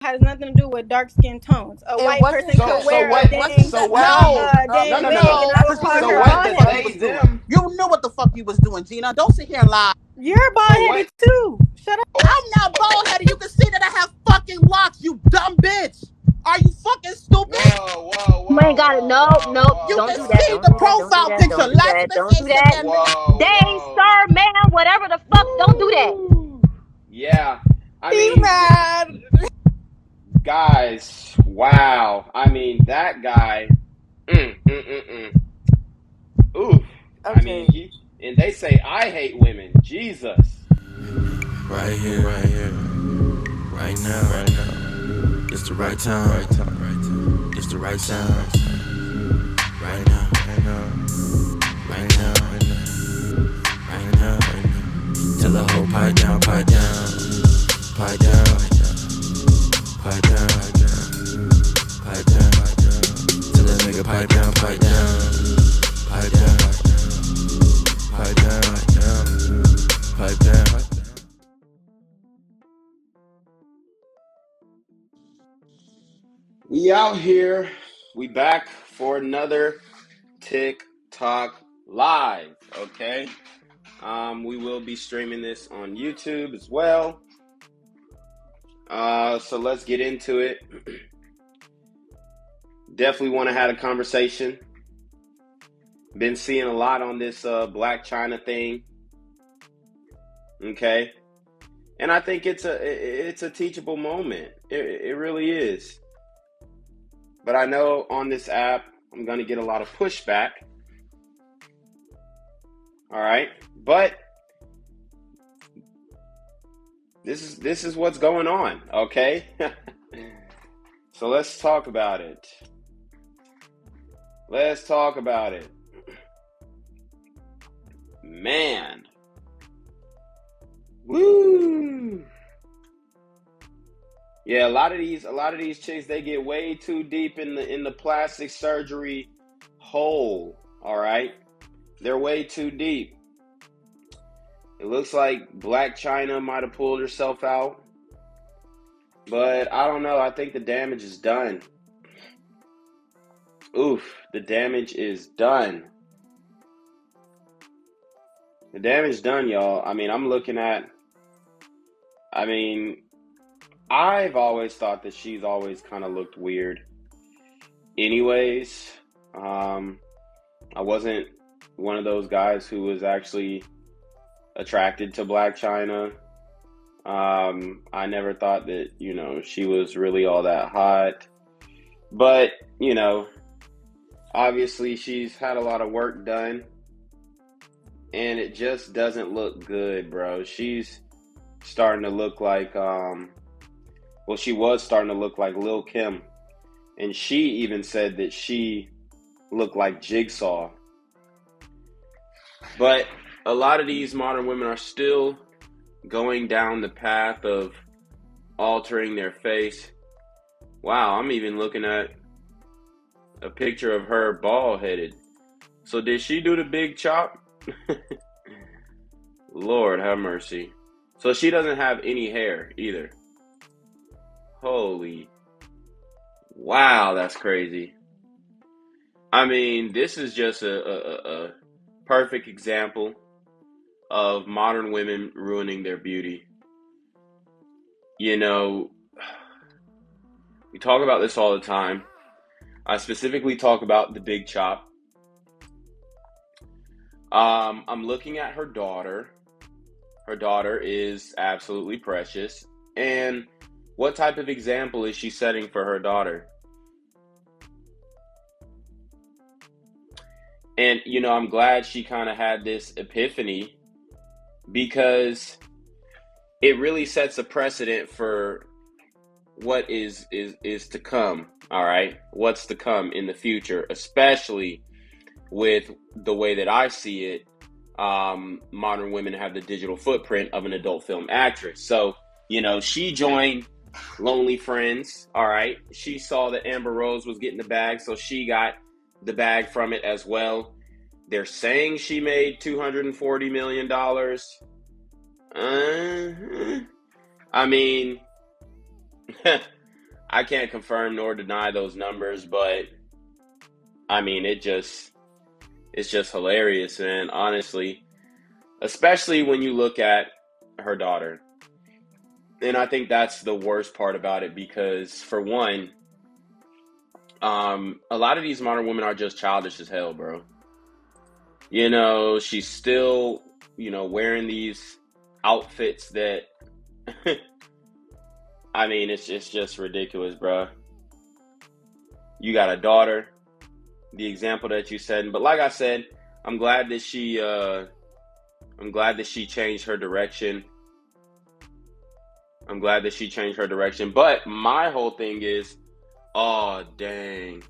has nothing to do with dark skin tones. A It white wasn't. person could So wear a what? It wasn't dang So that. what did he? dang No, no, wig and no. not No, gonna because call So you her knew what what bald the did fuck you headed. they was doing. them? You knew what the fuck you was doing, Gina. Don't sit here and lie. You're bald So what? headed too. Shut up. I'm not bald headed. You can see that I have fucking locks, you dumb bitch. Are you fucking stupid? Whoa, whoa, You ain't whoa, got it. whoa, Nope, whoa, nope. You whoa, Don't can do that. see whoa, Don't the do that. Don't do profile that. whoa, picture. Don't do Last that. Don't do message sent that. that man. whoa, Day, whoa. sir, ma'am, whatever the fuck. Don't do that. Woo. Yeah. I He's mean, mad. guys, wow. I mean, that guy. Mm, mm, mm, mm. Oof. I mean, Okay. and they say I hate women. Jesus. Right here, right now, It's the right time, It's the right sound. Right now, right now, right now. Tell the whole pipe down, pipe down, pipe down, pipe down, pipe down. Tell the nigga pipe down, pipe down, pipe down, pipe down, pipe down. We out here. We back for another TikTok live. Okay. We will be streaming this on YouTube as well. So let's get into it. Definitely want to have a conversation. Been seeing a lot on this Black China thing. Okay. And I think it's a teachable moment. It really is. But I know on this app, I'm going to get a lot of pushback. All right. But this is what's going on. Okay. So let's talk about it. Let's talk about it. Man. Woo. Yeah, a lot of these chicks, they get way too deep in the plastic surgery hole, all right? They're way too deep. It looks like Black China might have pulled herself out. But I don't know, I think the damage is done. Oof, the damage is done. The damage is done, y'all. I mean, I've always thought that she's always kind of looked weird. Anyways, I wasn't one of those guys who was actually attracted to Black China. I never thought that, she was really all that hot. But, obviously she's had a lot of work done. And it just doesn't look good, bro. She's starting to look like, she was starting to look like Lil' Kim. And she even said that she looked like Jigsaw. But a lot of these modern women are still going down the path of altering their face. Wow, I'm even looking at a picture of her bald-headed. So did she do the big chop? Lord have mercy. So she doesn't have any hair either. Holy. Wow, that's crazy. I mean, this is just a perfect example of modern women ruining their beauty. We talk about this all the time. I specifically talk about the big chop. I'm looking at her daughter. Her daughter is absolutely precious. And what type of example is she setting for her daughter? And, I'm glad she kind of had this epiphany because it really sets a precedent for what is to come, all right? What's to come in the future, especially with the way that I see it. Modern women have the digital footprint of an adult film actress. So, she joined Lonely Friends, all right? She saw that Amber Rose was getting the bag, so she got the bag from it as well. They're saying she made $240 million. I mean, I can't confirm nor deny those numbers, but I mean, it's just hilarious, man, honestly, especially when you look at her daughter. And I think that's the worst part about it because, for one, a lot of these modern women are just childish as hell, bro. You know, she's still, wearing these outfits that, I mean, it's just ridiculous, bro. You got a daughter, the example that you said, but like I said, I'm glad that she changed her direction. But my whole thing is, oh, dang.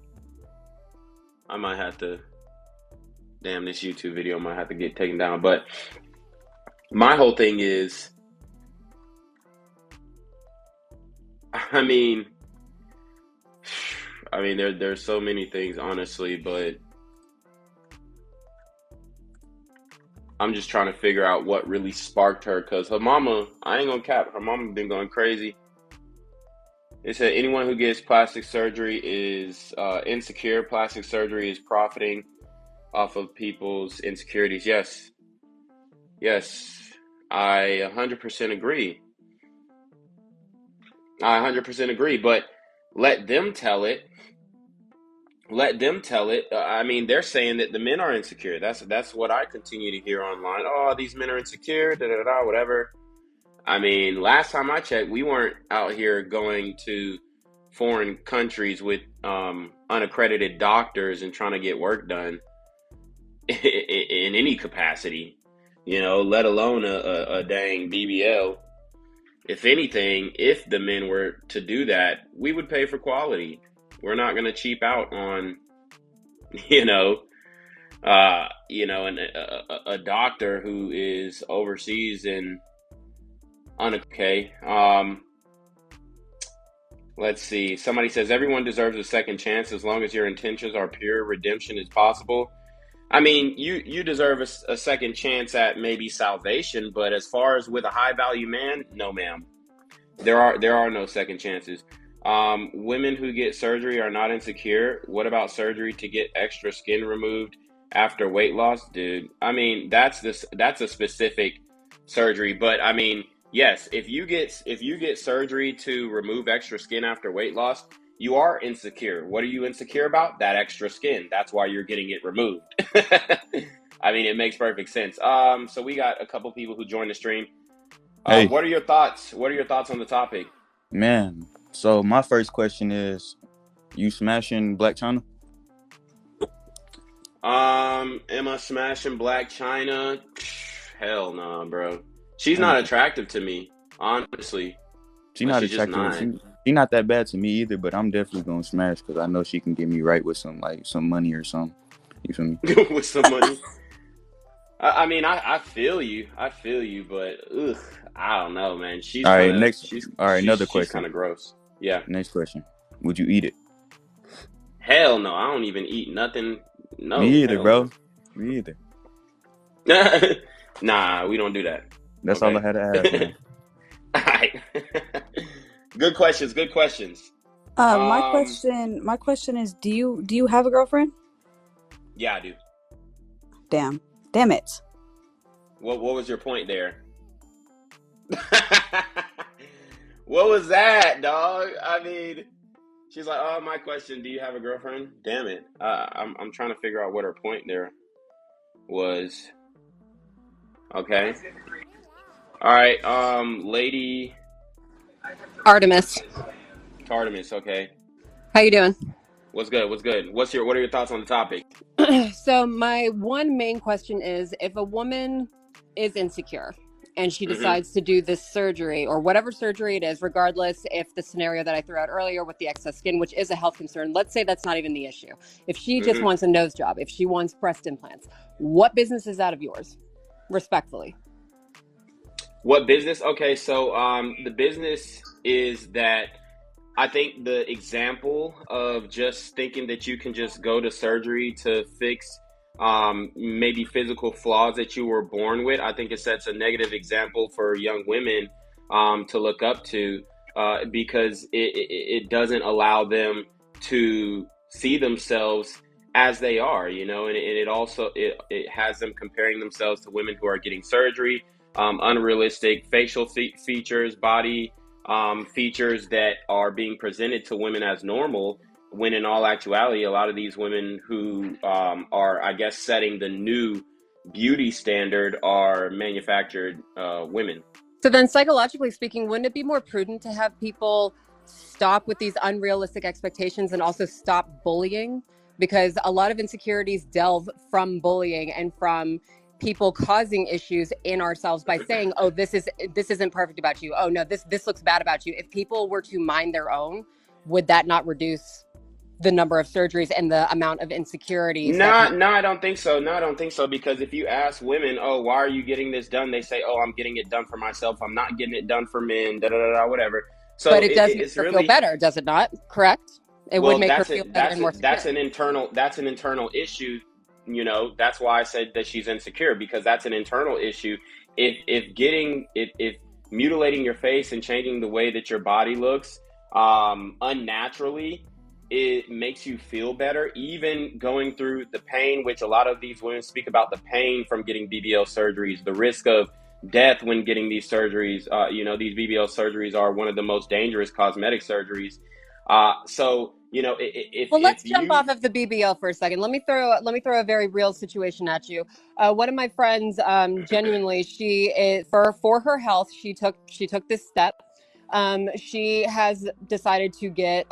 I might have to, this YouTube video might have to get taken down. But my whole thing is, I mean, there's so many things, honestly, but I'm just trying to figure out what really sparked her, because her mama, I ain't gonna cap, her mama been going crazy. It said anyone who gets plastic surgery is insecure. Plastic surgery is profiting off of people's insecurities. Yes, I 100% agree. But let them tell it. I mean, they're saying that the men are insecure. That's what I continue to hear online. Oh, these men are insecure, whatever. I mean, last time I checked, we weren't out here going to foreign countries with unaccredited doctors and trying to get work done in any capacity, let alone a dang BBL. If anything, if the men were to do that, we would pay for quality. We're not going to cheap out on, a doctor who is overseas and okay. Let's see. Somebody says everyone deserves a second chance as long as your intentions are pure. Redemption is possible. I mean, you deserve a second chance at maybe salvation, but as far as with a high value man, no, ma'am. There are no second chances. Women who get surgery are not insecure. What about surgery to get extra skin removed after weight loss, dude? I mean, that's a specific surgery, but I mean, yes, if you get surgery to remove extra skin after weight loss, you are insecure. What are you insecure about? That extra skin. That's why you're getting it removed. I mean, it makes perfect sense. So we got a couple people who joined the stream. Hey. What are your thoughts? What are your thoughts on the topic? Man, so my first question is, you smashing Black China? Am I smashing Black China? Hell no, bro. She's not attractive to me, honestly. She's not attractive. She's not that bad to me either, but I'm definitely gonna smash because I know she can get me right with some money or something. You feel me? With some money. I mean, I feel you, but I don't know, man. She's all right. Another Another question. She's kind of gross. Yeah. Next question. Would you eat it? Hell no, I don't even eat nothing. No. Me either, bro. No. Me either. Nah, we don't do that. That's all I had to ask, man. All right. Good questions. My question is, do you have a girlfriend? Yeah, I do. Damn it. What was your point there? What was that, dog? I mean, she's like, oh, my question, do you have a girlfriend? Damn it. I'm trying to figure out what her point there was. Okay. All right, lady Artemis, okay. how you doing? What's good? What are your thoughts on the topic? So my one main question is, if a woman is insecure and she decides to do this surgery or whatever surgery it is, regardless if the scenario that I threw out earlier with the excess skin, which is a health concern, let's say that's not even the issue. If she just wants a nose job, if she wants breast implants, what business is that of yours? Respectfully. What business? Okay, so the business is that I think the example of just thinking that you can just go to surgery to fix maybe physical flaws that you were born with, I think it sets a negative example for young women to look up to. because it doesn't allow them to see themselves as they are, you know, and it also it has them comparing themselves to women who are getting surgery, unrealistic facial features, body features that are being presented to women as normal, when in all actuality, a lot of these women who are, I guess, setting the new beauty standard are manufactured women. So then, psychologically speaking, wouldn't it be more prudent to have people stop with these unrealistic expectations and also stop bullying? Because a lot of insecurities delve from bullying and from people causing issues in ourselves by saying, "Oh, this isn't perfect about you. Oh no, this looks bad about you." If people were to mind their own, would that not reduce the number of surgeries and the amount of insecurities? No, I don't think so. No, I don't think so. Because if you ask women, oh, why are you getting this done? They say, oh, I'm getting it done for myself. I'm not getting it done for men, da da da, da whatever. So but it does make it's her really feel better, does it not? Correct? It would make her feel better and more secure. That's an internal issue. You know, that's why I said that she's insecure, because that's an internal issue. If mutilating your face and changing the way that your body looks unnaturally, it makes you feel better, even going through the pain, which a lot of these women speak about, the pain from getting BBL surgeries, the risk of death when getting these surgeries. You know, these BBL surgeries are one of the most dangerous cosmetic surgeries. So, you know, let's jump off of the BBL for a second. Let me throw a very real situation at you. One of my friends, genuinely, for her health, she took this step. She has decided to get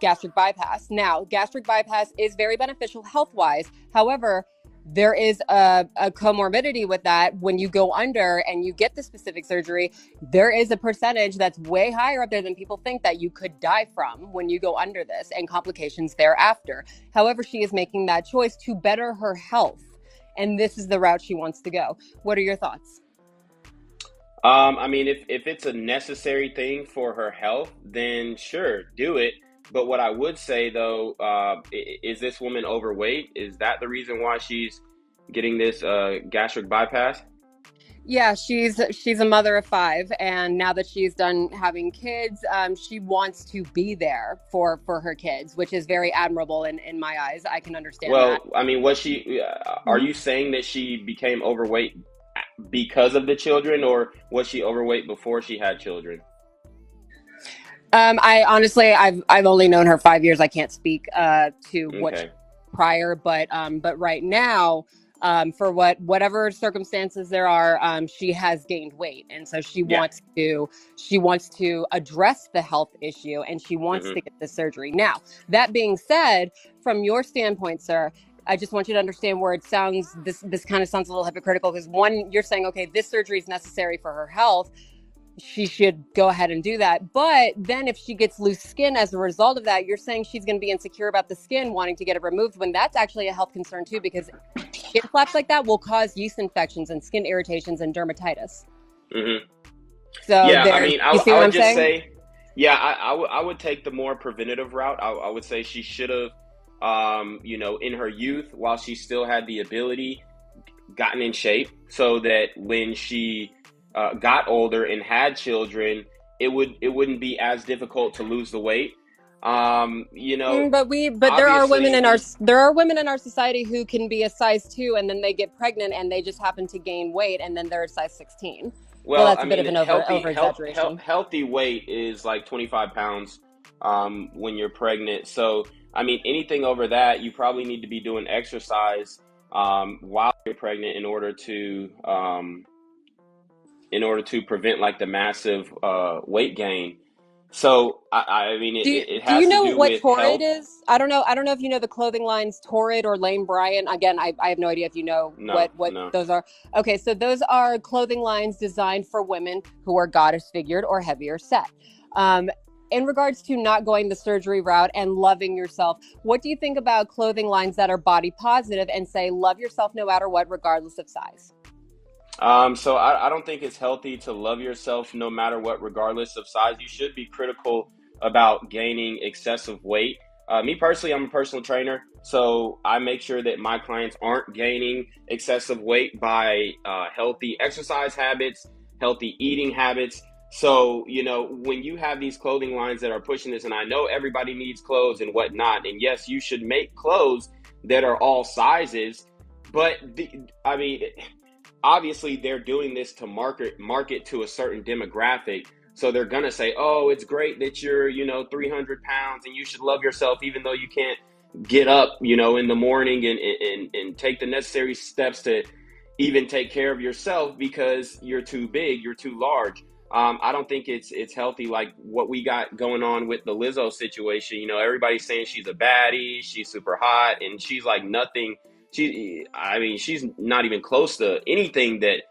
gastric bypass. Now, gastric bypass is very beneficial health-wise. However, there is a comorbidity with that. When you go under and you get the specific surgery, there is a percentage that's way higher up there than people think that you could die from when you go under this, and complications thereafter. However, she is making that choice to better her health, and this is the route she wants to go. What are your thoughts? I mean, if it's a necessary thing for her health, then sure, do it. But what I would say, though, is this woman overweight? Is that the reason why she's getting this gastric bypass? Yeah, she's a mother of 5, and now that she's done having kids, she wants to be there for her kids, which is very admirable in my eyes. I can understand that. Well, I mean, are you saying that she became overweight because of the children, or was she overweight before she had children? I honestly, I've only known her 5 years. I can't speak to what prior, but right now, for whatever circumstances there are, she has gained weight, and so she wants to address the health issue, and she wants to get the surgery. Now, that being said, from your standpoint, sir, I just want you to understand where it sounds, this kind of sounds a little hypocritical, because one, you're saying, okay, this surgery is necessary for her health, she should go ahead and do that. But then if she gets loose skin as a result of that, you're saying she's going to be insecure about the skin, wanting to get it removed, when that's actually a health concern too, because skin flaps like that will cause yeast infections and skin irritations and dermatitis. So yeah, I mean, I would just say, I would take the more preventative route. I would say she should have, you know, in her youth, while she still had the ability, gotten in shape, so that when she got older and had children, it wouldn't be as difficult to lose the weight. You know, but there are women in our society who can be a size 2 and then they get pregnant and they just happen to gain weight and then they're a size 16. Well, that's a bit of an over exaggeration. Healthy weight is like 25 pounds when you're pregnant. So, I mean, anything over that, you probably need to be doing exercise while you're pregnant in order to prevent like the massive weight gain. So I mean, it has to do with. Do you know what Torrid is? I don't know if you know the clothing lines Torrid or Lane Bryant. Again, I have no idea if you know what those are. Okay, so those are clothing lines designed for women who are goddess figured or heavier set. In regards to not going the surgery route and loving yourself, what do you think about clothing lines that are body positive and say love yourself no matter what, regardless of size? So I don't think it's healthy to love yourself no matter what, regardless of size. You should be critical about gaining excessive weight. Me personally, I'm a personal trainer, so I make sure that my clients aren't gaining excessive weight by healthy exercise habits, healthy eating habits. So, you know, when you have these clothing lines that are pushing this, and I know everybody needs clothes and whatnot, and yes, you should make clothes that are all sizes, but I mean, obviously they're doing this to market to a certain demographic. So they're going to say, oh, it's great that you're, you know, 300 pounds and you should love yourself, even though you can't get up, you know, in the morning and take the necessary steps to even take care of yourself because you're too big, you're too large. I don't think it's healthy, like what we got going on with the Lizzo situation. You know, everybody's saying she's a baddie, she's super hot, and she's like nothing. She's not even close to anything that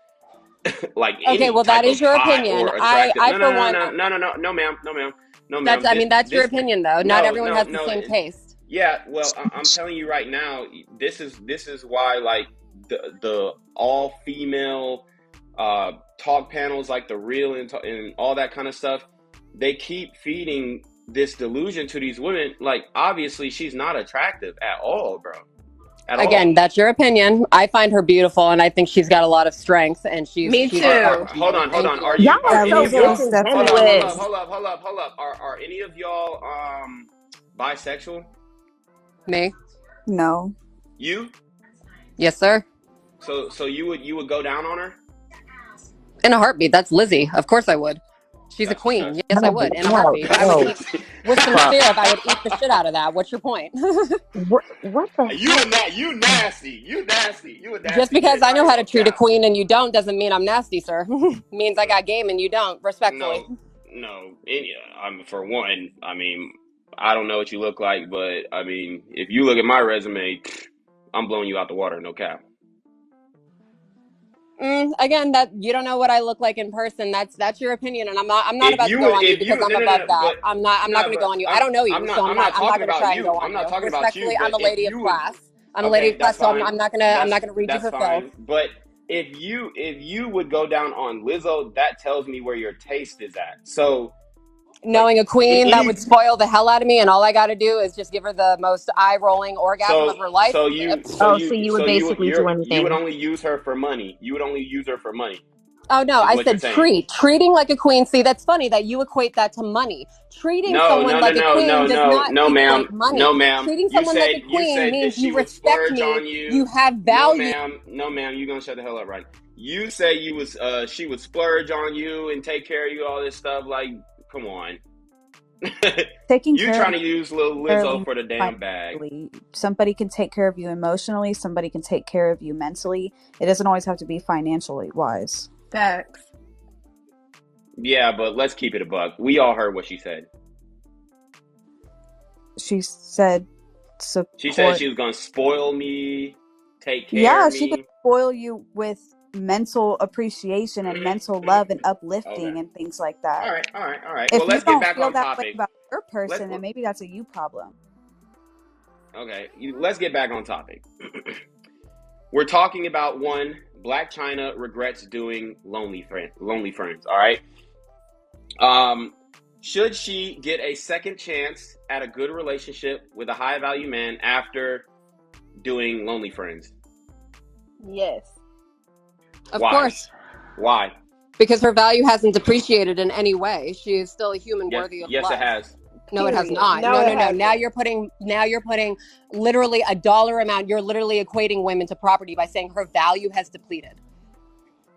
like Okay, any well, that type is of your hot opinion. or attractive. I No, for no, one, no, no, no, no, no, ma'am, no, ma'am, no, ma'am. that's, I mean, that's your opinion, though. Not everyone has the same taste. Yeah, well, I'm telling you right now, this is why, like, the all female talk panels, like the Real and all that kind of stuff, they keep feeding this delusion to these women. Like, obviously, she's not attractive at all, bro. Again, that's your opinion. I find her beautiful, and I think she's got a lot of strength. And she's Me she's too. Hold on. Are Y'all are are any so of y'all? disingenuous. Hold up. Are any of y'all bisexual? Me? No. You? Yes, sir. So you would go down on her? In a heartbeat. That's Lizzie. Of course I would. She's a queen. Yes, I would. In a heartbeat. I would eat, with some syrup, I would eat the shit out of that. What's your point? What the You nasty. You a nasty. Just because bitch. I know how to treat a Yeah. queen and you don't doesn't mean I'm nasty, sir. Means I got game and you don't, respectfully. No. For one, I mean, I don't know what you look like, but I mean, if you look at my resume, I'm blowing you out the water, no cap. Again, that you don't know what I look like in person. That's your opinion, and I'm not about to go on you because I'm above that. I'm not going to go on you. I don't know you, so I'm not going to try and go on you. I'm not talking about you. Respectfully, I'm a lady of class. I'm a lady of class, so I'm not gonna read you for filth. But if you would go down on Lizzo, that tells me where your taste is at. So knowing a queen that would spoil the hell out of me, and all I got to do is just give her the most eye-rolling orgasm of her life. So you would basically do anything. You would only use her for money. Oh no, I said treating like a queen. See, that's funny that you equate that to money. Treating someone like a queen does not equate money. No, ma'am. Treating someone like a queen means you respect me, you have value. No, ma'am. You're gonna shut the hell up, right? You say she would splurge on you and take care of you, all this stuff. Like, come on. You're trying to use little Lizzo for the damn bag. Somebody can take care of you emotionally. Somebody can take care of you mentally. It doesn't always have to be financially wise. Facts. Yeah, but let's keep it a buck. We all heard what she said. She said she said she was going to spoil me, take care of me. Yeah, she could spoil you with mental appreciation and mental love and uplifting and things like that. All right. If well, let's get back on topic. About your person, then maybe that's a you problem. Okay, let's get back on topic. We're talking about Black China regrets doing lonely friends. All right. Should she get a second chance at a good relationship with a high value man after doing lonely friends? Yes. Of course. Why? Because her value hasn't depreciated in any way. She is still a human worthy of love. Yes, it has. No, it has not. No. Now you're putting literally a dollar amount. You're literally equating women to property by saying her value has depleted.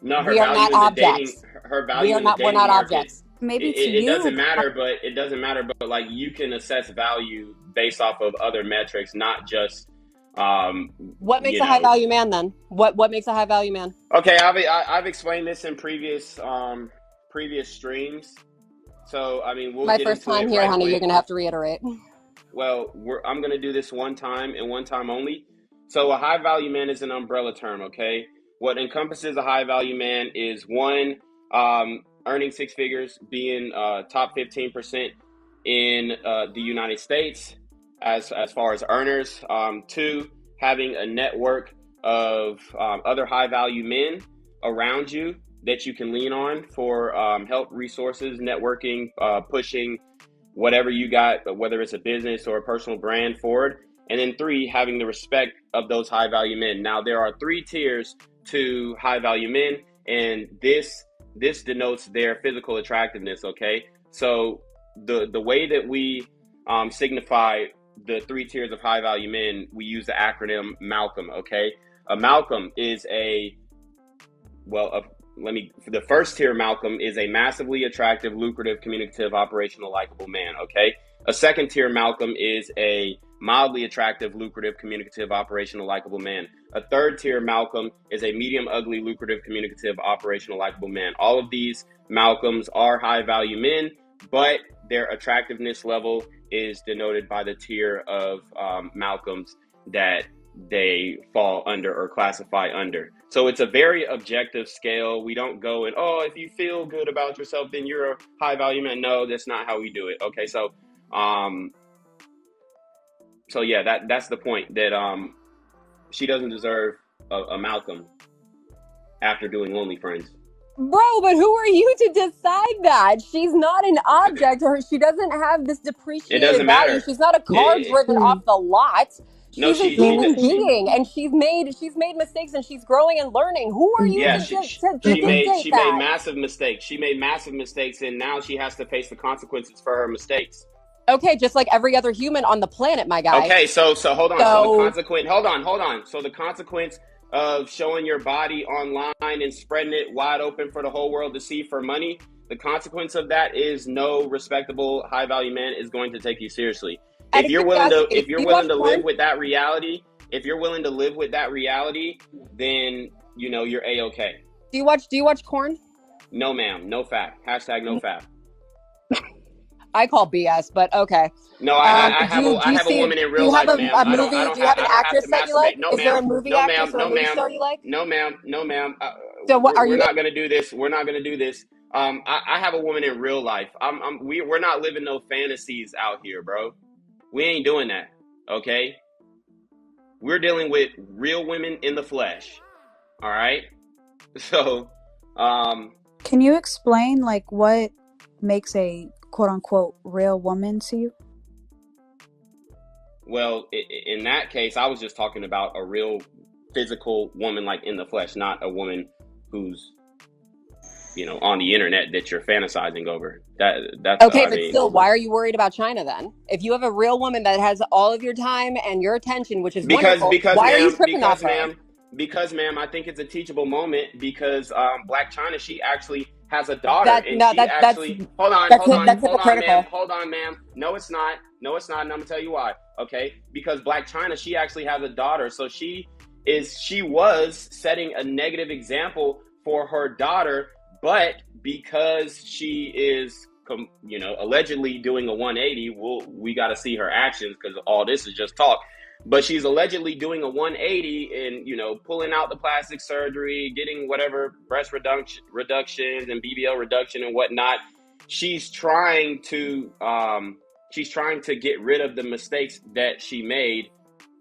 No, we are not objects. Her value we're not objects. Maybe it doesn't matter, but it doesn't matter. But like, you can assess value based off of other metrics, not just. What makes a high value man then? What makes a high value man? Okay, I've explained this in previous streams. So I mean, my first time here, honey. You're gonna have to reiterate. Well, I'm gonna do this one time and one time only. So a high value man is an umbrella term. Okay, what encompasses a high value man is one, earning six figures, being top 15% in the United States as far as earners. Two, having a network of other high value men around you that you can lean on for help, resources, networking, pushing whatever you got, whether it's a business or a personal brand forward. And then three, having the respect of those high value men. Now, there are three tiers to high value men, and this this denotes their physical attractiveness. Okay, so the way that we signify the 3 tiers of high value men, we use the acronym Malcolm. Okay, a Malcolm is the first tier Malcolm is a massively attractive, lucrative, communicative, operational, likable man. Okay, a second tier Malcolm is a mildly attractive, lucrative, communicative, operational, likable man. A third tier Malcolm is a medium, ugly, lucrative, communicative, operational, likable man. All of these Malcolms are high value men, but their attractiveness level is denoted by the tier of Malcolms that they fall under or classify under. So it's a very objective scale. We don't go and, if you feel good about yourself, then you're a high value man. No, that's not how we do it. Okay, so yeah, that's the point, that she doesn't deserve a Malcolm after doing OnlyFans. Bro, but who are you to decide that? She's not an object, or she doesn't have this depreciated It doesn't value. matter. She's not a car driven off the lot. She's a human being, and she's made mistakes, and she's growing and learning. Who are you to made massive mistakes. She made massive mistakes, and now she has to face the consequences for her mistakes. Okay, just like every other human on the planet, my guy. Okay, so hold on. So the consequence. Hold on. So the consequence of showing your body online and spreading it wide open for the whole world to see for money, the consequence of that is no respectable high value man is going to take you seriously. If you're willing to live with that reality, then you're A-okay. Do you watch Corn? No, ma'am. No fact. # no fact. I call BS, but okay. No, I have a woman in real life, ma'am. Do you have an actress that you like? Is there a movie actress or a movie star you like? No, ma'am. So what are you? We're not gonna do this. I have a woman in real life. We're not living no fantasies out here, bro. We ain't doing that. Okay. We're dealing with real women in the flesh. All right. So, can you explain what makes a quote unquote real woman to you? Well, in that case, I was just talking about a real physical woman, like in the flesh, not a woman who's, on the internet that you're fantasizing over. That's okay, but still, why are you worried about China then? If you have a real woman that has all of your time and your attention, which is wonderful, why are you tripping off her? Because, ma'am, I think it's a teachable moment because Black China, she actually has a daughter. Hold on, ma'am. No, it's not, and I'm gonna tell you why. Okay, because Black China, she actually has a daughter, so she was setting a negative example for her daughter, but because she is, allegedly doing a 180, we got to see her actions because all this is just talk. But she's allegedly doing a 180 and, pulling out the plastic surgery, getting whatever breast reductions and BBL reduction and whatnot. She's trying to get rid of the mistakes that she made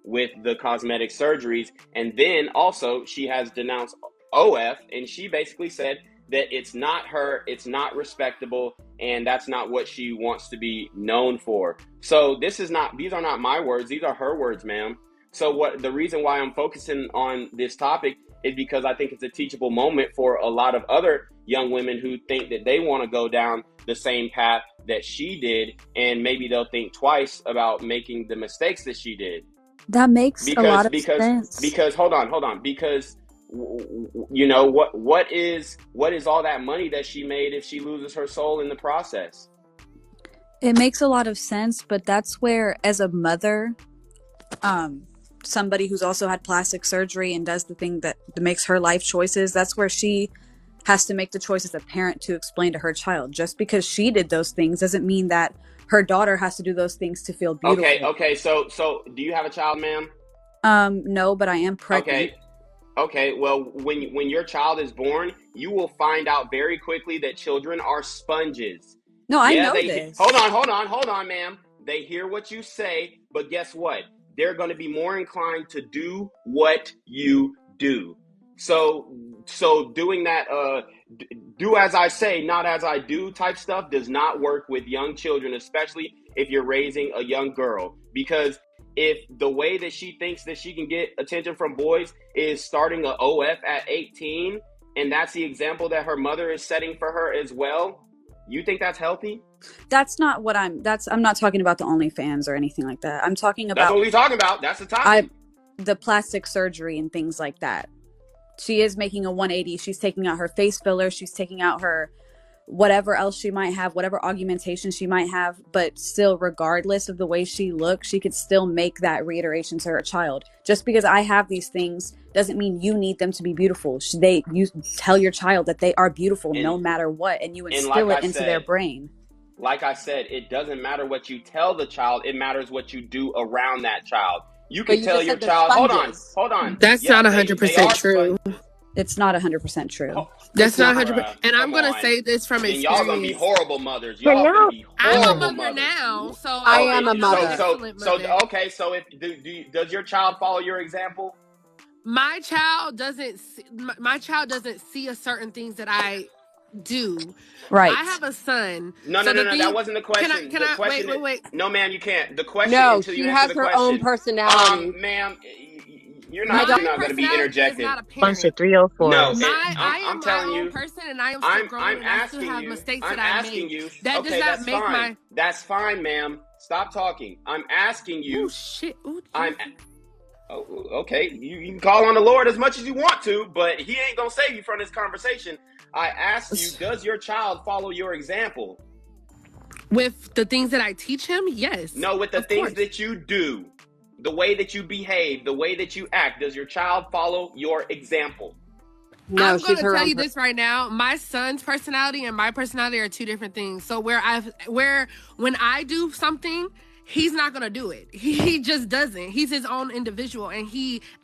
with the cosmetic surgeries. And then also she has denounced OF, and she basically said that it's not her, it's not respectable, and that's not what she wants to be known for. So these are not my words, these are her words, ma'am. So the reason why I'm focusing on this topic is because I think it's a teachable moment for a lot of other young women who think that they want to go down the same path that she did, and maybe they'll think twice about making the mistakes that she did. That makes a lot of sense. Because hold on, because what is all that money that she made if she loses her soul in the process? It makes a lot of sense, but that's where, as a mother, somebody who's also had plastic surgery and does the thing that makes her life choices, that's where she has to make the choice as a parent to explain to her child. Just because she did those things doesn't mean that her daughter has to do those things to feel beautiful. Okay. So do you have a child, ma'am? No, but I am pregnant. Okay. Well, when your child is born, you will find out very quickly that children are sponges. No, I know this. Hold on, ma'am. They hear what you say, but guess what? They're going to be more inclined to do what you do. So doing that, do as I say, not as I do type stuff does not work with young children, especially if you're raising a young girl. Because if the way that she thinks that she can get attention from boys is starting a OF at 18 and that's the example that her mother is setting for her as well, you think that's healthy? That's not what I'm not talking about the OnlyFans or anything like that. I'm talking about... That's what we're talking about. That's the topic. The plastic surgery and things like that. She is making a 180. She's taking out her face filler. She's taking out her whatever else she might have, whatever augmentation she might have. But still, regardless of the way she looks, she could still make that reiteration to her child. Just because I have these things doesn't mean you need them to be beautiful. You tell your child that they are beautiful no matter what, and you instill it into their brain. Like I said, it doesn't matter what you tell the child. It matters what you do around that child. You can tell your child, hold on. That's not 100% true. It's not 100% true. That's not 100%. And I'm going to say this from experience. Y'all going to be horrible mothers. Y'all going to be horrible I'm a mother mothers. Now, so I am a mother. So does your child follow your example? My child doesn't see a certain things that I do. Right. I have a son. No, that wasn't the question. Can I wait. No, ma'am, you can't. The question No, is she has her own personality. Ma'am, you're not going to be interjecting. Bunch of 304. No, I'm telling you, person, and I am still growing, and I still have mistakes that I made. That does not make my... That's fine, ma'am. Stop talking. I'm asking you. Oh shit! Okay, you can call on the Lord as much as you want to, but he ain't gonna save you from this conversation. I asked you, does your child follow your example? With the things that I teach him, yes. No, with the things that you do, the way that you behave, the way that you act, does your child follow your example? No, I'm going to tell you this right now. My son's personality and my personality are two different things. So when I do something, he's not going to do it. He just doesn't. He's his own individual, and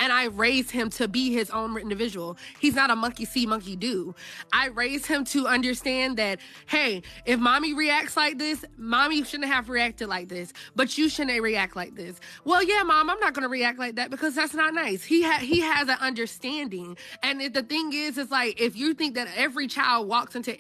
I raised him to be his own individual. He's not a monkey see, monkey do. I raised him to understand that, hey, if mommy reacts like this, mommy shouldn't have reacted like this, but you shouldn't react like this. Well, yeah, mom, I'm not going to react like that because that's not nice. He has an understanding. And the thing is like, if you think that every child walks into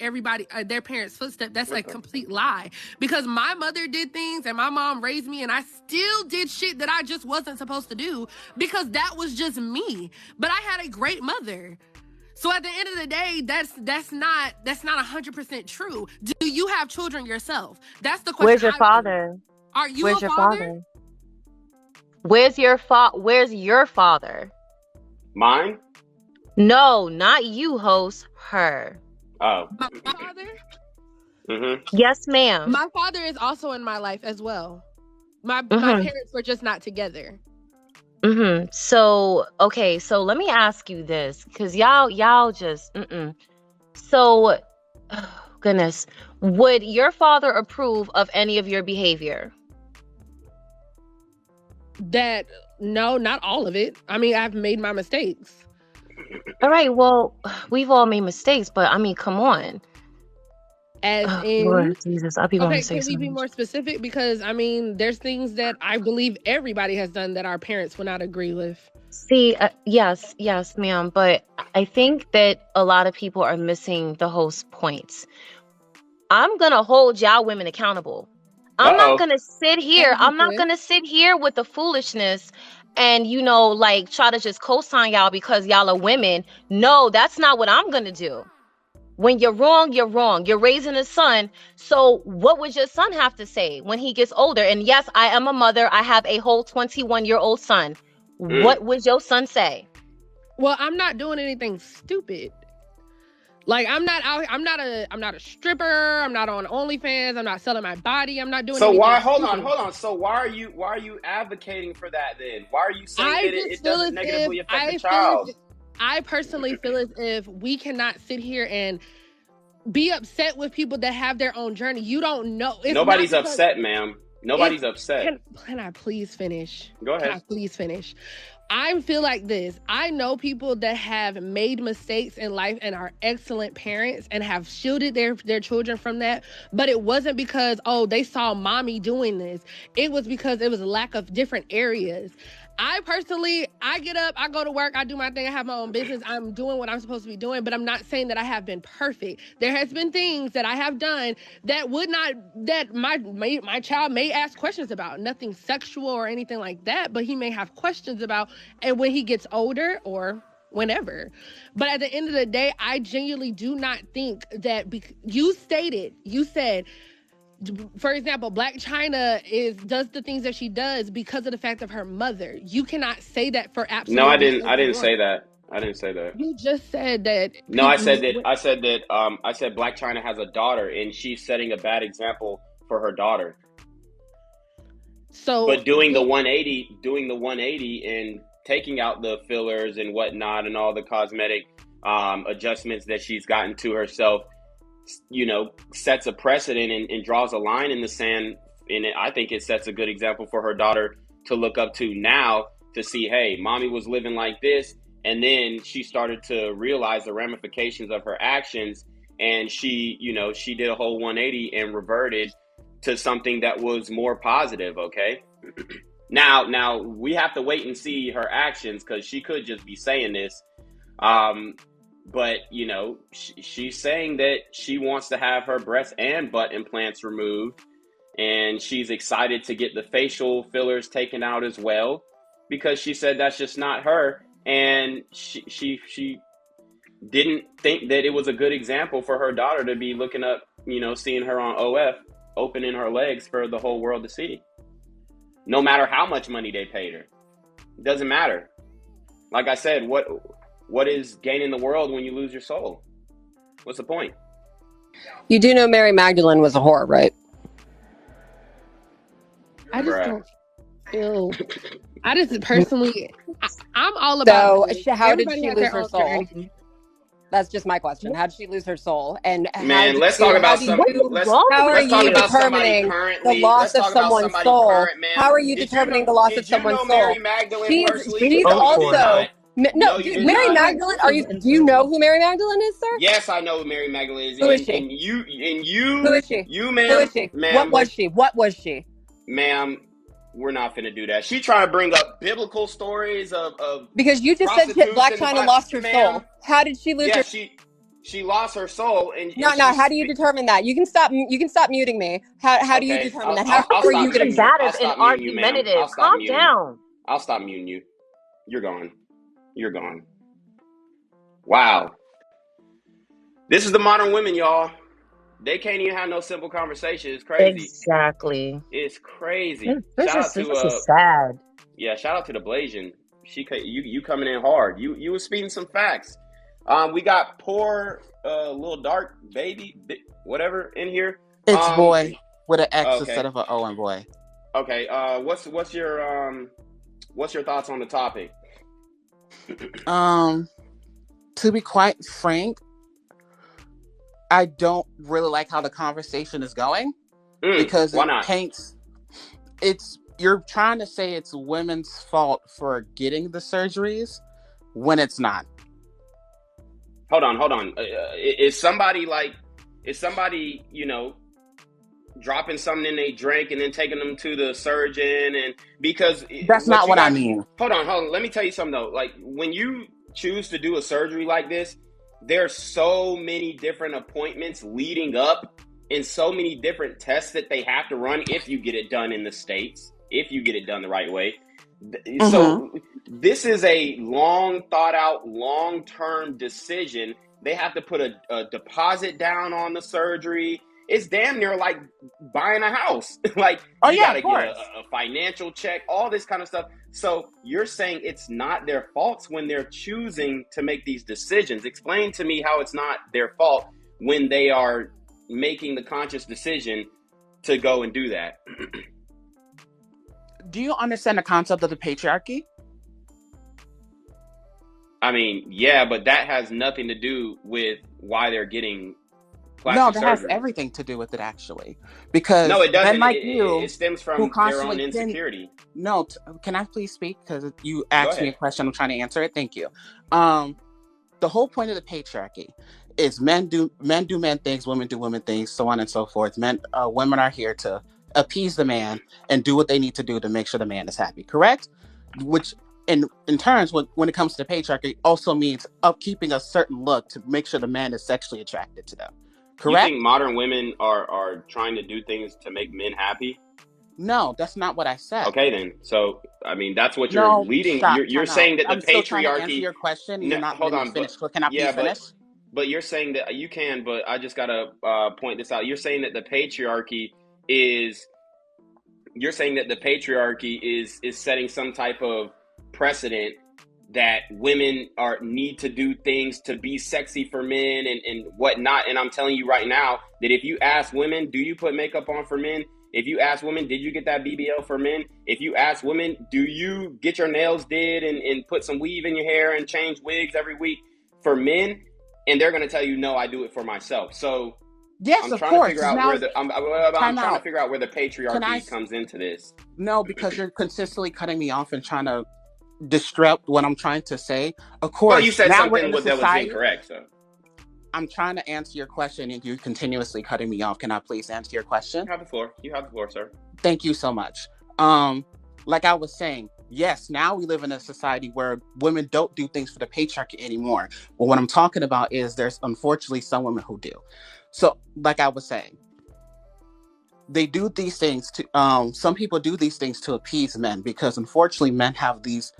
their parents' footsteps, that's a complete lie. Because my mother did things and my mom raised me, and I still did shit that I just wasn't supposed to do because that was just me. But I had a great mother. So at the end of the day, that's not 100% true. Do you have children yourself? That's the question. Where's your father? Are you a father? Where's your father? Mine? No, not you, host. Her. Oh. My father? Mm-hmm. Yes, ma'am. My father is also in my life as well. My parents were just not together. Mm-hmm. So, okay, so let me ask you this, because y'all just, So, oh, goodness, would your father approve of any of your behavior? No, not all of it. I mean, I've made my mistakes. All right, well, we've all made mistakes, but I mean, come on. Lord Jesus, I'll be okay, can we be more specific? Because I mean, there's things that I believe everybody has done that our parents would not agree with. See, yes, ma'am, but I think that a lot of people are missing the host points. I'm gonna hold y'all women accountable. I'm not gonna sit here. I'm not gonna sit here with the foolishness and like try to just co-sign y'all because y'all are women. No, that's not what I'm gonna do. When you're wrong, you're wrong. You're raising a son. So what would your son have to say when he gets older? And yes, I am a mother. I have a whole 21-year-old son. What would your son say? Well, I'm not doing anything stupid. Like I'm not a stripper. I'm not on OnlyFans. I'm not selling my body. I'm not doing anything. So hold on. So why are you advocating for that then? Why are you saying it doesn't negatively affect the child? I personally feel as if we cannot sit here and be upset with people that have their own journey. You don't know. Nobody's upset, ma'am. Nobody's upset. Can I please finish? Go ahead. Can I please finish? I feel like this. I know people that have made mistakes in life and are excellent parents and have shielded their children from that. But it wasn't because, they saw mommy doing this. It was because it was a lack of different areas. I personally, I get up, I go to work, I do my thing, I have my own business, I'm doing what I'm supposed to be doing, but I'm not saying that I have been perfect. There has been things that I have done that my child may ask questions about. Nothing sexual or anything like that, but he may have questions about, and when he gets older, or whenever. But at the end of the day, I genuinely do not think that you said, for example, Black China does the things that she does because of the fact of her mother. You cannot say that for absolutely. No, I didn't say that. I didn't say that. You just said that. No, I said Black China has a daughter and she's setting a bad example for her daughter. So, but doing the 180 and taking out the fillers and whatnot and all the cosmetic adjustments that she's gotten to herself, sets a precedent and draws a line in the sand. And I think it sets a good example for her daughter to look up to now, to see, hey, mommy was living like this. And then she started to realize the ramifications of her actions. And she did a whole 180 and reverted to something that was more positive. Okay. Now we have to wait and see her actions, because she could just be saying this. But, she's saying that she wants to have her breast and butt implants removed. And she's excited to get the facial fillers taken out as well, because she said that's just not her. And she didn't think that it was a good example for her daughter to be looking up, seeing her on OF, opening her legs for the whole world to see. No matter how much money they paid her. It doesn't matter. Like I said, what is gaining the world when you lose your soul? What's the point? You do know Mary Magdalene was a whore, right? I just don't feel. I just personally, I'm all about. So, how did she lose her soul? That's just my question. How did she lose her soul? And man, let's talk about something. How are you determining the loss of someone's soul? How are you determining the loss of someone's soul? She's also. No, Mary Magdalene. Do you know who Mary Magdalene is, sir? Yes, I know who Mary Magdalene is. Who is she? And you. Who is she? You, ma'am. Who is she? Ma'am, What was she? Ma'am, we're not finna do that. She trying to bring up biblical stories of because you just said Black China lost her soul. How did she lose her? She lost her soul. And no. How do you determine that? You can stop muting me. How do you determine that? How are you going to combative and argumentative? Calm down. I'll stop muting you. You're gone. You're gone. Wow. This is the modern women, y'all. They can't even have no simple conversation. It's crazy. Exactly. It's crazy. This is sad. Yeah, shout out to the Blasian. You coming in hard. You was speaking some facts. We got poor little dark baby whatever in here. It's boy with an X instead of an O and boy. Okay. What's your thoughts on the topic? To be quite frank, I don't really like how the conversation is going because you're trying to say it's women's fault for getting the surgeries when it's not. Hold on. Is somebody dropping something in their drink and then taking them to the surgeon? And because that's not what I mean. Hold on. Let me tell you something though. Like when you choose to do a surgery like this, there's so many different appointments leading up and so many different tests that they have to run if you get it done in the States, if you get it done the right way. Mm-hmm. So this is a long thought out, long-term decision. They have to put a deposit down on the surgery. It's damn near like buying a house. Like you gotta get a financial check, all this kind of stuff. So you're saying it's not their faults when they're choosing to make these decisions. Explain to me how it's not their fault when they are making the conscious decision to go and do that. Do you understand the concept of the patriarchy? I mean, yeah, but that has nothing to do with why they're getting plastic surgery. Has everything to do with it, actually. Because no, it doesn't. Like it stems from their own insecurity. Can I please speak? Because you asked me a question. I'm trying to answer it. Thank you. The whole point of the patriarchy is men do men things, women do women things, so on and so forth. Women are here to appease the man and do what they need to do to make sure the man is happy. Correct? Which in turns, when it comes to the patriarchy, also means upkeeping a certain look to make sure the man is sexually attracted to them. Correct? You think modern women are trying to do things to make men happy? No, that's not what I said. Okay, then. So, I mean, that's what you're leading. You're saying that the I'm still trying to answer patriarchy. your question. No, You're not hold letting me on, finish. Can I please finish? but you're saying that you can. But I just gotta point this out. You're saying that the patriarchy is. You're saying that the patriarchy is setting some type of precedent that women need to do things to be sexy for men and whatnot. And I'm telling you right now that if you ask women, do you put makeup on for men? If you ask women, did you get that BBL for men? If you ask women, do you get your nails did and put some weave in your hair and change wigs every week for men? And they're going to tell you, no, I do it for myself. So yes, I'm trying to figure out where I'm trying to figure out where the patriarchy comes into this. No, because you're consistently cutting me off and trying to disrupt what I'm trying to say. Of course, well, you said something that was incorrect. So I'm trying to answer your question, and you're continuously cutting me off. Can I please answer your question? You have the floor. You have the floor, sir. Thank you so much. Like I was saying, yes, now we live in a society where women don't do things for the patriarchy anymore. But what I'm talking about is there's unfortunately some women who do. So, like I was saying, they do these things to some people do these things to appease men, because unfortunately men have these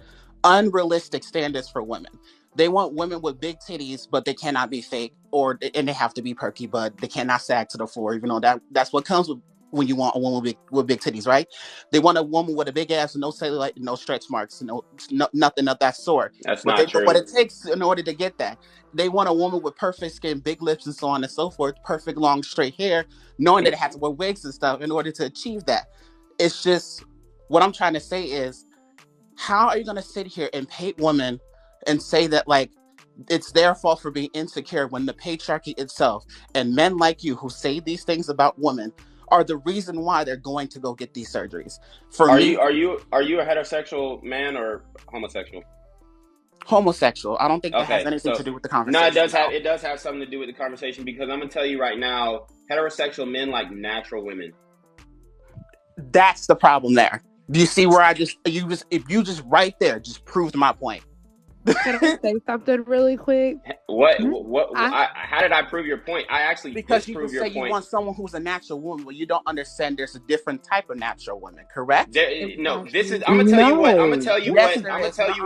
unrealistic standards for women. They want women with big titties, but they cannot be fake, and they have to be perky, but they cannot sag to the floor, even though that's what comes with when you want a woman with big titties, right? They want a woman with a big ass, no cellulite, no stretch marks, nothing of that sort. That's but not true. What it takes in order to get that. They want a woman with perfect skin, big lips, and so on and so forth, perfect long straight hair, knowing that it has to wear wigs and stuff in order to achieve that. It's just, what I'm trying to say is, how are you going to sit here and paint women and say that, like, it's their fault for being insecure, when the patriarchy itself and men like you who say these things about women are the reason why they're going to go get these surgeries? Are you a heterosexual man or homosexual? Homosexual. I don't think that has anything to do with the conversation. No, it does have something to do with the conversation, because I'm gonna tell you right now, heterosexual men like natural women. That's the problem there. Do you see where if you just right there just proved my point? Can I say something really quick? What? How did I prove your point? I actually because you prove can your say point. You want someone who's a natural woman, but you don't understand there's a different type of natural woman, correct? I'm gonna tell you what. I'm gonna tell you.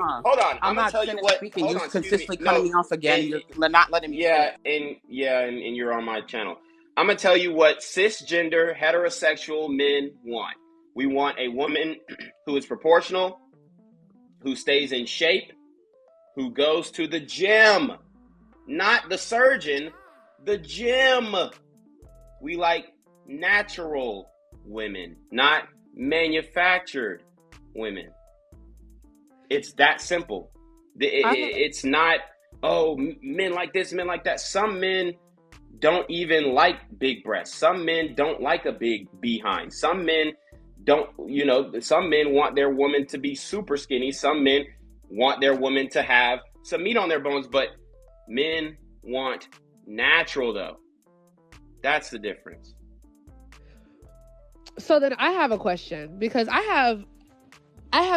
Hold on. I'm not tell you what. Speaking. You're consistently cutting me off again. You're not letting me. And you're on my channel. I'm gonna tell you what cisgender heterosexual men want. We want a woman who is proportional, who stays in shape, who goes to the gym, not the surgeon, the gym. We like natural women, not manufactured women. It's that simple. It's not, men like this, men like that. Some men don't even like big breasts. Some men don't like a big behind. Some men some men want their woman to be super skinny. Some men want their woman to have some meat on their bones, but men want natural, though. That's the difference. So then I have a question, because I have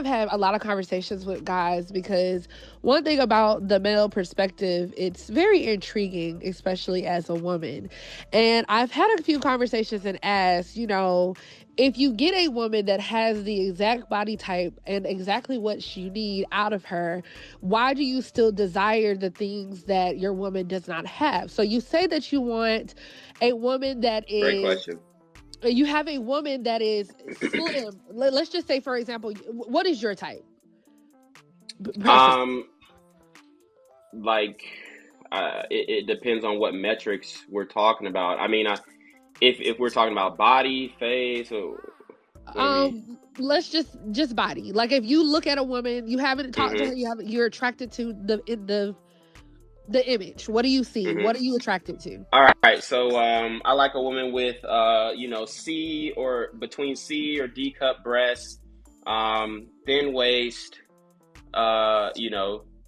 had a lot of conversations with guys, because one thing about the male perspective, it's very intriguing, especially as a woman. And I've had a few conversations and asked, if you get a woman that has the exact body type and exactly what you need out of her, why do you still desire the things that your woman does not have? So you say that you want a woman that is... Great question. You have a woman that is slim. Let's just say, for example, what is your type? It depends on what metrics we're talking about. I mean, if we're talking about body, face, let's just body. Like, if you look at a woman, you haven't talked to her, you're attracted to the image. What do you see? Mm-hmm. What are you attracted to? All right. So I like a woman with C or between C or D cup breasts, thin waist,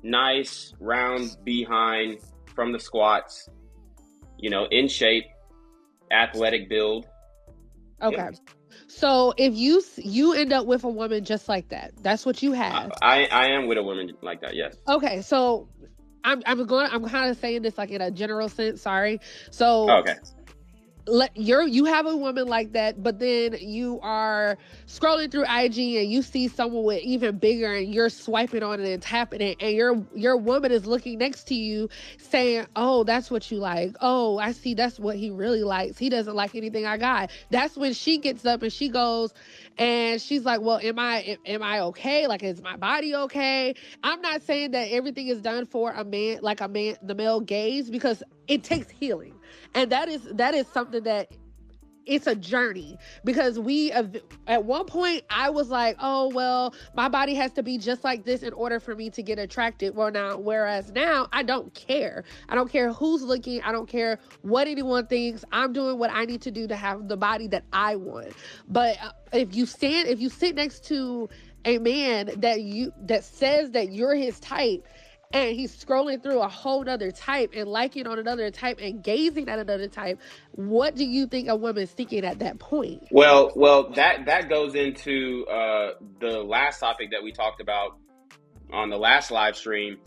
nice round behind from the squats, in shape, athletic build. Okay. Yeah. So if you end up with a woman just like that, that's what you have. I am with a woman like that. Yes. Okay. So I'm kind of saying this like in a general sense. Sorry. So okay. you have a woman like that, but then you are scrolling through IG and you see someone with even bigger, and you're swiping on it and tapping it, and your woman is looking next to you saying, "Oh, that's what you like. Oh, I see. That's what he really likes. He doesn't like anything I got." That's when she gets up and she goes, and she's like, "Well, am I okay? Like, is my body okay?" I'm not saying that everything is done for a man, like the male gaze, because it takes healing. And that is something that it's a journey, because at one point I was like, oh, well, my body has to be just like this in order for me to get attracted. Whereas now I don't care. I don't care who's looking. I don't care what anyone thinks. I'm doing what I need to do to have the body that I want. But if you sit next to a man that says that you're his type, and he's scrolling through a whole nother type and liking on another type and gazing at another type, what do you think a woman's thinking at that point? Well, that goes into the last topic that we talked about on the last live stream,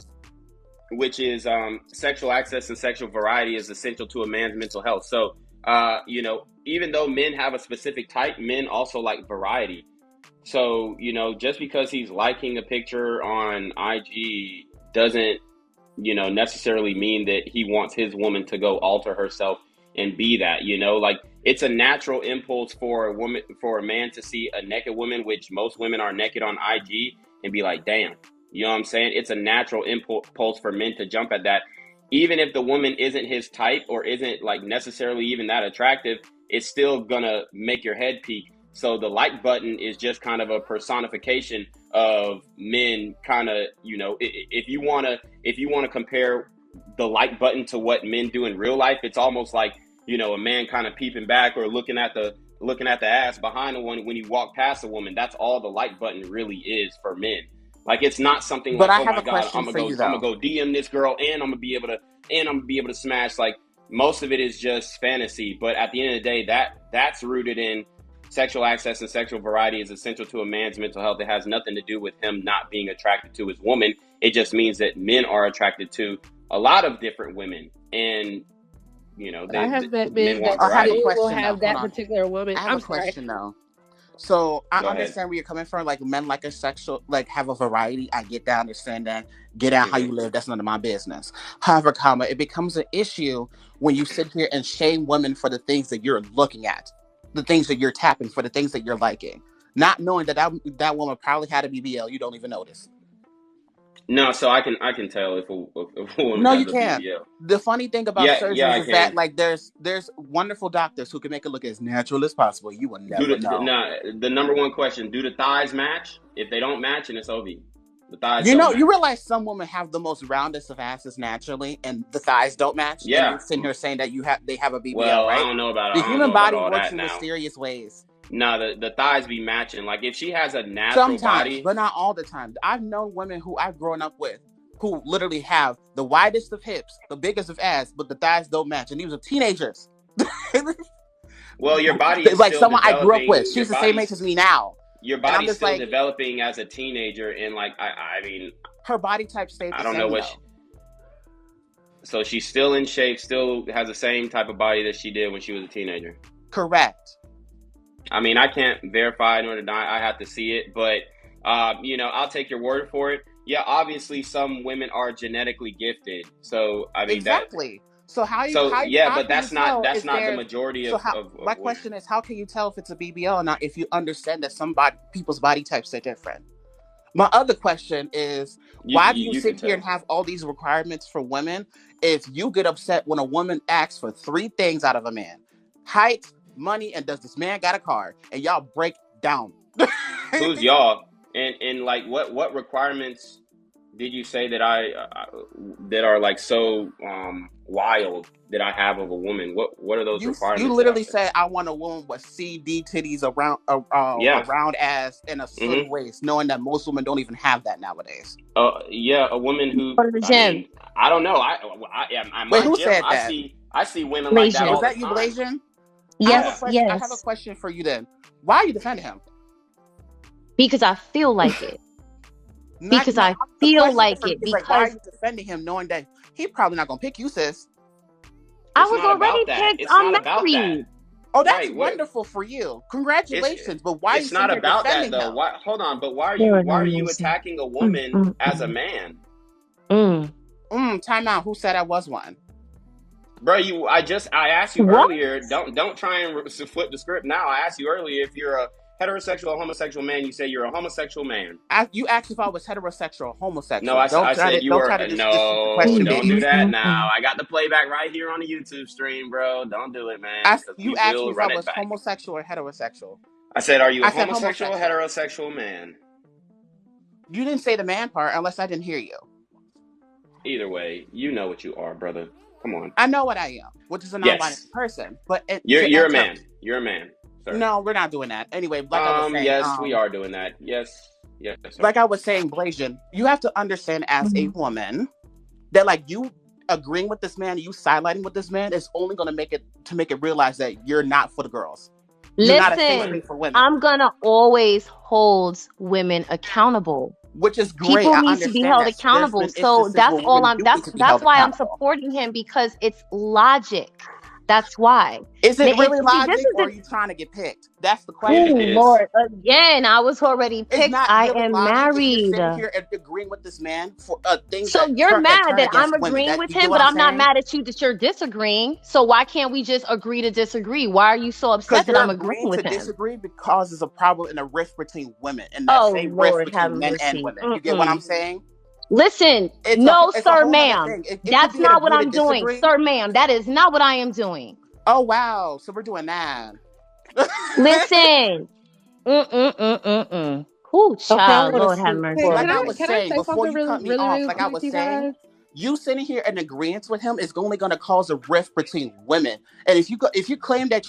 which is sexual access and sexual variety is essential to a man's mental health. So, even though men have a specific type, men also like variety. So, just because he's liking a picture on IG doesn't, necessarily mean that he wants his woman to go alter herself and be that, like it's a natural impulse for a man to see a naked woman, which most women are naked on IG, and be like, damn, you know what I'm saying? It's a natural impulse for men to jump at that. Even if the woman isn't his type or isn't like necessarily even that attractive, it's still gonna make your head peak. So the like button is just kind of a personification of men kind of, if you want to compare the like button to what men do in real life, it's almost like, a man kind of peeping back or looking at the ass behind a woman when you walk past a woman. That's all the like button really is for men. Like, it's not something like, oh my God, I'm gonna go DM this girl and I'm gonna be able to smash. Like, most of it is just fantasy. But at the end of the day, that's rooted in sexual access and sexual variety is essential to a man's mental health. It has nothing to do with him not being attracted to his woman. It just means that men are attracted to a lot of different women. And, I have met men that will have that particular woman. I have a question though. So I understand where you're coming from. Like, men like a sexual, like, have a variety. I get that, understand that. Get out how you live. That's none of my business. However, it becomes an issue when you sit here and shame women for the things that you're looking at, the things that you're tapping, for the things that you're liking, not knowing that woman probably had a BBL. You don't even notice. No, so I can tell if a woman no, has you can't. BBL. The funny thing about surgeons is that, like, there's wonderful doctors who can make it look as natural as possible. You will never know. The number one question: do the thighs match? If they don't match, and it's OB. The thighs. You realize some women have the most roundest of asses naturally, and the thighs don't match. Yeah. And you're sitting here saying that they have a BBL, well, right? I don't know about the human body works in mysterious ways. No, the thighs be matching. Like, if she has a natural body, but not all the time. I've known women who I've grown up with who literally have the widest of hips, the biggest of ass, but the thighs don't match, and these are teenagers. Well, your body is like still someone I grew up with. She's the same age as me now. Your body's still developing as a teenager, and like I mean, her body type stays. I don't know what. So she's still in shape, still has the same type of body that she did when she was a teenager. Correct. I mean, I can't verify nor deny. I have to see it, but I'll take your word for it. Yeah, obviously, some women are genetically gifted. So I mean, exactly. So but that's not the majority of my question is, how can you tell if it's a BBL or not if you understand that people's body types are different? My other question is, why do you sit here and have all these requirements for women if you get upset when a woman asks for 3 things out of a man: height, money, and does this man got a car? And y'all break down. Who's y'all? And like, what requirements did you say that that are like so wild that I have of a woman? What are those requirements? You literally said, I want a woman with CD titties, around ass, and a slim waist, knowing that most women don't even have that nowadays. Yeah, a woman who go to the gym. I don't know. Wait, who said that? I see women like that. Was that you, Blasian? Yes, I have a question for you then. Why are you defending him? Because I feel like it. Because I feel like it. Because why are you defending him knowing that he probably not gonna pick you, sis? I was already picked. I'm married. Oh, that's wonderful for you. Congratulations. But why? It's not about that though. Why? Hold on. But why are you attacking a woman as a man? Time out. Who said I was one? Bro, I asked you earlier. Don't try and flip the script now. I asked you earlier if you're a heterosexual or homosexual man. You say you're a homosexual man. You asked if I was heterosexual or homosexual. No, I said you were. No, don't do that now. I got the playback right here on the YouTube stream, bro. Don't do it, man. You asked me if I was homosexual or heterosexual. I said, are you a homosexual or heterosexual man? You didn't say the man part unless I didn't hear you. Either way, you know what you are, brother. Come on. I know what I am, which is a non-binary person. But you're a man. You're a man. Sir. No, we're not doing that. Anyway, like I was saying, yes, we are doing that. Yes. Sir. Like I was saying, Blasian, you have to understand as a woman that like you agreeing with this man, you sidelining with this man is only going to make it realize that you're not for the girls. Listen, I'm gonna always hold women accountable. Which is great. People need to be held accountable. So that's all that's why I'm supporting him, because it's logic. That's why. Is it really logic, or are you trying to get picked? That's the question. Oh, Lord, again, I was already picked. I am married. You're here agreeing with this man for things. So you're mad that I'm agreeing with him, but I'm not mad at you that you're disagreeing. So why can't we just agree to disagree? Why are you so upset that I'm agreeing with him? Disagree because there's a problem and a rift between women, and that same rift between men and women. You get what I'm saying? Listen, no, sir, ma'am. That's not what I'm doing. Sir, ma'am, that is not what I am doing. Oh, wow. So we're doing that. Listen. Who child, Lord have mercy. Like I was saying, before you cut me off, like I was saying, you sitting here in agreement with him is only going to cause a rift between women. And if you claim that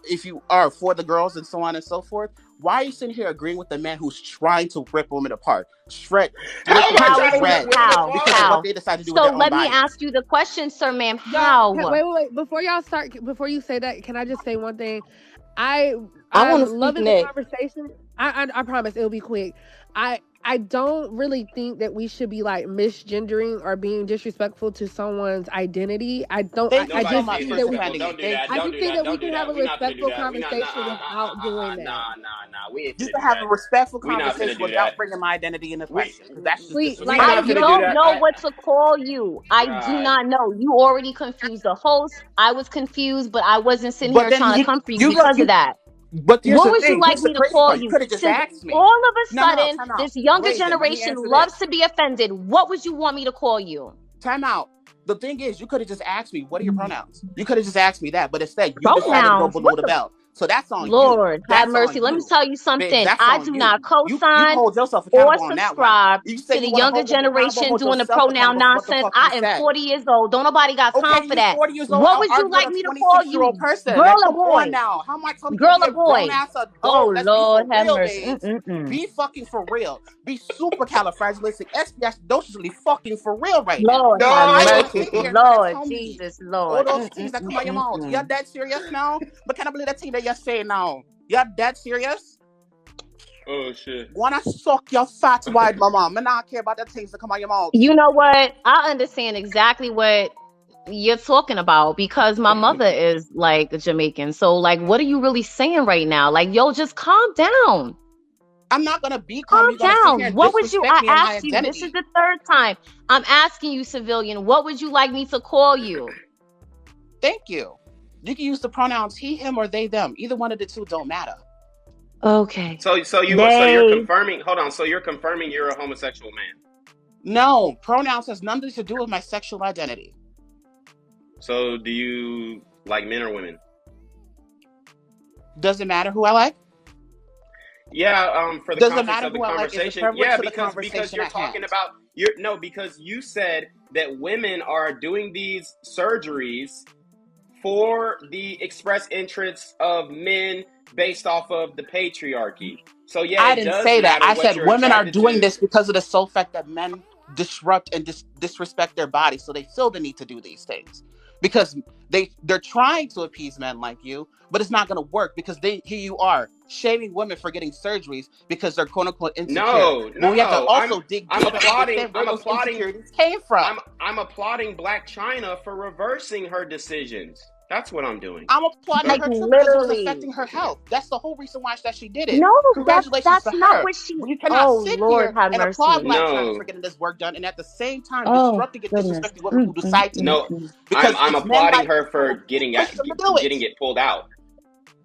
if you are for the girls and so on and so forth, why are you sitting here agreeing with the man who's trying to rip women apart? How? What they decide to do with their own let me ask you the question, sir, ma'am. How? Wait. Before you say that, can I just say one thing? I want to love the conversation. I promise it'll be quick. I don't really think that we should be like misgendering or being disrespectful to someone's identity. I just think that we can have a respectful conversation without doing that. You can have a respectful conversation without bringing my identity into question. That's just I don't know what to call you. I do not know. You already confused the host. I was confused, but I wasn't sitting here trying to come for you because of that. But what would you like me to call you? You could have just asked me. All of a sudden, this younger generation loves to be offended. What would you want me to call you? Time out. The thing is, you could have just asked me, what are your pronouns? You could have just asked me that, but instead, you decided to go below the belt. So that's on Lord, have mercy. Let me tell you something. I do not co-sign or subscribe to the younger generation doing the pronoun nonsense. I am 40 years old. Don't nobody got time for that. What would you like me to call you? Girl or boy? Girl or boy? Oh, Lord, have mercy. Be fucking for real. Be supercalifragilisticexpialidocious fucking for real right now. Lord, have mercy. Lord, Jesus, Lord. All those things that come out your mouth. You're that serious now? But can I believe that thing that you're saying now? You're that serious? Oh shit. Wanna suck your fat wide mama? Me not care about the things that come out your mouth. You know what? I understand exactly what you're talking about because my mother is like Jamaican. So like, what are you really saying right now? Like, yo, just calm down. I'm not gonna be calm down. What would you? I asked you. This is the third time I'm asking you, civilian. What would you like me to call you? Thank you. You can use the pronouns he, him, or they, them. Either one of the two don't matter. Okay. So you're confirming. Hold on. So you're confirming you're a homosexual man. No, pronouns has nothing to do with my sexual identity. So do you like men or women? Does it matter who I like? Yeah. For the context of the conversation. Yeah, because you're talking about because you said that women are doing these surgeries for the express interests of men based off of the patriarchy. So yeah, I didn't say that. I said women are doing this because of the sole fact that men disrupt and disrespect their bodies, so they feel the need to do these things. because they're trying to appease men like you, but it's not going to work because here you are shaming women for getting surgeries because they're quote unquote insecure. No. We have to also dig deep and understand where those insecurities came from. I'm applauding Black China for reversing her decisions. That's what I'm doing. I'm applauding her too because it was affecting her health. That's the whole reason why she did it. No, Congratulations that's to not her. what she. You cannot sit here and applaud Black No. China for getting this work done, and at the same time disrupting and disrespecting women who decide to. No, because I'm applauding her for getting it pulled out.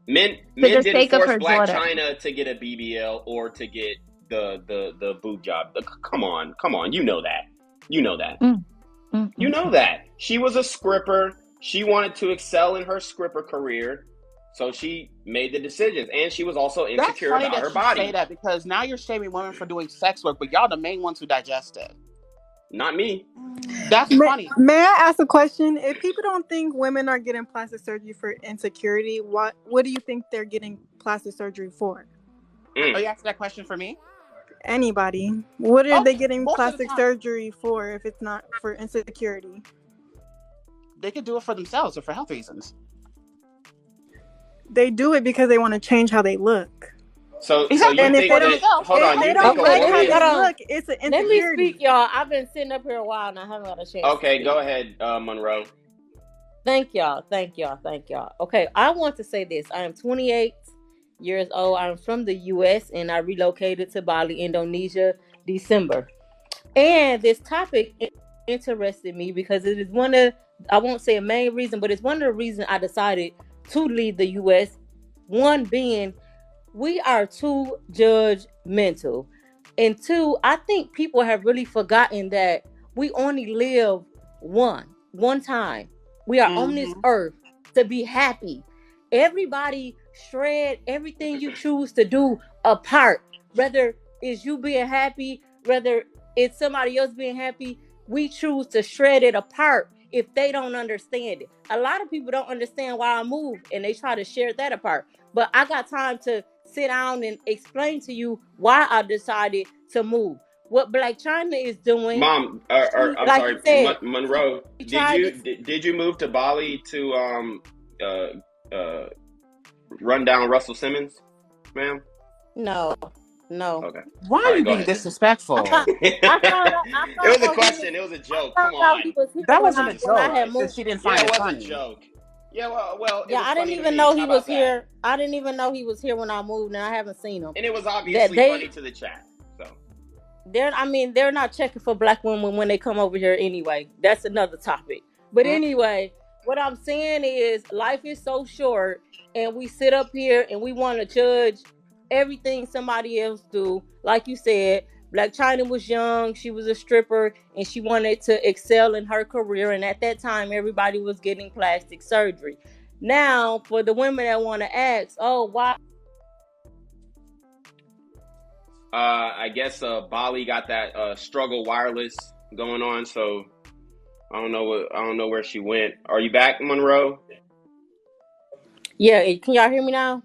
Men didn't force Black China to get a BBL or to get the boob job. Come on, you know that. You know that. She was a scripper. She wanted to excel in her scripper career, so she made the decisions, and she was also insecure about her body. That's funny that you say that because now you're shaming women for doing sex work, but y'all the main ones who digest it. Not me. That's funny. May I ask a question? If people don't think women are getting plastic surgery for insecurity, what do you think they're getting plastic surgery for? Are you asking that question for me? Anybody. What are they getting plastic surgery for if it's not for insecurity? They could do it for themselves or for health reasons. They do it because they want to change how they look. So you think that? Hold on, they don't like how they look. It's an insecurity. Let me speak, y'all. I've been sitting up here a while and I haven't got a chance. Okay, go ahead, Monroe. Thank y'all. Okay, I want to say this. I am 28 years old. I'm from the U.S. and I relocated to Bali, Indonesia, December. And this topic interested me because it is one of, I won't say a main reason, but it's one of the reasons I decided to leave the U.S. One being, we are too judgmental. And two, I think people have really forgotten that we only live one time. We are on this earth to be happy. Everybody shred everything you choose to do apart. Whether it's you being happy, whether it's somebody else being happy, we choose to shred it apart if they don't understand it. A lot of people don't understand why I moved and they try to share that apart. But I got time to sit down and explain to you why I decided to move. What Black China is doing, Mom, I'm sorry, said, Monroe. Did you move to Bali to run down Russell Simmons, ma'am? No. Okay. Why are you being disrespectful? It was a question. It was a joke. Come on. That wasn't a joke. She didn't find it funny. It was a joke. Yeah, well. Yeah, I didn't even know he was here. I didn't even know he was here when I moved, and I haven't seen him. And it was obviously funny to the chat. So they're not checking for Black women when they come over here anyway. That's another topic. But anyway, what I'm saying is life is so short, and we sit up here and we want to judge everything somebody else do. Like you said, Black China was young, she was a stripper, and she wanted to excel in her career. And at that time, everybody was getting plastic surgery. Now, for the women that want to ask, why? I guess Bali got that struggle wireless going on, so I don't know where she went. Are you back, Monroe? Yeah, can y'all hear me now?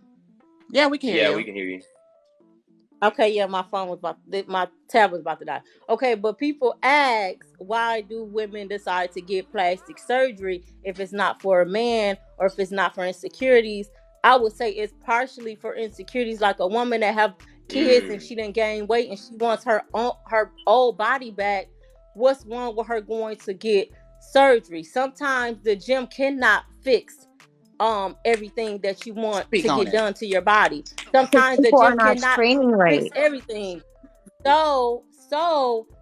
Yeah, we can hear you. Yeah, we can hear you. Okay, yeah, my tab was about to die. Okay, but people ask, why do women decide to get plastic surgery if it's not for a man or if it's not for insecurities? I would say it's partially for insecurities, like a woman that have kids and she didn't gain weight and she wants her old body back. What's wrong with her going to get surgery? Sometimes the gym cannot fix everything that you want to get done to your body. Sometimes the gym cannot fix everything. So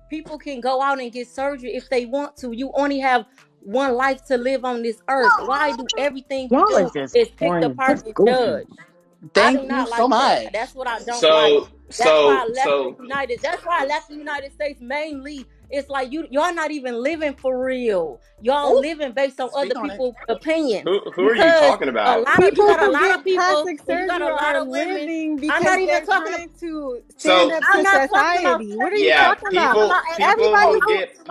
people can go out and get surgery if they want to. You only have one life to live on this earth. Why do everything you do is picked apart and judged? Thank you so much. That's what I don't like. That's why I left the United States mainly. It's like y'all not even living for real. Y'all living based on other people's opinion. Who are you talking about? You got a lot of people. You got a lot of women. I'm not even talking to stand up to society. What are you talking about? Everybody who get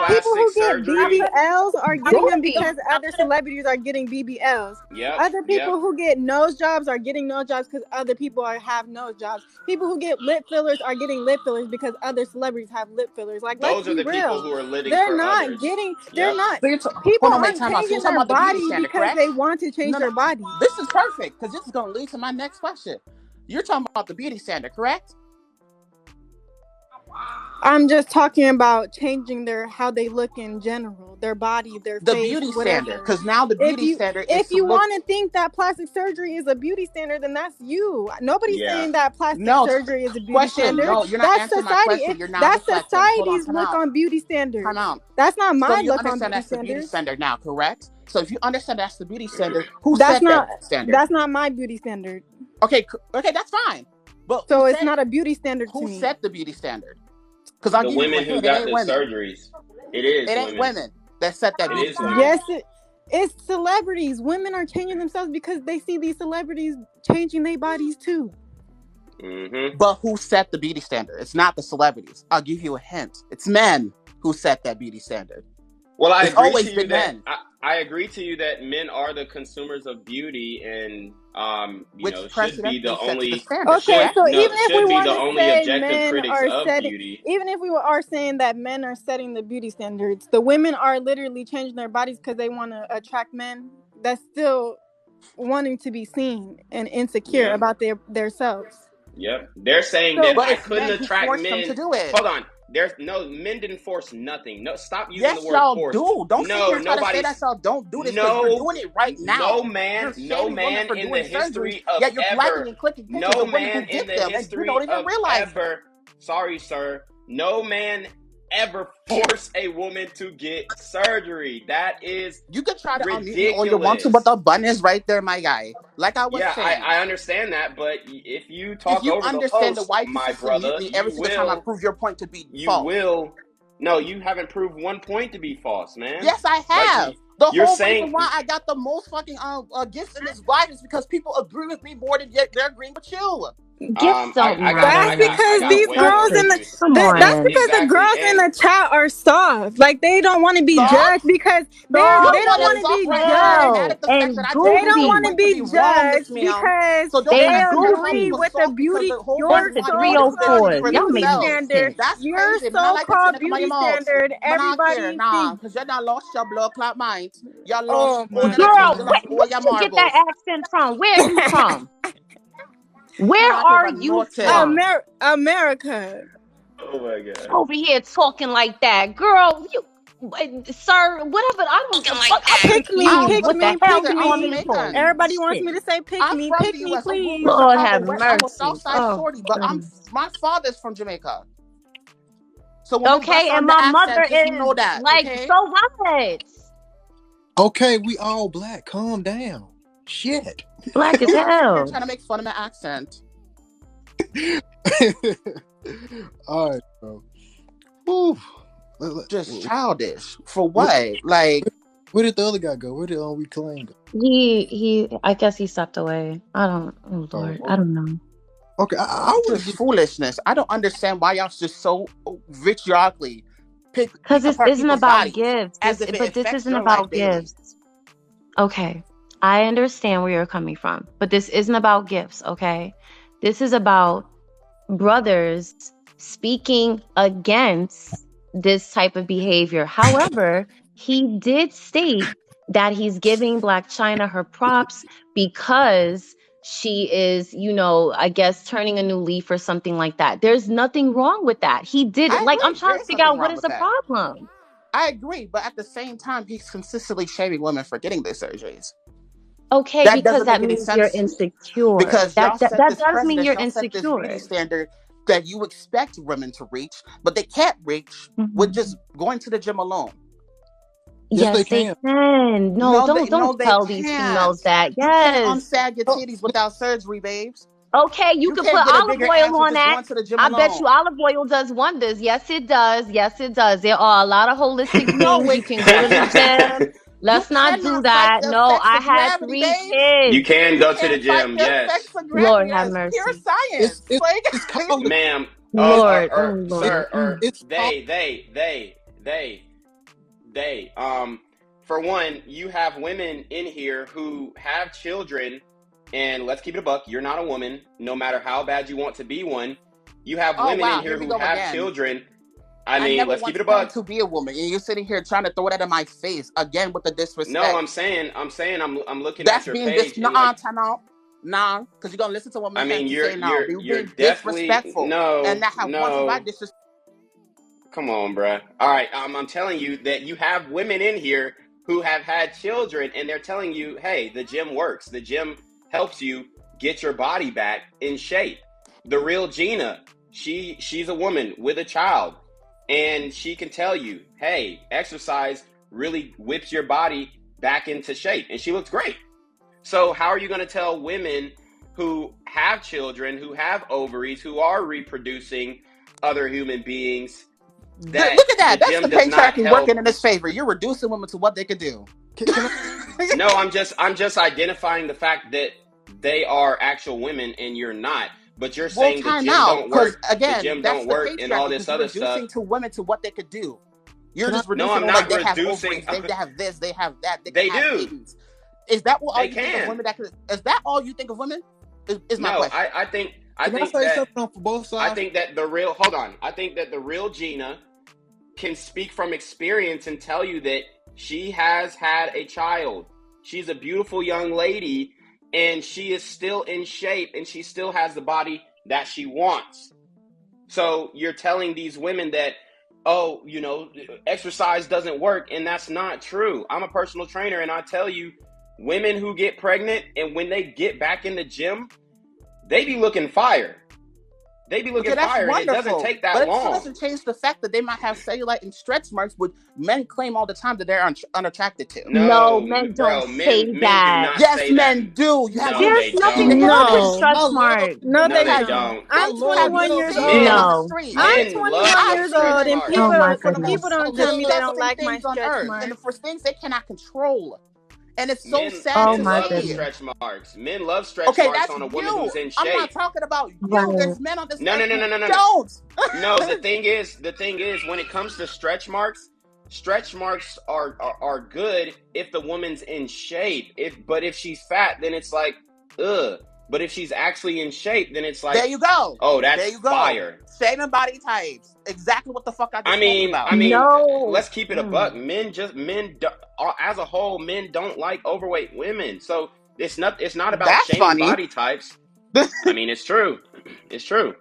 BBLs are getting them because other celebrities are getting BBLs. Other people who get nose jobs are getting nose jobs because other people have nose jobs. People who get lip fillers are getting lip fillers because other celebrities have lip fillers. Like, let's be real. people who are living for others. They're not. People aren't changing their body because they want to change their body. This is perfect because this is going to lead to my next question. You're talking about the beauty standard, correct? I'm just talking about changing how they look in general, their body, their the face, beauty whatever. standard. Because now the beauty standard is if you want to think that plastic surgery is a beauty standard, then that's you. Nobody's saying that plastic surgery is a beauty standard. No, you're not answering my question. You're not that's society's look on beauty standards. Come out. That's not my look on beauty standards. That's the beauty standard now, correct? So if you understand that's the beauty standard, who set that standard? That's not my beauty standard. Okay, that's fine. But so it's not a beauty standard to me. Who set the beauty standard? Because I'll the give women you who got the surgeries. It ain't women that set that beauty standard. Yes, it's celebrities. Women are changing themselves because they see these celebrities changing their bodies too. Mm-hmm. But who set the beauty standard? It's not the celebrities. I'll give you a hint. It's men who set that beauty standard. Well, it's always been men. I agree to you that men are the consumers of beauty, and should be the only. Okay, so even if we want to say men are setting, even if we are saying that men are setting the beauty standards, the women are literally changing their bodies because they want to attract men. That's still wanting to be seen and insecure about their selves. Yep, they're saying that I couldn't attract men. To do it. Hold on. Men didn't force nothing. No, stop using the word force. Do. Don't sit here and try to say that y'all don't do this. No, you're doing it right now. No man in the history of ever. No man in the history of ever. Sorry, sir. No man ever force a woman to get surgery. That is you could try to ridiculous. All you want to, but the button is right there, my guy. Like I was saying. I understand that, but if you talk over the host, my brother, every single time I prove your point to be false. No, you haven't proved one point to be false, man. Yes, I have. The whole reason why I got the most fucking gifts in this life is because people agree with me more than they're agreeing with you. Gifts don't matter. That's because these girls in the girls in the chat are soft. Like they don't want to be judged because they don't want to be judged. And they don't want to be judged because they agree with the beauty. Your so-called standard. Your so-called beauty standard. Everybody thinks. Because you're not lost your blood clot minds. Y'all lost. Girl, where did you get that accent from? Where are you from? Where are you from? America. Oh my God. Over here talking like that. Girl, sir, whatever. I don't like that. Pick me. Everybody wants me to say pick me, please. Lord have mercy. My father's from Jamaica. So okay, and my mother is like, so what? Okay, we all black. Calm down. Shit. Black as hell. Trying to make fun of my accent. All right, bro. Ooh. Just childish. For what? Like, where did the other guy go? Where did Reclaim go? He. I guess he stepped away. I don't. Oh Lord, I don't know. Okay, I was just foolishness. I don't understand why y'all just so vitriolically pick. Because this isn't about gifts. This isn't about gifts. Okay. I understand where you're coming from, but this isn't about gifts, okay? This is about brothers speaking against this type of behavior. However, he did state that he's giving Blac Chyna her props because she is, I guess turning a new leaf or something like that. There's nothing wrong with that. He did, I'm trying to figure out what is the problem. I agree, but at the same time, he's consistently shaming women for getting their surgeries. Okay, because that means you're insecure. Because that does mean you're insecure. This beauty standard that you expect women to reach, but they can't reach with just going to the gym alone. Yes, they can. No, don't tell these females that. Yes, you can't unsag your titties without surgery, babes. Okay, you can put olive oil on that. I bet you olive oil does wonders. Yes, it does. Yes, it does. There are a lot of holistic things you can go to the gym. Let's not do that. No, I had 3 kids. You can go to the gym, yes. Lord have mercy. Pure science. It's called ma'am. Lord, sir, they. For one, you have women in here who have children, and let's keep it a buck. You're not a woman, no matter how bad you want to be one. You have women in here who have children. I mean, let's keep it a buck. To be a woman, and you're sitting here trying to throw that in my face again with the disrespect. No, I'm saying, I'm looking at your page. Time out. Nah, because you're gonna listen to what my you're being definitely disrespectful. No. Disrespect. Come on, bruh. All right, I'm telling you that you have women in here who have had children, and they're telling you, hey, the gym works. The gym helps you get your body back in shape. The real Gina, she's a woman with a child, and she can tell you, hey, exercise really whips your body back into shape, and she looks great. So how are you going to tell women who have children, who have ovaries, who are reproducing other human beings, that look at that? That's the patriarchy working in his favor. You're reducing women to what they could do. No, I'm just identifying the fact that they are actual women and you're not. But you're saying the gym don't work. Again, the gym don't work and all this other stuff. Reducing to women to what they could do. You're just reducing. No, I'm not reducing. They have this. They have that. They do. Babies. Is that all you think of women that could? Is that all you think of women? Is my question. I think that for both sides? I think that the real. Hold on. I think that the real Gina can speak from experience and tell you that she has had a child. She's a beautiful young lady, and she is still in shape, and she still has the body that she wants. So you're telling these women that, oh, exercise doesn't work, and that's not true. I'm a personal trainer, and I tell you, women who get pregnant and when they get back in the gym, they be looking fire. They be looking fire, and it doesn't take that long. But it doesn't change the fact that they might have cellulite and stretch marks, which men claim all the time that they're unattracted to. No, men don't say that. Yes, men do. There's nothing wrong with stretch marks. No, they don't. I'm 21 years old. No. I'm 21 years old, and people don't tell me they don't like my stretch marks. And for things they cannot control. And it's so sad to see stretch marks. Men love stretch marks on a woman who's in shape. I'm not talking about you. There's men on this. No. Don't. No, the thing is, when it comes to stretch marks are good if the woman's in shape. But if she's fat, then it's like, ugh. But if she's actually in shape, then it's like, there you go. Oh, that's fire. Shaming body types. Exactly what the fuck I just talking about. I mean, let's keep it a buck. As a whole, men don't like overweight women. So it's not about shaming body types. I mean, it's true. It's true.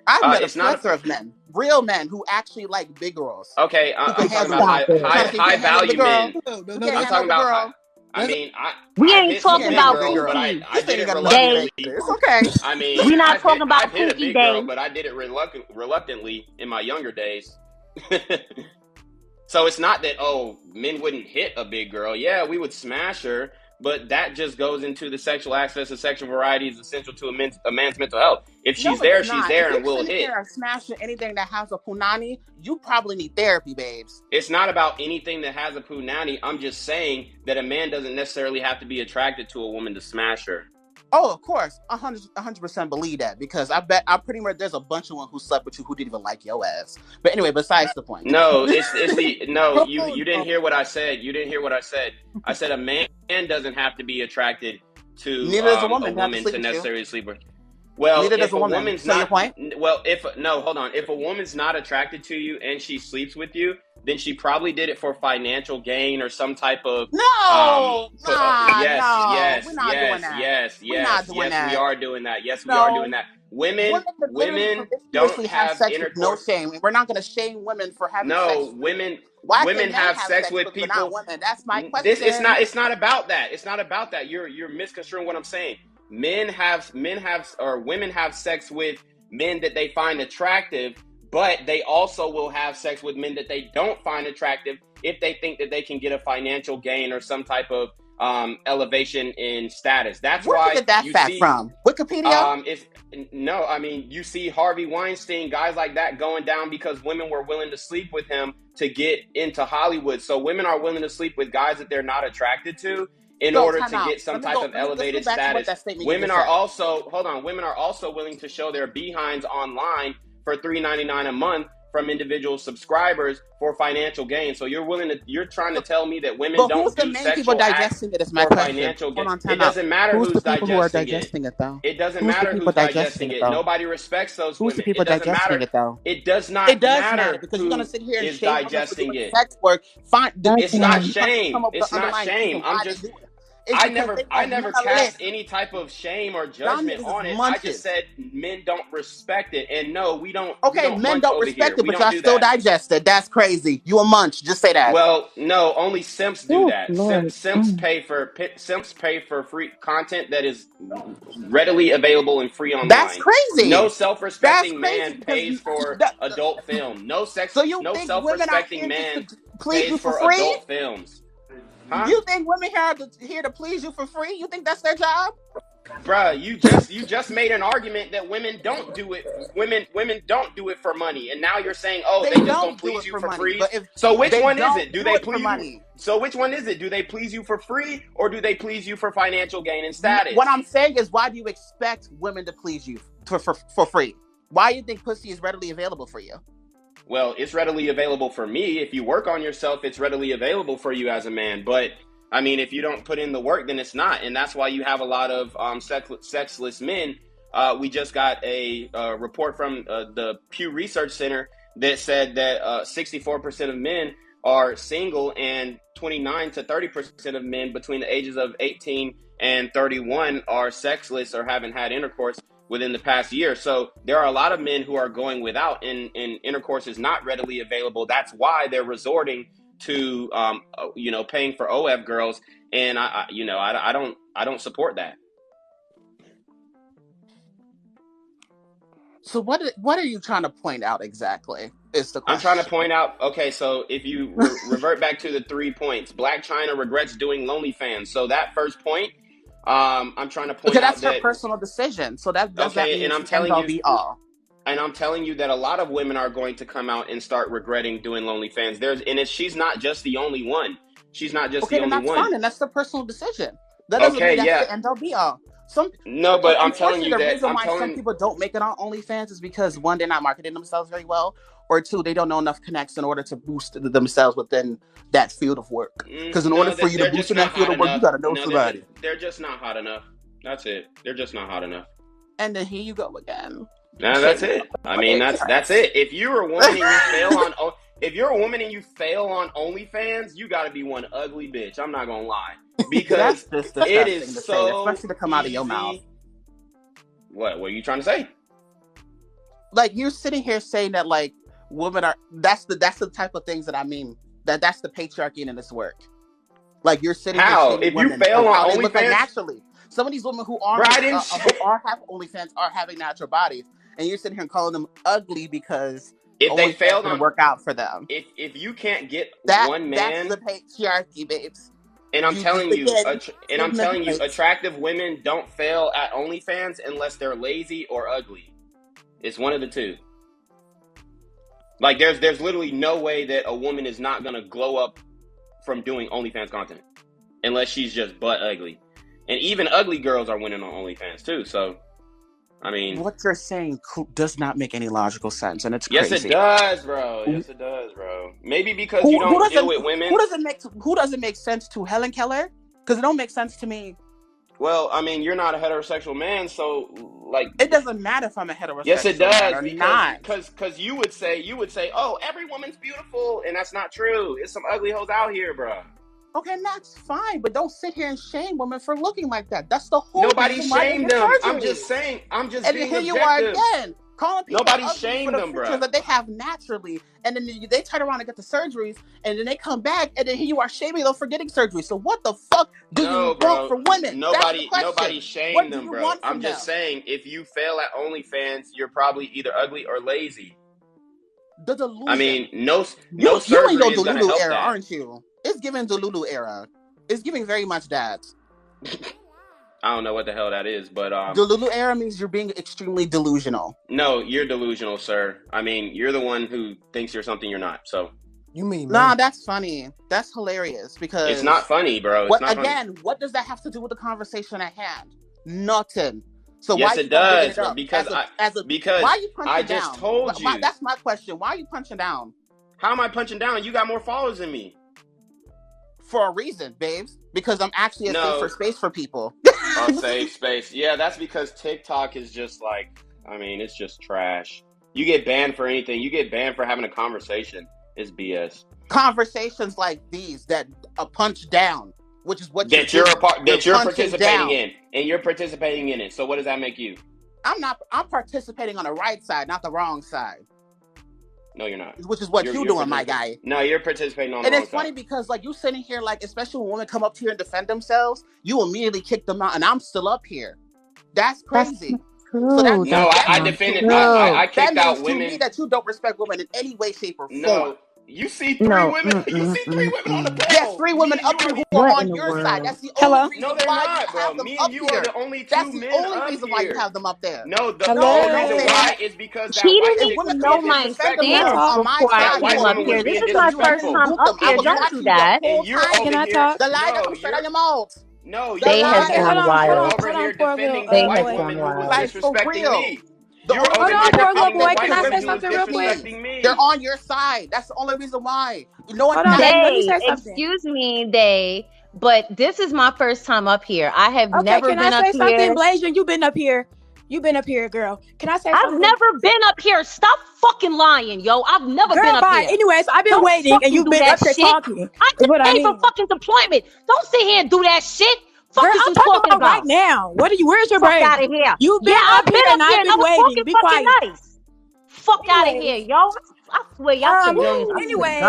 I've met a plethora of men, real men who actually like big girls. Okay, I'm talking about high value men. I'm talking about. We ain't talking about Pookie. I did it reluctantly. It's okay. I mean, we're not talking about Pookie Day. Girl, but I did it reluctantly in my younger days. So it's not that, men wouldn't hit a big girl. Yeah, we would smash her, but that just goes into the sexual access and sexual variety is essential to a man's mental health. If she's there, she's there and will hit. If smashing anything that has a punani, you probably need therapy, babes. It's not about anything that has a punani. I'm just saying that a man doesn't necessarily have to be attracted to a woman to smash her. Oh, of course. 100% believe that, because I pretty much there's a bunch of one who slept with you who didn't even like your ass. But anyway, besides the point. No, you didn't hear what I said. You didn't hear what I said. I said a man doesn't have to be attracted to a woman to necessarily sleep with. Well, if a woman's not, if a woman's not attracted to you and she sleeps with you, then she probably did it for financial gain or some type of yes, we are doing that. Yes, we are doing that. Women don't have sex with no shame. We're not going to shame women for having sex. No, women have sex with people. Not women. That's my question. It's not about that. It's not about that. You're misconstruing what I'm saying. Women have sex with men that they find attractive, but they also will have sex with men that they don't find attractive if they think that they can get a financial gain or some type of elevation in status. That's why you get that fact from Wikipedia. You see Harvey Weinstein, guys like that going down because women were willing to sleep with him to get into Hollywood. So women are willing to sleep with guys that they're not attracted to in order to get some type of elevated status. Women are also willing to show their behinds online for $3.99 a month from individual subscribers for financial gain. So you're trying to tell me that women don't do sexual acts for financial gain. It doesn't matter who's digesting it. It doesn't matter who's digesting it. Nobody respects those women. It doesn't matter. It does not it does matter because you're gonna sit here and is shame digesting it. Sex work. Fine. It's not shame. It's not shame. I never cast any type of shame or judgment on it. I just said men don't respect it, and no, we don't. Okay, men don't respect it, but y'all still digest it. That's crazy. You a munch. Just say that. Well, no, only simps do that. Simps pay for free content that is readily available and free online. That's crazy. No self-respecting man pays for adult film. No self-respecting man pays for adult films. Huh? You think women here to please you for free? You think that's their job? Bruh, you just made an argument that women don't do it. Women don't do it for money, and now you're saying, oh, they just don't please you for free. So which one is it? Do they please you? So which one is it? Do they please you for free, or do they please you for financial gain and status? What I'm saying is, why do you expect women to please you for free? Why do you think pussy is readily available for you? Well, it's readily available for me. If you work on yourself, it's readily available for you as a man. But I mean, if you don't put in the work, then it's not. And that's why you have a lot of sexless men. We just got a report from the Pew Research Center that said that 64% of men are single and 29 to 30% of men between the ages of 18 and 31 are sexless or haven't had intercourse within the past year. So there are a lot of men who are going without, and intercourse is not readily available. That's why they're resorting to paying for OF girls, and I don't support that. So what are you trying to point out exactly? Is the question. I'm trying to point out. Okay, so if you revert back to the 3 points, Black China regrets doing OnlyFans. So that first point, I'm trying to point out that's her personal decision. So that does that mean I'm telling you all. And I'm telling you that a lot of women are going to come out and start regretting doing OnlyFans. She's not just the only one. She's not just the only one. Okay, that's fine, and that's the personal decision. That doesn't mean that's the end all be all. I'm telling you that the reason why some people don't make it on OnlyFans is because, one, they're not marketing themselves very well, or two, they don't know enough connects in order to boost themselves within that field of work. Because in order for you to boost in that field of work, you got to know somebody. They're just not hot enough. That's it. They're just not hot enough. And then here you go again. No, that's it. I mean, that's it. If you're a woman and you fail on OnlyFans, you got to be one ugly bitch. I'm not gonna lie, because it is so especially to come out of your mouth. What are you trying to say? Like, you're sitting here saying that like women are. That's the type of things that I mean. That's the patriarchy in this work. Like, you're sitting how here if you fail on OnlyFans like naturally. Some of these women who are have OnlyFans are having natural bodies, and you're sitting here and calling them ugly because if they failed to work out for them. If you can't get one that's man, the patriarchy, babes. And I'm telling you, attractive women don't fail at OnlyFans unless they're lazy or ugly. It's one of the two. Like, there's literally no way that a woman is not gonna glow up from doing OnlyFans content unless she's just butt ugly. And even ugly girls are winning on OnlyFans too. So, I mean, what you're saying does not make any logical sense, and it's crazy. Yes, it does, bro. Yes, it does, bro. Maybe because you don't deal with women. Who does it make sense to? Helen Keller? Because it don't make sense to me. Well, I mean, you're not a heterosexual man, so like it doesn't matter if I'm a heterosexual. Yes, it does. Man or not. Because you would say, oh, every woman's beautiful, and that's not true. It's some ugly hoes out here, bro. Okay, and that's fine, but don't sit here and shame women for looking like that. That's the whole. Nobody shamed them. I'm just saying. I'm just being objective. And here you are again, calling people nobody shamed them, bro. That they have naturally, and then they turn around and get the surgeries, and then they come back, and then here you are shaming them for getting surgery. So what the fuck do you want for women? Nobody shamed them, bro. I'm just saying, if you fail at OnlyFans, you're probably either ugly or lazy. The delusion. I mean, no surgery is gonna help era, that. Aren't you? It's giving Delulu era. It's giving very much that. I don't know what the hell that is, but Delulu era means you're being extremely delusional. No, you're delusional, sir. I mean, you're the one who thinks you're something you're not. So you mean? Nah, that's funny. That's hilarious because it's not funny, bro. What does that have to do with the conversation at hand? Nothing. So yes, why it you not bringing does, it up? because why are you punching I down? just told you. That's my question. Why are you punching down? How am I punching down? You got more followers than me. For a reason, babes. Because I'm actually a safer space for people. A safe space. Yeah, that's because TikTok is just like, I mean, it's just trash. You get banned for anything. You get banned for having a conversation. It's BS. Conversations like these that a punch down, which is what that you're participating in, and you're participating in it. So what does that make you? I'm participating on the right side, not the wrong side. No, you're not. Which is what you're doing, my guy. No, you're participating on the wrong side. And it's funny because, like, you sitting here, like, especially when women come up here and defend themselves, you immediately kick them out, and I'm still up here. That's crazy. I defended. I kicked out women. To me that you don't respect women in any way, shape, or form. No, you see three women. You see 3 women on the panel. Yes, 3 women up here who are on your side. That's the only reason why you have them up here. Are the only 2 That's men the only reason why you have them up there. No, the only reason why is because that white didn't even know my stance before I came up here. This is my first time up here. Don't do that. Can I talk? The lie that was said on your mouth. No, they have gone wild. Over here defending they the white have woman gone who was wild. disrespecting me. Hold on, poor little boy. Can I say something real quick? They're on your side. That's the only reason why. You know what? Excuse me, but this is my first time up here. I have never been up here. Can I say something, Blasian? You've been up here. You've been up here, girl. Can I say something? I've never been up here. Stop fucking lying, yo. I've never been up here. Anyways, I've been waiting, and you've been up here talking. I can pay for fucking deployment. Don't sit here and do that shit. Girl, I'm talking about right now. Where's your brain? Fuck out of here. You've been up here and I've been waiting. Be quiet. Nice. Fuck out of here, yo. I swear y'all civilians. Anyways,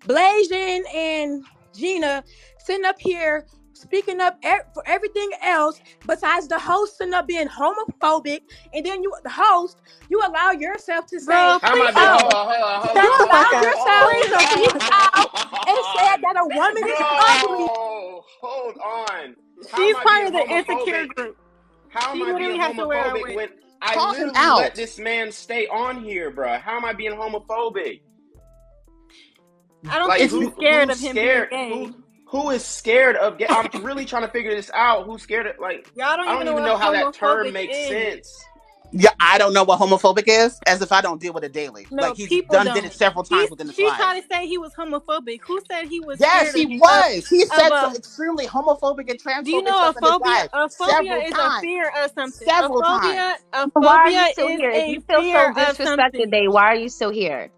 Blasian and Gina sitting up here speaking up for everything else besides the host sitting up being homophobic, and then you, the host, you allow yourself to say, how am I being you allow yourself to speak out and say that a woman is ugly. Hold on. She's part of the insecure group. How am I being homophobic when I literally let this man stay on here, bro? How am I being homophobic? I don't think she's scared of him being gay. Who is scared of gay? I'm really trying to figure this out. Who's scared of, like, I don't even know how that term makes sense. Yeah, I don't know what homophobic is, as if I don't deal with it daily. No, like, he's did it several times within his life. She's trying to say he was homophobic. Who said he was? Yes, he was. He said some extremely homophobic and transphobic. Do you know a phobia? A phobia is a fear of something. Several times. A phobia is if you feel so disrespected, why are you still here?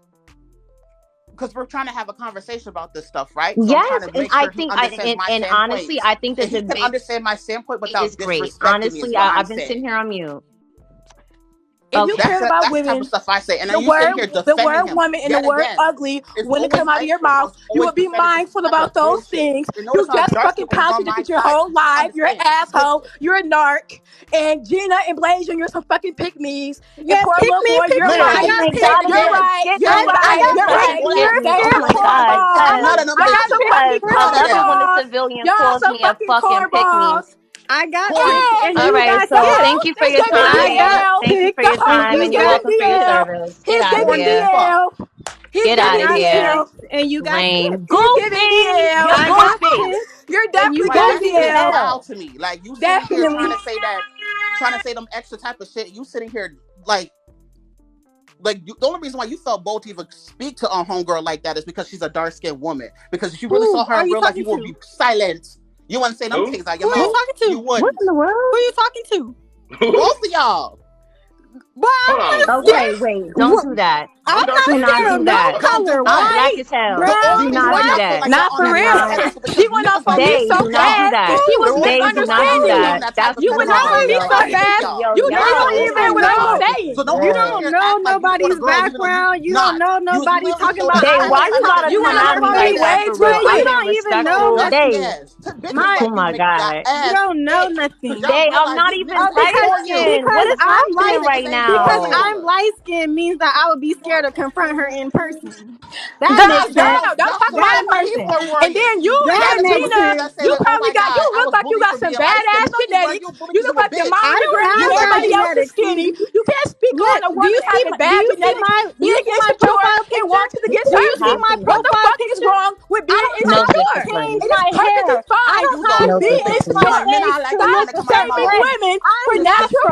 Because we're trying to have a conversation about this stuff, right? So yes, and I think, and honestly, I think that you can understand my standpoint without disrespecting honestly, I've been sitting here on mute. If you care about women, the type of stuff I say. And the word woman and the word ugly, when it come out of your mouth, you will be mindful about those things. You just fucking contradicted your whole life. You're an asshole. You're a narc. And Gina and Blasian, you're some fucking pick-me's. Yeah, poor little boy, you're right. You're right. You're right. I'm not when the civilian calls me a fucking pick-me. I got it. All right, so thank you for your time. Thank you for your time, and you're welcome for your service. Get out of here. Get out of here. And you got lame. You're definitely goofy to me. Like, you sitting here trying to say them extra type of shit. You sitting here like the only reason why you felt bold to even speak to a homegirl like that is because she's a dark-skinned woman. Because if you really saw her in real life, you would be silent. You wouldn't say no things out your mouth. Who are you talking to? You wouldn't. What in the world? Who are you talking to? Both of y'all. Okay, wait. Don't do that. I'm not scared of no color. I'm black as hell. Do not do that. Not for real. She went off on me so fast. She was misunderstanding. You went off on me so fast. You don't even what I'm saying. You don't know nobody's background. You don't know nobody talking about. Why you gotta you come out of me like that for real? You don't even know nothing. Oh my God. You don't know nothing. I'm not even light-skinned. What is happening right now? Because I'm light-skinned means that I would be scared to confront her in person. That makes sense. Don't talk about in person. And then you, Gina, you probably got, you look like you got some badass genetics. You look like your mom, everybody else is skinny. You can't speak on a woman having bad genetics. You get insecure and want to get surgery. What the fuck is wrong with being insecure? It is perfectly fine to be insecure. Stop shaming women for natural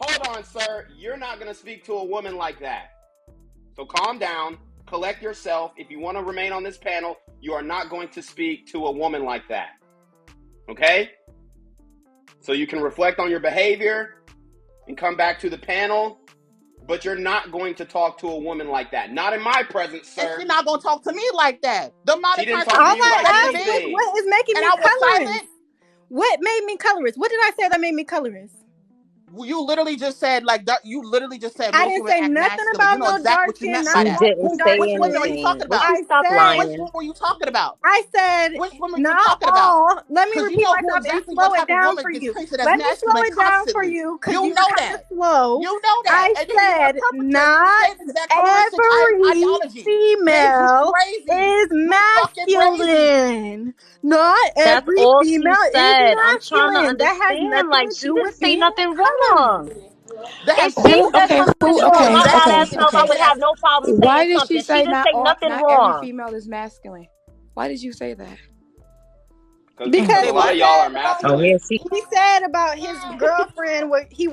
Hold on, sir. You're not going to speak to a woman like that. So calm down. Collect yourself. If you want to remain on this panel, you are not going to speak to a woman like that. Okay? So you can reflect on your behavior and come back to the panel, but you're not going to talk to a woman like that. Not in my presence, sir. And she's not going to talk to me like that. She didn't talk to you like anything. What is making me colorist? What made me colorist? What did I say that made me colorist? You literally just said you literally just said I didn't say nothing about no dark skin. Not You didn't say Which women are you anything. talking about? Stop lying. Which one were you talking about? I said which women are you not talking all. about? Let me repeat myself and slow it down for you. Let me slow it down for you because you know that. Slow. You know that. I said not every female is masculine. Not every female is masculine. I'm trying to understand. That has nothing like to she do didn't with say nothing color. wrong. If she said something wrong, my fat ass self, I would have no problem Why saying did something. she say She didn't say nothing not wrong. every female is masculine? Why did you say that? Because a lot of y'all are masculine. He said about his girlfriend she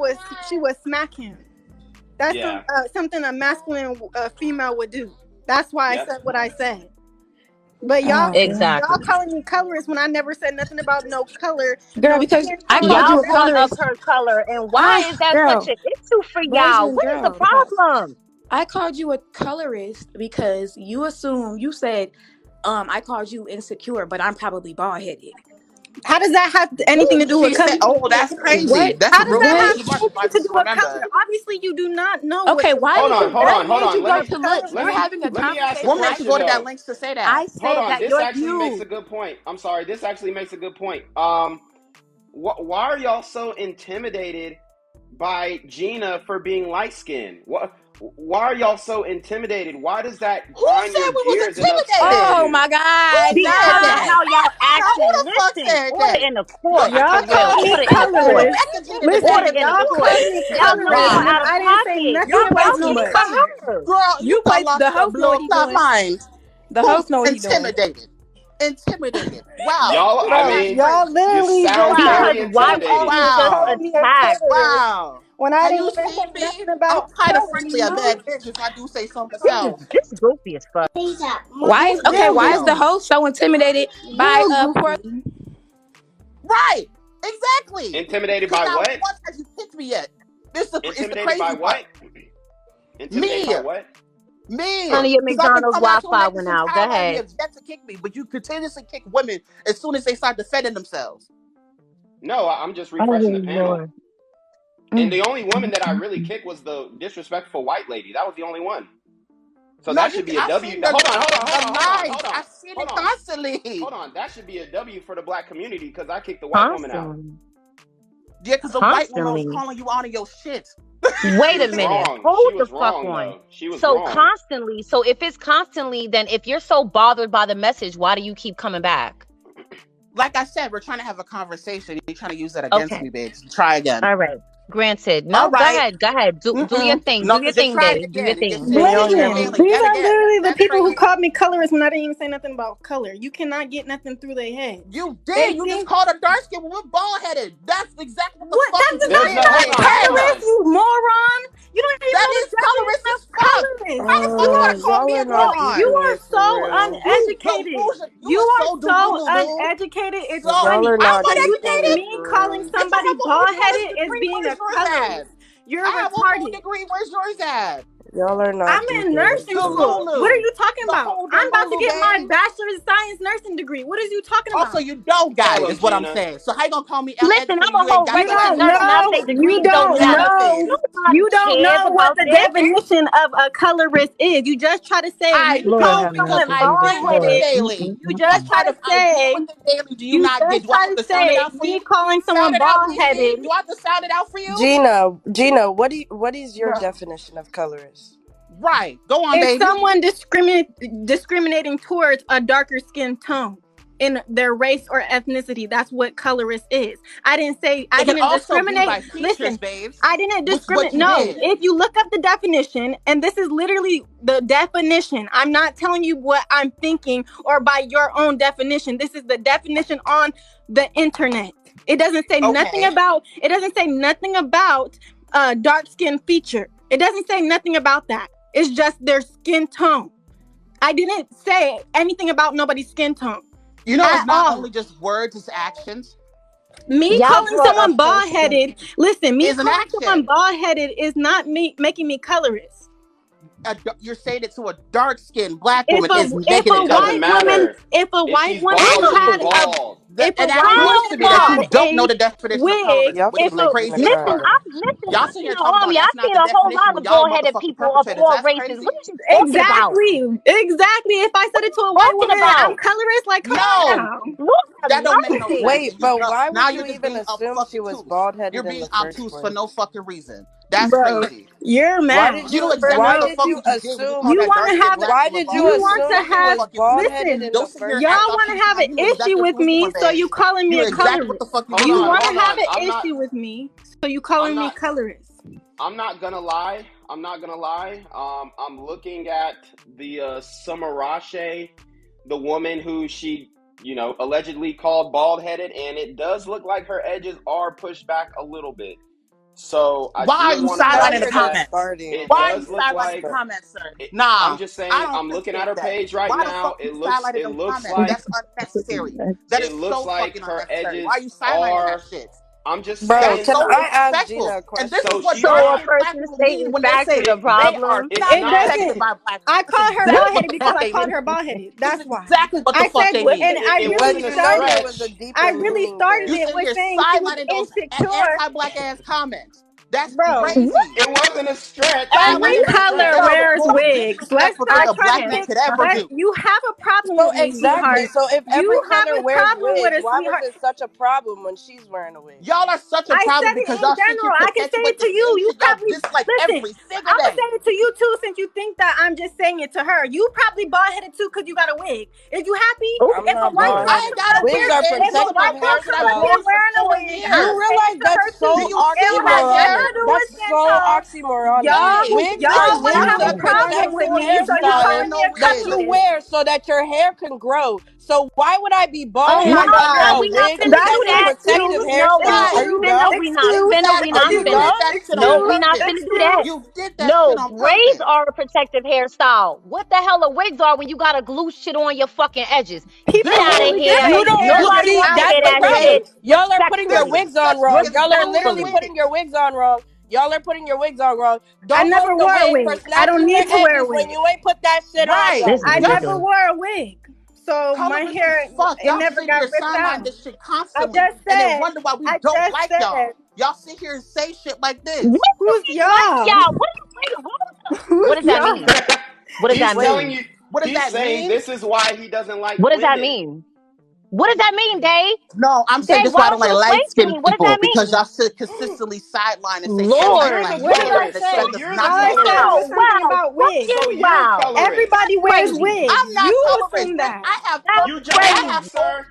would smack him. That's something a masculine female would do. That's why I said what I said. But y'all calling me colorist when I never said nothing about no color. Girl, because I called you a colorist. Her color, and why is that such an issue for y'all? What is the problem? I called you a colorist because you said I called you insecure, but I'm probably bald-headed. How does that have anything to do with color? That's crazy. What? That's How does that have anything to do with color? Obviously, you do not know. Okay, hold on. You go to looks? We're having a conversation. Women should go to that links to say that. I said that this actually makes a good point. I'm sorry. This actually makes a good point. Why are y'all so intimidated by Gina for being light-skinned? Why are y'all so intimidated? Why does that grind your gears and upset you? Oh my God! Because of how y'all acting. Listen, order in the court. Y'all call me colorist. Listen, y'all call me colorist. I didn't say nothing about no color. Girl, you play the host know what he doing. The host know what he doing. Intimidated. Wow. Y'all literally because why would you just attack? Wow. When I didn't say nothing about I'm kind of frankly a bad bitch if I do say so myself. This is goofy as fuck. Why is the host so intimidated by poor? Right. Exactly. Intimidated by what? What have you picked me yet? Intimidated by what? Intimidated by what? Me. None of your McDonald's Wi-Fi went out. Go ahead. You have yet to kick me, but you continuously kick women as soon as they start defending themselves. No, I'm just refreshing the panel. And the only woman that I really kicked was the disrespectful white lady. That was the only one. So that should be a W. Hold on. I see it constantly. Hold on. That should be a W for the black community because I kicked the white woman out. Yeah, because the white woman was calling you out of your shit. Wait a minute. Hold the fuck on. So constantly. So if it's constantly, then if you're so bothered by the message, why do you keep coming back? Like I said, we're trying to have a conversation. You're trying to use that against me, bitch. Try again. All right. Granted. No, right. Go ahead. Do your thing. Do your thing, baby. Do your thing. These are literally the people who called me colorist when I didn't even say nothing about color. You cannot get nothing through their head. You did. You just called a dark skin woman bald-headed. That's exactly what the fuck is not colorist, you moron. You don't even know the colorist of colorist. How the fuck you gonna call me a moron? You are so uneducated. You are so uneducated. It's funny. You think me calling somebody bald-headed is being a colorist? You're retarded. Degree. Where's yours at? Y'all are not. I'm in nursing school. What are you talking about? I'm about to get my bachelor's of science nursing degree. What is you talking about? Also, you don't got it, is what I'm saying. So how you gonna call me? Listen, I'm a whole regular nurse. You don't know what the definition of a colorist is. You just try to say you just try to say me calling someone bald-headed. Do I have to sound it out for you? Gina, what is your definition of colorist? Right. Go on, baby. It's someone discriminating towards a darker skin tone in their race or ethnicity. That's what colorist is. I didn't say I didn't discriminate. Listen, babes. I didn't discriminate. No, if you look up the definition, and this is literally the definition. I'm not telling you what I'm thinking or by your own definition. This is the definition on the internet. It doesn't say nothing about. It doesn't say nothing about dark skin feature. It doesn't say nothing about that. It's just their skin tone. I didn't say anything about nobody's skin tone. You know, it's not only just words, it's actions. Me calling someone bald-headed, listen, me calling someone bald-headed is not me making me colorist. You're saying it to a dark-skinned black woman. If a white woman had And that proves to me that you don't know the definition of colorism, which is crazy. Y'all sit here talking about that's not the definition when y'all motherfucking perpetrators. That's crazy. What are you talking about? Exactly. If I said it to a white woman, I'm colorist. Like, come on. That don't make no sense. Wait, but why now would you're you just even being assume she was bald-headed? You're being in the first obtuse place? for no fucking reason. That's Bro, crazy. You're mad. You know exactly what the fuck you just did when you called that dark skin black Why did you assume she was bald-headed in the first place? Y'all want to have an issue with me, so you calling me a colorist. What the fuck you want to have an issue with me, so you calling me colorist. I'm not gonna lie. I'm looking at the Samarache, the woman who she, allegedly called bald-headed, and it does look like her edges are pushed back a little bit. So why are you sidelining the comments? Why are you sidelining the comments, sir? I'm just saying. I'm looking at her page right now. It looks like that's unnecessary. That is so fucking her unnecessary. edges Why are you sidelining that shit? I'm just saying. Can I ask Gina a question? And this is what a person stating facts is a problem. It doesn't. I call her bald-headed because I called her bald-headed. That's why. Exactly what the fuck they mean. And I really started it with saying she was insecure. Anti-black ass comments. That's bro. Crazy. It wasn't a stretch. Every color wears wigs. Let's a black man could ever do. You have a problem with me, exactly. sweetheart. So if every color wears wigs, with why was it such a problem when she's wearing a wig? Y'all are such a problem because y'all think you I can say it to you. You probably every single I'm day. gonna say it to you too, since you think that I'm just saying it to her. You probably bald-headed too because you got a wig. Is you happy? If a white person wigs are protective hairstyles, wearing a wig, you realize that's so oxymoronic. That's so oxymoronic. Y'all want to have a problem with me, so you calling me a that you wear so that your hair can grow. So why would I be bald? Oh my God, we not finna do that. Protective hairstyle. Are you dumb? We not finna. No, we not finna do that. You did that. No, braids are a protective hairstyle. What the hell are wigs are when you gotta glue shit on your fucking edges? Get out of here. You don't Nobody see wants that's that the problem. shit. Y'all are putting your wigs on wrong. Y'all are literally putting your wigs on wrong. Y'all are putting your wigs on wrong. I never wore a wig. I don't need to wear a wig. When you ain't put that shit on. I never wore a wig. So my hair, it never got ripped out. This shit constantly. I just said. And then wonder why we don't like y'all. Y'all sit here and say shit like this. Who's y'all? What does that mean? What does that mean? What does that mean? This is why he doesn't like What does that mean? What does that mean, Dave? No, I'm saying this is why I don't like light-skinned What does people that mean? because y'all sit consistently sideline and say Lord, wow. Everybody wears wigs. I'm not colorist. I have sir.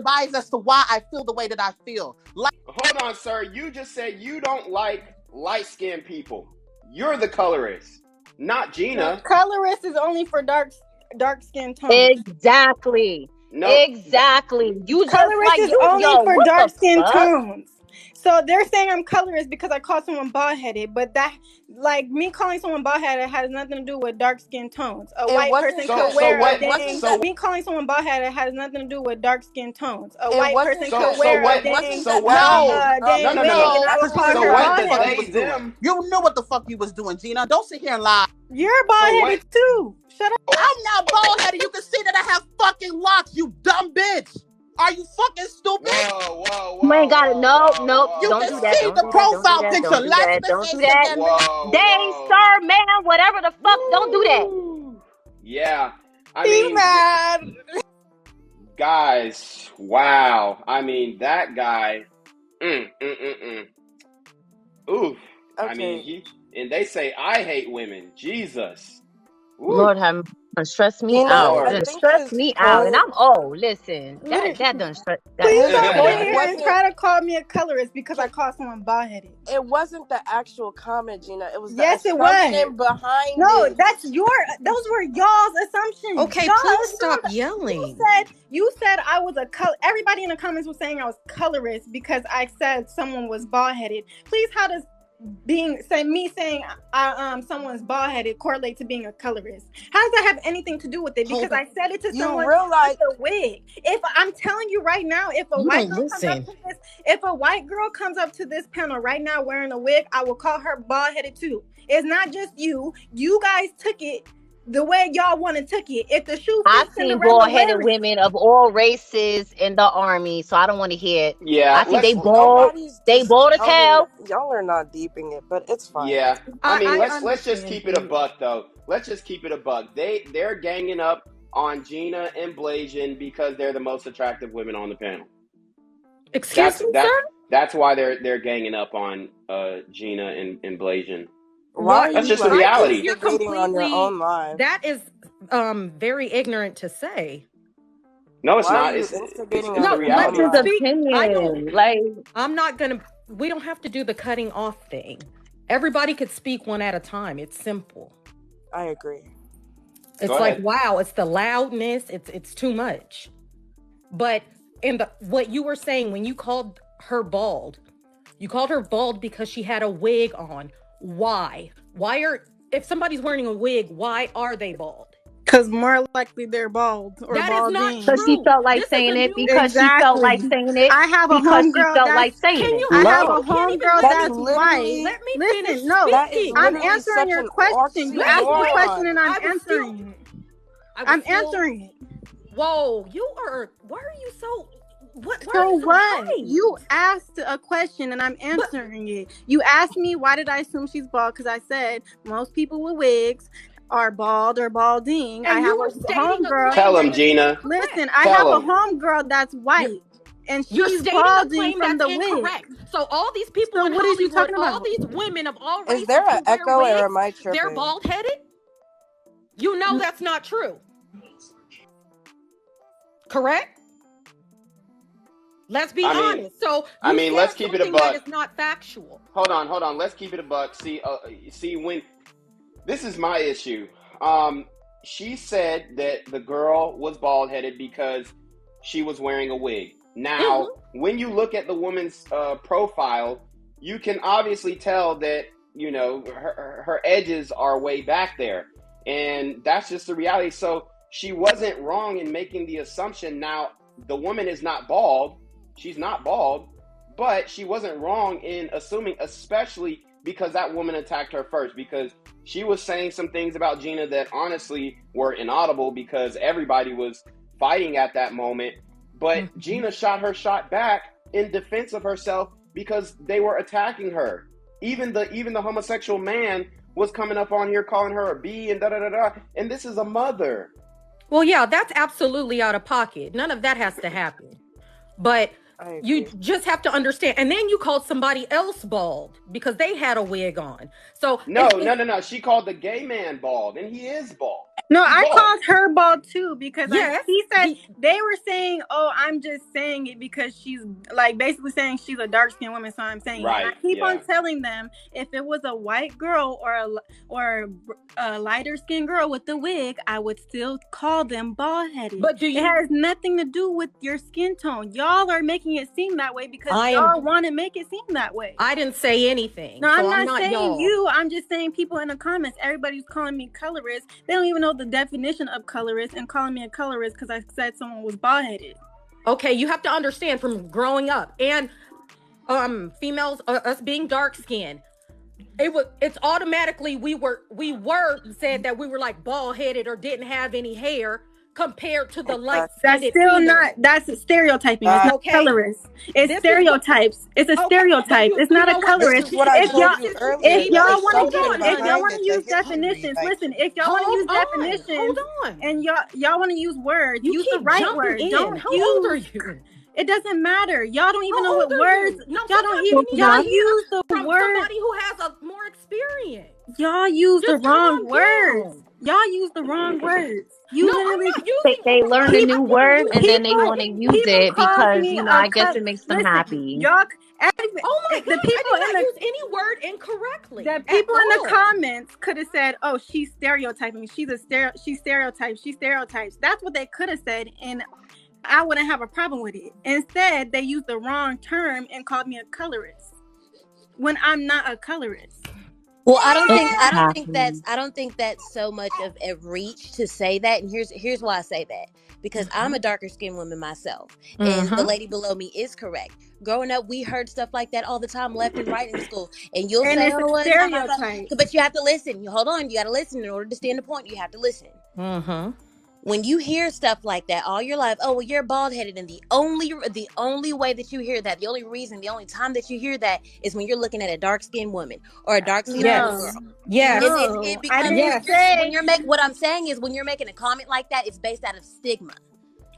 Bias as to why I feel the way that I feel. Hold on, sir. You just said you don't like light-skinned people. You're the colorist, not Gina. Colorist is only for dark skin tones. Exactly. No. Exactly. You just colorist like is only for dark skin tones. So they're saying I'm colorist because I call someone bald-headed, but that, like, me calling someone bald-headed has nothing to do with dark skin tones. A white person could wear a dang. Me calling someone bald-headed has nothing to do with dark skin tones. A white person could wear a dang. You knew what the fuck you was doing, Gina. Don't sit here and lie. You're bald-headed too. Shut up. I'm not bald-headed. You can see that I have fucking locks, you dumb bitch. Are you fucking stupid? Whoa. You ain't got it. No. You Don't can do that. see the profile picture. Don't do that. Dang, sir, man, whatever the fuck. Don't do that. Yeah. I mean, mad. Guys, wow. I mean, that guy. Oof. Okay. I mean, and they say I hate women. Jesus. Woo. Lord have stress me out. Done stress me out. And I'm listen. That done stress. Please don't go here and try to call me a colorist because I called someone bald-headed. It wasn't the actual comment, Gina. It was the assumption behind it. No, those were y'all's assumptions. Okay, please stop yelling. You said I was a color. Everybody in the comments was saying I was colorist because I said someone was bald-headed. Please, how does me saying someone's bald-headed correlate to being a colorist? How does that have anything to do with it? Because I said it to someone with a wig. If I'm telling you right now, if a white girl comes up to this panel right now wearing a wig, I will call her bald-headed too. It's not just you. You guys took it the way y'all want to took it. If the shoe I've fits seen Cinderella, wear bald-headed it. women of all races in the army, so I don't want to hear it. Yeah, I think they bald. They bald as hell. Y'all are not deeping it, but it's fine. Yeah, I mean, let's just understand keep it a buck, though. Let's just keep it a buck. They're ganging up on Gina and Blasian because they're the most attractive women on the panel. Excuse me, sir? That's why they're ganging up on Gina and Blasian. Why? That's just the reality. You're completely on your own live. That is very ignorant to say. No, it's not. It's the reality. That's his opinion. I'm not gonna. We don't have to do the cutting off thing. Everybody could speak one at a time. It's simple. I agree. It's like, wow, it's the loudness. It's too much. But what you were saying when you called her bald, you called her bald because she had a wig on. Why? If somebody's wearing a wig, why are they bald? Because more likely they're bald or that balding. Is not because she felt like saying it. Because she felt like saying it. I have a homegirl I have a homegirl that's white. Let me listen. finish No, speaking. I'm answering your question. You asked the question and I'm answering it. I'm answering it. Whoa, why are you so? What? So what? You asked a question and I'm answering it. You asked me why did I assume she's bald? Because I said most people with wigs are bald or balding. And I have a homegirl. Tell him, Gina. Listen, I have a homegirl that's white. And she's balding from the wig. So all these people in Hollywood, all these women of all races, is there an echo or am I tripping? They're bald-headed? You know that's not true. Correct? Let's be honest. So let's keep it a buck. That is not factual. Hold on. Let's keep it a buck. See when this is my issue. She said that the girl was bald-headed because she was wearing a wig. Now, when you look at the woman's profile, you can obviously tell that her edges are way back there, and that's just the reality. So she wasn't wrong in making the assumption. Now, the woman is not bald. She's not bald, but she wasn't wrong in assuming, especially because that woman attacked her first, because she was saying some things about Gina that honestly were inaudible because everybody was fighting at that moment. But Gina shot her shot back in defense of herself because they were attacking her. Even the homosexual man was coming up on here calling her a B and da-da-da-da. And this is a mother. Well, yeah, that's absolutely out of pocket. None of that has to happen. But you just have to understand. And then you called somebody else bald because they had a wig on. So No. She called the gay man bald, and he is bald. No, I called her bald too because he said they were saying, "Oh, I'm just saying it because she's basically saying she's a dark skinned woman." So I'm saying, right. I keep on telling them if it was a white girl or a lighter skinned girl with the wig, I would still call them bald headed. But it has nothing to do with your skin tone. Y'all are making it seem that way because y'all want to make it seem that way. I didn't say anything. No, I'm not saying you. I'm just saying people in the comments. Everybody's calling me colorist. They don't even know the definition of colorist and calling me a colorist because I said someone was bald-headed. Okay, you have to understand from growing up and females, us being dark-skinned, it's automatically we were said that we were like bald-headed or didn't have any hair compared to the light. That's still not. That's stereotyping. It's not colorist. It's stereotypes. It's a stereotype. It's not a colorist. If y'all want to use definitions, listen. If y'all want to use definitions, and y'all want to use words, use the right words. How old are you? It doesn't matter. Y'all don't even know what words. Y'all use the word. Somebody who has a more experience. Y'all use the wrong words. Y'all use the wrong words. They learn a new word and then they want to use it because I guess it makes them happy. Y'all, the people I did not use any word incorrectly. The people in the comments could have said, "Oh, she's stereotyping. She stereotypes. She stereotypes." That's what they could have said, and I wouldn't have a problem with it. Instead, they used the wrong term and called me a colorist when I'm not a colorist. Well, I don't think that's so much of a reach to say that, and here's why I say that. because I'm a darker skinned woman myself, and the lady below me is correct. Growing up, we heard stuff like that all the time, left and right in school. And you'll And say, it's a "Oh, well, it's not my fault." stereotype. But you have to listen. You hold on. You got to listen in order to stand the point. You have to listen. When you hear stuff like that all your life, oh, well, you're bald headed, and the only way that you hear that, the only reason, the only time that you hear that is when you're looking at a dark skinned woman or a dark skinned girl. Yes. It becomes when you're making, what I'm saying is when you're making a comment like that, it's based out of stigma.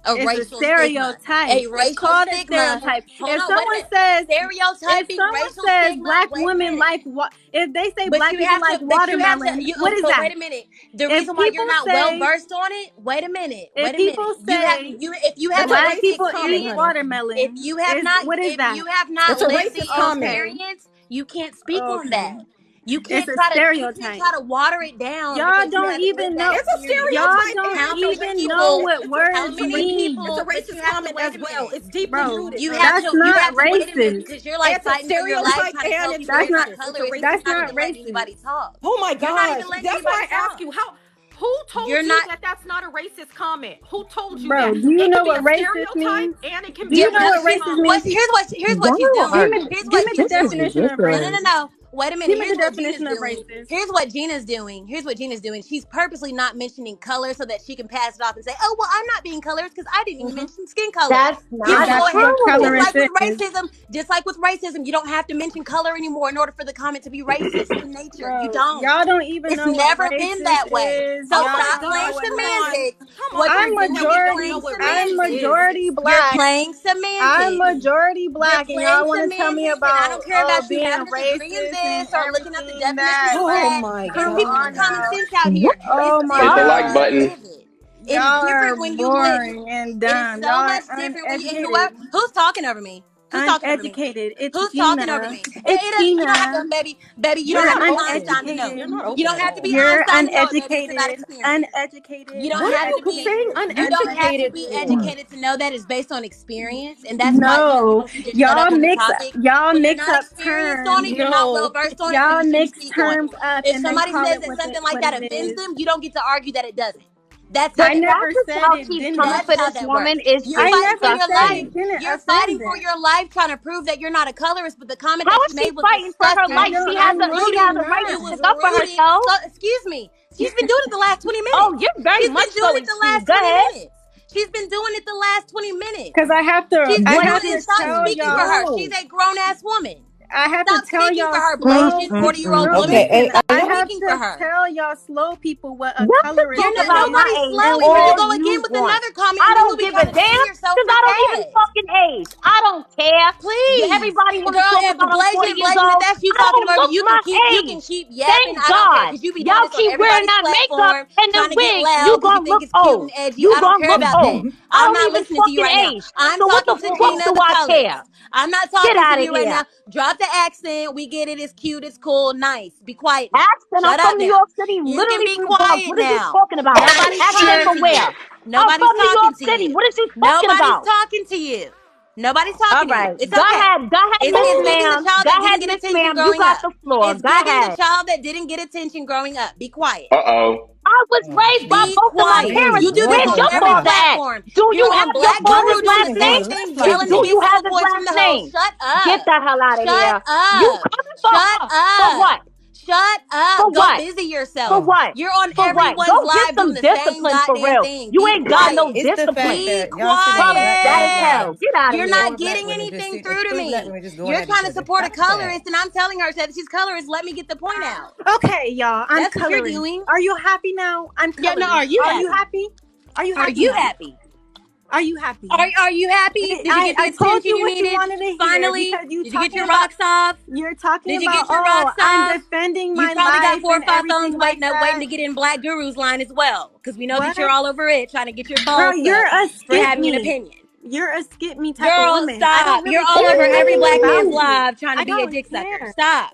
It's racial a stereotype. Stigma. A racial it's called stigma. A stereotype. Hold if on, someone says stereotyping, if someone racial says stigma, black women like if they say black people like watermelon, what is that? Wait a minute. The reason why you're not well versed on it. Wait a minute. If people say if you have black people experience, eat watermelon, if you have not lived the experience, you can't speak on that. You can't try to water it down. Y'all don't even know. It's a stereotype. Y'all don't even know what words mean. It's a racist comment as well. It's deeply rooted. That's not racist. Because you're like fighting for your life. That's not racist. Anybody talk. Oh my God. That's why I ask you who told you that that's not a racist comment? Who told you that? Bro, do you know what racist means? And it can do you know what racist means? Here's what she's doing. Here's what she's doing. No. Wait a minute. Here's the definition of racist. Here's what Gina's doing. She's purposely not mentioning color so that she can pass it off and say, "Oh, well, I'm not being colorist because I didn't even mention skin color." That's not true. Just like with racism, you don't have to mention color anymore in order for the comment to be racist in nature. Bro, you don't. Y'all don't even know. It's never been that way. So stop playing semantics. I'm majority black. You're playing semantics. I'm majority black, and y'all want to tell me about I don't care about being racist. Or looking up the definition. Oh my God! People with common sense out here. Oh my God! Hit the like button. It's different when you live. And dumb. It's so much different when you. You know what? Who's talking over me? Uneducated. Who's talking over me? You don't have to, baby. You don't have to be Einstein to know. You don't have to be Einstein to know that it's about experience. Uneducated. You don't have to be uneducated. You don't have to be educated to know that it's based on experience, and that's no. Y'all mix up terms. You're not well versed on it. Y'all mix terms up. If somebody says that something like that offends them, you don't get to argue that it doesn't. I never said it didn't. Coming for this woman is you're fighting for your life, trying to prove that you're not a colorist, but the comment that she made was fighting for her life. She has a right to stick up for herself. Excuse me. She's been doing it the last 20 minutes. Oh, you're very much so. She's been doing it the last 20 minutes. She's been doing it the last 20 minutes. Because I have to. Stop speaking for her. She's a grown ass woman. I have to tell y'all. For her, 40-year-old woman. I have to tell y'all slow people what a colorist is. Nobody's slow. You go again with another comment. I don't give a damn because I don't even fucking age. I don't care. Please, everybody want to talk about I'm 40 years old. That's you talking about. You can keep yapping. Thank God. Y'all keep wearing that makeup and the wig. You gonna look old. You gonna look old. I'm not listening to you right now. I'm talking to Gina the colorist. I'm not talking to you right now. Drop the accent. We get it. It's cute. It's cool. Nice. Be quiet. Accent. I'm from New York City. You can be quiet now. What is he talking about? Accent from where? Nobody's talking to you. What is he talking about? Nobody's talking to you. Nobody's talking to you. It's Go ahead, Miss Ma'am. Go ahead, Miss Ma'am. You got the floor. Go ahead. The child that didn't get attention growing up. Be quiet. I was raised by both of my parents. You do this on every platform. Do you have your father's last name? Do you have his last name? Shut up. Get the hell out of here. You coming for Shut up. For what? Shut up. For what? Go busy yourself. For what? You're on for everyone's Go live get some doing the same discipline for real. thing. You ain't got no It's discipline. Be quiet. That is hell. Get out of here. You're not getting anything through to me. You're trying to support a colorist, and I'm telling her that she's colorist. Let me get the point out. Okay, y'all. I'm That's what you're doing. Are you happy now? I'm colorist. Yeah, no, are you happy? Are you happy? Are you happy? Are you happy? Did you get the attention you needed? Finally, did you get your rocks off? You're talking about. Did you get your rocks off? I'm defending my life. You probably got 4 or 5 phones waiting like to get in Black Guru's line as well, because we know that you're all over it trying to get your phone. Girl, you're a for having an opinion. You're a skip me type of woman. Stop. You're all over every black man's live trying to be a dick sucker. Stop.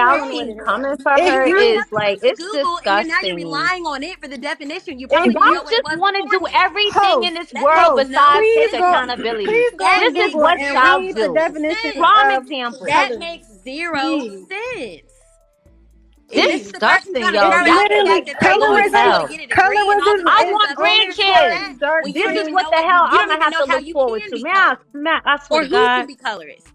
y'all on what keep it is. coming for If her you is Look like, to it's Google, and now you're disgusting. relying on it for the definition. You if probably didn't you know Y'all what it just was want to do beforehand. everything in host, this That world makes no besides take please go, accountability. please go that on This is makes Google what and y'all read the zero do. definition sense. Prime of example. That colorism. makes zero Please. sense. Disgusting, yo. Y'all Literally, colorism. get a degree and all this I other want stuff on here, grandkids. when you This don't is even what know the what hell you I'm don't gonna even have know to how look you forward can to. be Man, colorist I swear or to who God. can be colorist.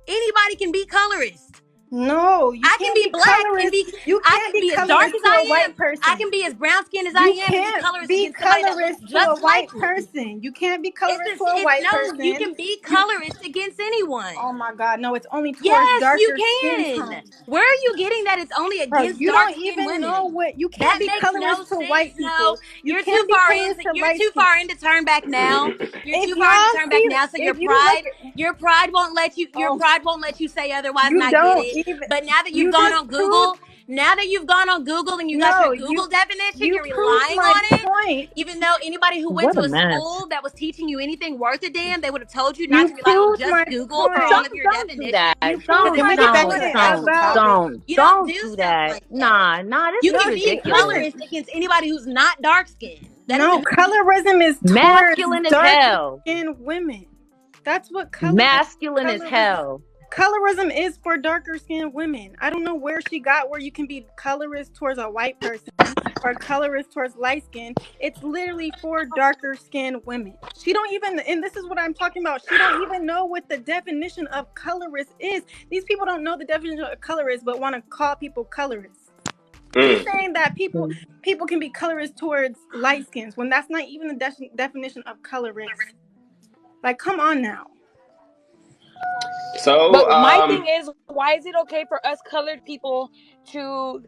Anybody can be colorist. No, you I can can't be be black and colorist. be. You I can't can be be as dark colorist as to a I am. white person. I can be as brown skinned as I You am and be can't colorist be against somebody that looks colorist to a just white like me. person. You can't be colorist to a It's white no. You person. can be colorist against anyone. Oh my God, no! It's only towards Yes, you darker skin can. tones. Where are you getting that it's only Bro, against you dark don't skinned even know women? what you That can't be makes no colorist to white sense. No, people. You you're too can't be far in. colorist to You're light too skin. far in to turn back now. You're If too far in to y'all turn back see, now. So if you look, your pride won't let you. Your pride won't let you say otherwise, and you I get don't it. even. But now that you've You gone just on proved. Google, and you got your No, Google definition, you you're proved relying my on it. point. Even though anybody who went What to a a mess. school that was teaching you anything worth a damn, they would have told you not You to rely on proved just my Google for all point. of your Don't do definitions. that. You Because proved it's my ridiculous. point about. You don't Don't do do stuff that. like that. Nah, this You is can be ridiculous. colorist against anybody who's not dark skinned. No, colorism is towards Masculine as darker hell. skinned women. That's what Masculine as hell. Colorism is for darker skinned women. I don't know where she got where you can be colorist towards a white person or colorist towards light skin. It's literally for darker skinned women. She don't even, and this is what I'm talking about. She don't even know what the definition of colorist is. These people don't know the definition of colorist, but want to call people colorists. She's saying that people can be colorist towards light skins when that's not even the definition of colorist. Like, come on now. So, but my thing is, why is it okay for us colored people to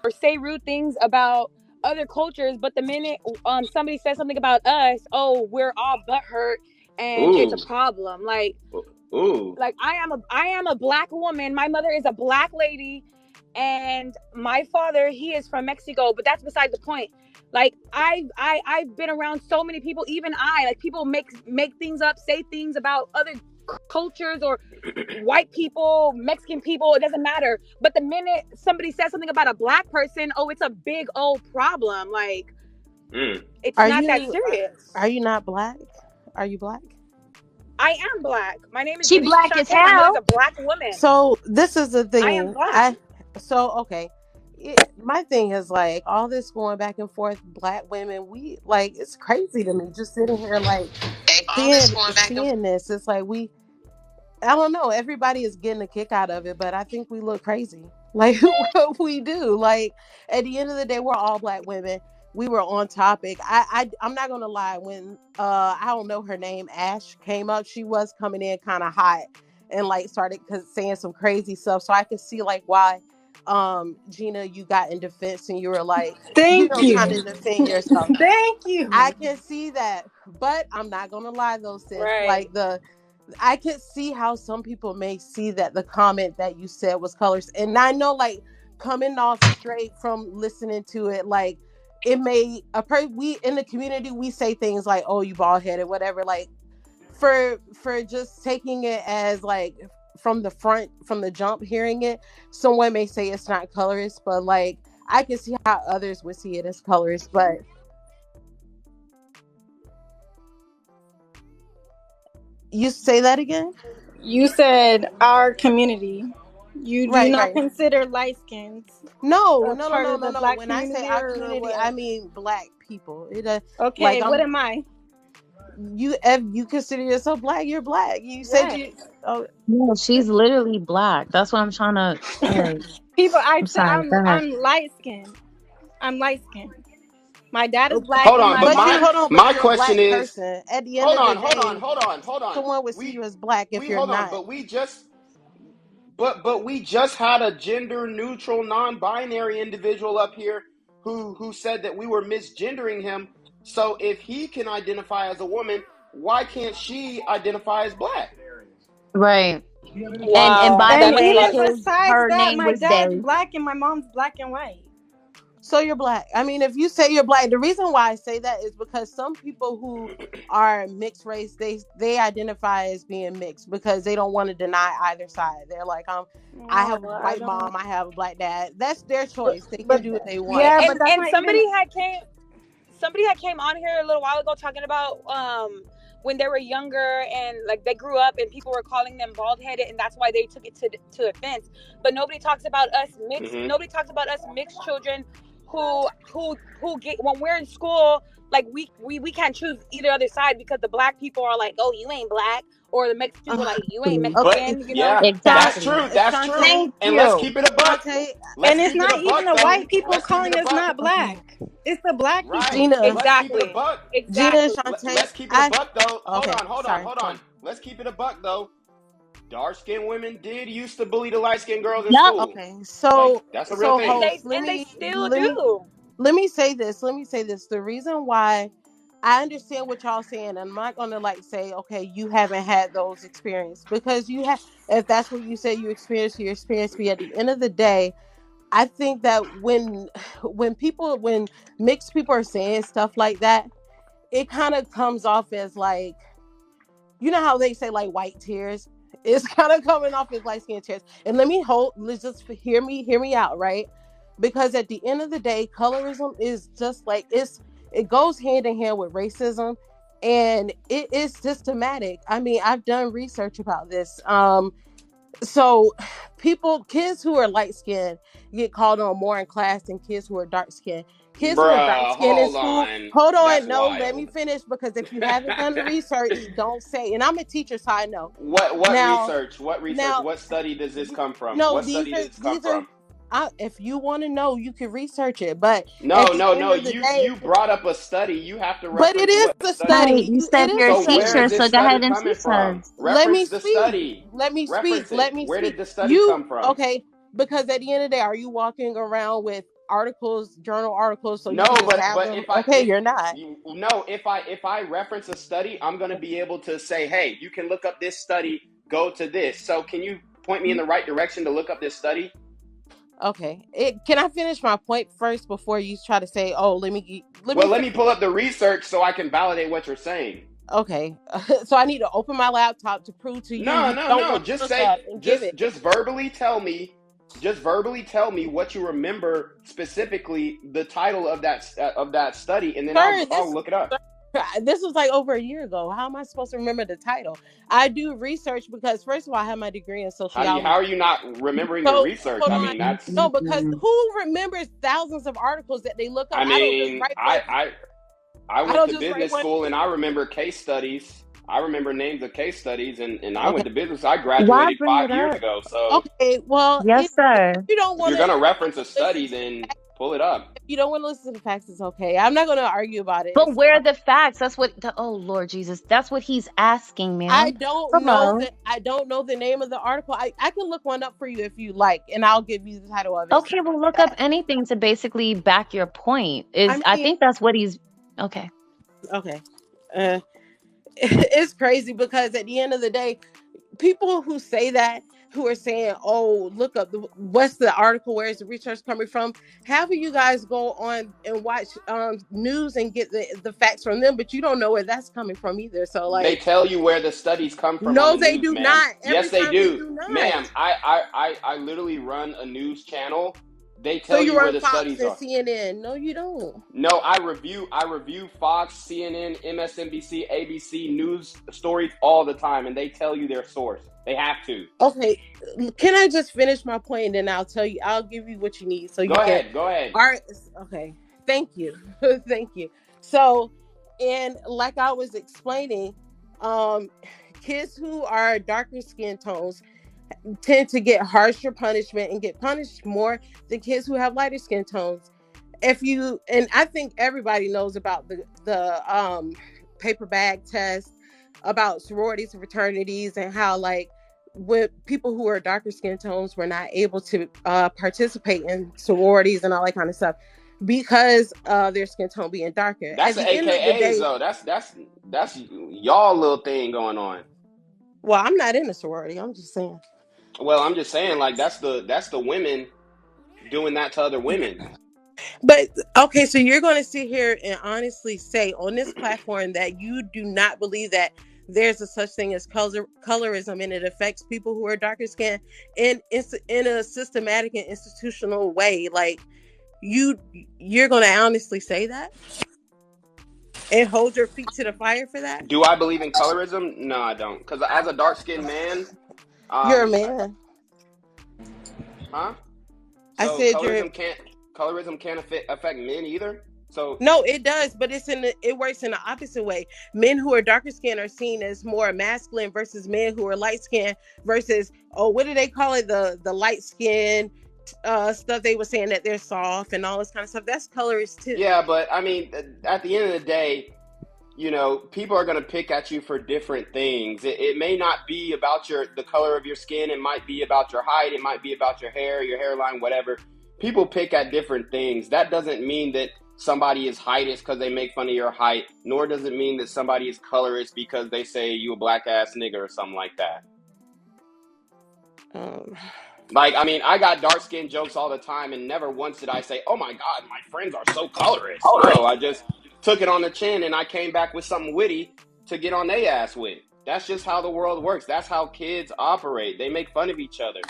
or say rude things about other cultures, but the minute somebody says something about us, oh, we're all butthurt and it's a problem. Like, like I am a black woman. My mother is a black lady, and my father, he is from Mexico. But that's beside the point. Like I've been around so many people. Even people make things up, say things about other cultures or white people, Mexican people, it doesn't matter. But the minute somebody says something about a black person, oh, it's a big old problem. Like it's not that serious. Are you not black? Are you black? I am black. My name is She black as hell. My mother's a black woman. So this is the thing. I am black. Okay. My thing is like all this going back and forth, black women, we like it's crazy to me just sitting here like seeing this. It's like I don't know, everybody is getting a kick out of it, but I think we look crazy. Like what we do. Like at the end of the day, we're all black women. We were on topic. I'm not gonna lie, when I don't know her name, Ash came up, she was coming in kind of hot and like started saying some crazy stuff. So I could see like why Gina, you got in defense and you were like, thank you, trying to defend yourself. Thank you. I can see that, but I'm not gonna lie though, sis. Right. Like I could see how some people may see that the comment that you said was colors, and I know like coming off straight from listening to it, like it may we in the community we say things like, oh, you bald headed, whatever, like for just taking it as like from the jump, hearing it, someone may say it's not colorist, but like I can see how others would see it as colorist. But you say that again? You said our community. You do not consider light skins. No. When I say our community, I mean black people. Okay, like, what am I? If you consider yourself black, you're black. You said you. Oh no, she's literally black. That's what I'm trying to. Like, people, I'm light skinned. I'm light skinned. My dad is black. Hold on, but my question is, at the end of the day, hold on. Someone would see you as black if you're not. But we just had a gender neutral, non-binary individual up here who said that we were misgendering him. So if he can identify as a woman, why can't she identify as black? Right. Wow. And by the way, besides her that, name my was dad's Day. black and my mom's black and white. So you're black. I mean, if you say you're black, the reason why I say that is because some people who are mixed race, they identify as being mixed because they don't want to deny either side. They're like, I have a white mom, I have a black dad. That's their choice. They can do what they want. Yeah, and somebody had came on here a little while ago talking about when they were younger and like they grew up and people were calling them bald-headed and that's why they took it to offense. But nobody talks about us mixed. Nobody talks about us mixed children who get, when we're in school, like we can't choose either other side because the black people are like, oh, you ain't black, or the Mexican people are like, you ain't Mexican. But, yeah, that's true. That's true. Thank and you. Let's keep it a buck. And it's not even the white people calling us not black. It's the black people. Gina, exactly. Gina, Shantae, let's keep it a buck though. Okay, Hold on. Let's keep it a buck though. Dark-skinned women did used to bully the light-skinned girls in school. Okay, so like, that's a real thing. They still do. Let me say this. The reason why I understand what y'all saying, and I'm not gonna like say, okay, you haven't had those experiences, because you have. If that's what you say you experienced, you experienced. But at the end of the day, I think that when mixed people are saying stuff like that, it kind of comes off as like, you know how they say like white tears. It's kind of coming off as light skin tears. And let's just hear me out, right? Because at the end of the day, colorism is just like it goes hand in hand with racism, and it is systematic. I mean, I've done research about this. So kids who are light skinned get called on more in class than kids who are dark skinned. Kids who are dark skinned in school. Hold on, that's no, wild. Let me finish, because if you haven't done the research, don't say. And I'm a teacher, so I know. What research? What study does this come from? No, what study does this come from? If you want to know, you can research it. But no. You brought up a study. You have to. But it is the study. Right, you said you're a teacher, so go ahead and teach us. Let me speak. Where did the study come from? Okay, because at the end of the day, are you walking around with articles, journal articles? So no, you but you're not. If I reference a study, I'm going to be able to say, hey, you can look up this study. Go to this. So can you point me in the right direction to look up this study? Okay. Can I finish my point first before you try to say, oh, let me pull up the research so I can validate what you're saying. Okay. So I need to open my laptop to prove to you. No. Just verbally tell me what you remember, specifically the title of that study, and then I'll look it up. This was like over a year ago. How am I supposed to remember the title? I do research because, first of all, I have my degree in sociology. How are you not remembering your research? I mean, that's no, because who remembers thousands of articles that they look up? I mean, I went to business school and I remember case studies. I remember names of case studies, and I went to business. I graduated 5 years ago. So okay, well, yes, sir. You don't want. If you're gonna reference a study, then pull it up. If you don't want to listen to the facts, it's okay. I'm not going to argue about it. But where are the facts? That's what. Oh Lord Jesus, that's what he's asking, man. I don't know the name of the article. I can look one up for you if you like, and I'll give you the title of it. Okay, well, look up anything to basically back your point. I think that's what he's. Okay. Okay. It's crazy because at the end of the day, people who say that, who are saying, oh, look up, what's the article, where's the research coming from? Half of you guys go on and watch news and get the facts from them, but you don't know where that's coming from either. So like, they tell you where the studies come from. No, they do not. Yes, they do. Ma'am, I literally run a news channel. They tell you where the studies are. CNN. No, you don't. No, I review Fox, CNN, MSNBC, ABC news stories all the time, and they tell you their source. They have to. Okay, can I just finish my point, and then I'll give you what you need. So go ahead. All right. Okay. Thank you. Thank you. So, and like I was explaining, kids who are darker skin tones tend to get harsher punishment and get punished more than kids who have lighter skin tones. And I think everybody knows about the paper bag test, about sororities and fraternities, and how like with people who are darker skin tones were not able to participate in sororities and all that kind of stuff because their skin tone being darker. That's the AKAs though. That's y'all little thing going on. Well, I'm not in a sorority. I'm just saying. Well, I'm just saying, like that's the women doing that to other women. But okay, so you're going to sit here and honestly say on this platform that you do not believe that there's a such thing as colorism, and it affects people who are darker skinned in a systematic and institutional way. Like you're going to honestly say that? and hold your feet to the fire for that? Do I believe in colorism? No, I don't. Because as a dark-skinned man, you're a man. Huh? I So said colorism can't affect men either. So no, it does, but it works in the opposite way. Men who are darker skinned are seen as more masculine versus men who are light skinned versus what do they call it? The light skin stuff. They were saying that they're soft and all this kind of stuff. That's colorist too. Yeah, but I mean, at the end of the day, you know, people are going to pick at you for different things. It may not be about the color of your skin. It might be about your height. It might be about your hair, your hairline, whatever. People pick at different things. That doesn't mean that somebody is heightist because they make fun of your height, nor does it mean that somebody is colorist because they say you a black ass nigga or something like that. Like, I mean, I got dark skin jokes all the time, and never once did I say, oh my God, my friends are so colorist. No, I just took it on the chin and I came back with something witty to get on their ass with. That's just how the world works. That's how kids operate. They make fun of each other.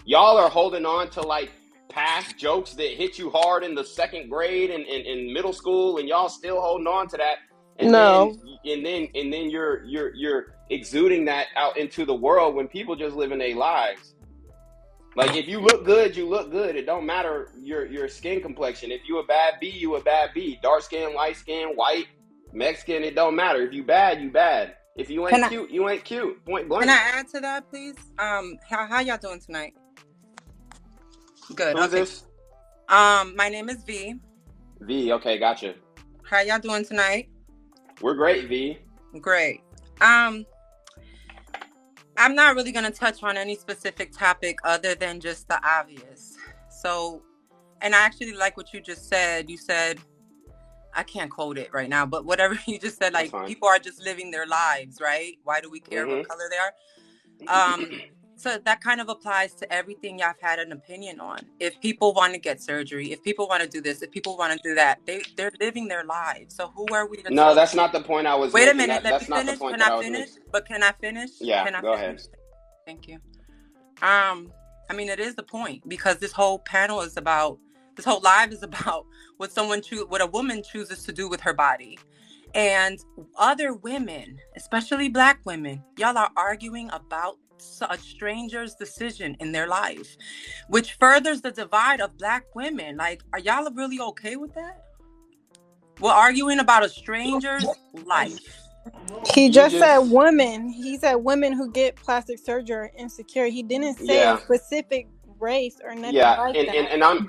Y'all are holding on to like past jokes that hit you hard in the second grade and in middle school, and y'all still holding on to that. And then you're exuding that out into the world when people just living their lives. Like, if you look good, you look good. It don't matter your skin complexion. If you a bad B, you a bad B. Dark skin, light skin, white, Mexican, it don't matter. If you bad, you bad. If you ain't cute, you ain't cute. Point blank. Can I add to that, please? How y'all doing tonight? Good. Who's this? My name is V. V, okay, gotcha. How y'all doing tonight? We're great, V. Great. I'm not really going to touch on any specific topic other than just the obvious. So, and I actually like what you just said. You said, I can't quote it right now, but whatever you just said, like, people are just living their lives, right? Why do we care what color they are? So that kind of applies to everything y'all have had an opinion on. If people want to get surgery, if people want to do this, if people want to do that, they're living their lives. So who are we to No, that's not the point I was making. Wait a minute, let me finish. Can I finish? But can I finish? Yeah, go ahead. Thank you. I mean, it is the point, because this whole panel is about, this whole live is about what a woman chooses to do with her body. And other women, especially Black women, y'all are arguing about a stranger's decision in their life, which furthers the divide of Black women. Like, are y'all really okay with that? We're arguing about a stranger's life. He just said women. He said women who get plastic surgery are insecure. He didn't say a specific race or nothing like that. And I'm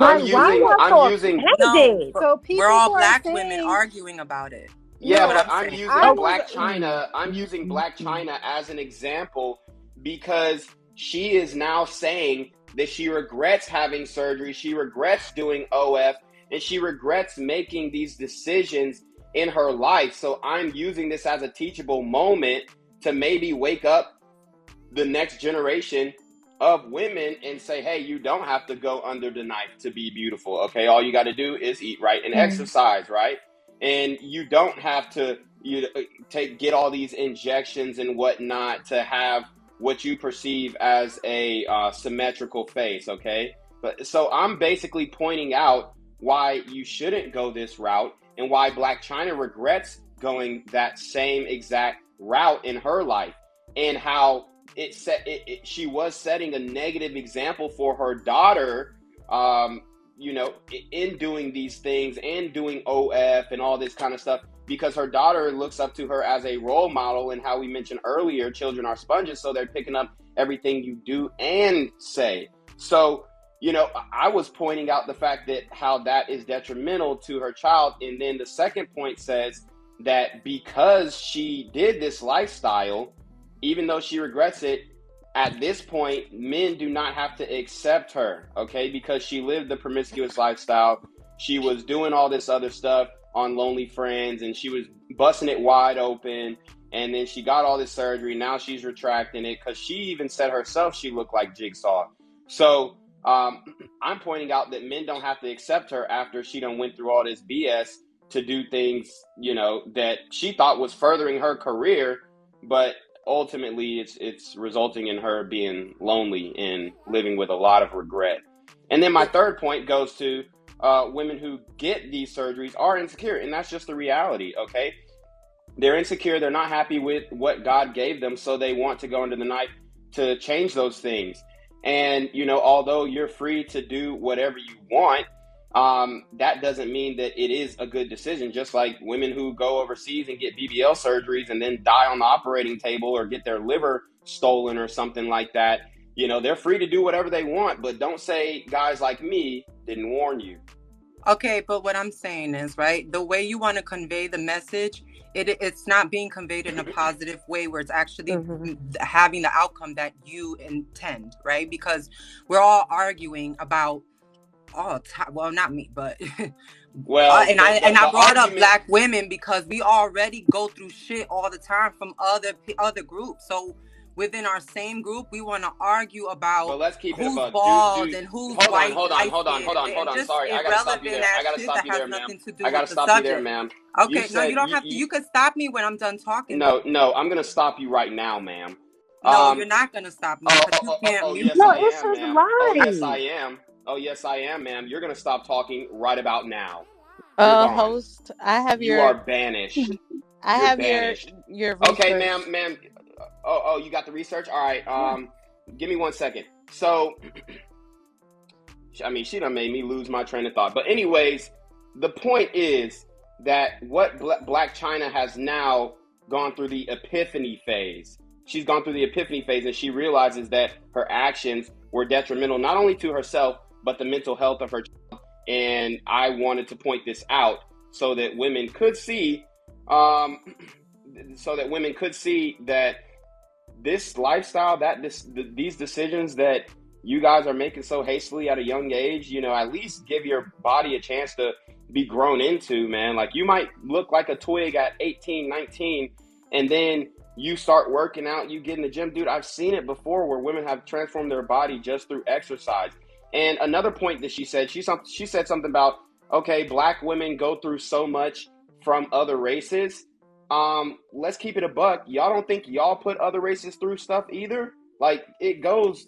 using no, so people we're all Black women arguing about it. Yeah, but I'm using Black China. I'm using Black China as an example because she is now saying that she regrets having surgery, she regrets doing OF, and she regrets making these decisions in her life. So I'm using this as a teachable moment to maybe wake up the next generation of women and say, hey, you don't have to go under the knife to be beautiful. Okay, all you got to do is eat right and exercise, right? And you don't have to get all these injections and whatnot to have what you perceive as a symmetrical face, okay? But so I'm basically pointing out why you shouldn't go this route and why Black China regrets going that same exact route in her life, and how she was setting a negative example for her daughter, in doing these things and doing OF and all this kind of stuff, because her daughter looks up to her as a role model. And how we mentioned earlier, children are sponges, so they're picking up everything you do and say. So, I was pointing out the fact that how that is detrimental to her child. And then the second point says that because she did this lifestyle, even though she regrets it, at this point, men do not have to accept her, okay? Because she lived the promiscuous lifestyle. She was doing all this other stuff on Lonely Friends, and she was busting it wide open. And then she got all this surgery. Now she's retracting it because she even said herself she looked like Jigsaw. So I'm pointing out that men don't have to accept her after she done went through all this BS to do things, that she thought was furthering her career, but ultimately it's resulting in her being lonely and living with a lot of regret. And then my third point goes to women who get these surgeries are insecure, and that's just the reality, okay? They're insecure. They're not happy with what God gave them, so they want to go under the knife to change those things. And, you know, although you're free to do whatever you want, that doesn't mean that it is a good decision. Just like women who go overseas and get BBL surgeries and then die on the operating table or get their liver stolen or something like that, you know, they're free to do whatever they want, but don't say guys like me didn't warn you. Okay, but what I'm saying is, right, the way you want to convey the message, it's not being conveyed in a positive way where it's actually having the outcome that you intend, right? Because we're all arguing about well, not me, but well, I brought up Black women because we already go through shit all the time from other groups. So within our same group, we want to argue about who's bald and who's white. Hold on. Sorry, I gotta stop you there. I gotta stop you there, ma'am. Okay, no, you don't have to. You can stop me when I'm done talking. No, I'm gonna stop you right now, ma'am. No, you're not gonna stop me because you can't. Yes, no, I it's am, his ma'am. right. Oh, yes, I am, ma'am. You're gonna stop talking right about now. Host, I have you are banished. I have banished. your research. Okay, ma'am. Oh, you got the research? All right. Give me 1 second. So, I mean, she done made me lose my train of thought. But anyways, the point is that what Black China has now gone through the epiphany phase. She's gone through the epiphany phase, and she realizes that her actions were detrimental not only to herself, but the mental health of her child. And I wanted to point this out so that women could see, that this lifestyle, these decisions that you guys are making so hastily at a young age, you know, at least give your body a chance to be grown into, man. Like, you might look like a twig at 18, 19, and then you start working out, you get in the gym. Dude, I've seen it before where women have transformed their body just through exercise. And another point that she said, she said something about, okay, Black women go through so much from other races. Let's keep it a buck. Y'all don't think y'all put other races through stuff either? Like, it goes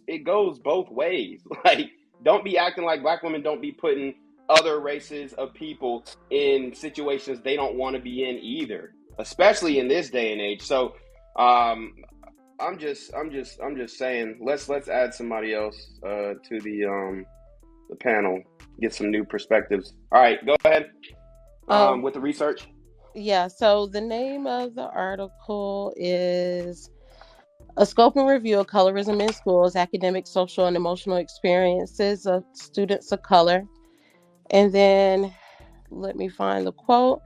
both ways. Like, don't be acting like Black women don't be putting other races of people in situations they don't want to be in either, especially in this day and age. So, I'm just saying, let's add somebody else to the panel, get some new perspectives. All right, go ahead with the research. Yeah, so the name of the article is A Scope and Review of Colorism in Schools, Academic, Social, and Emotional Experiences of Students of Color. And then let me find the quote.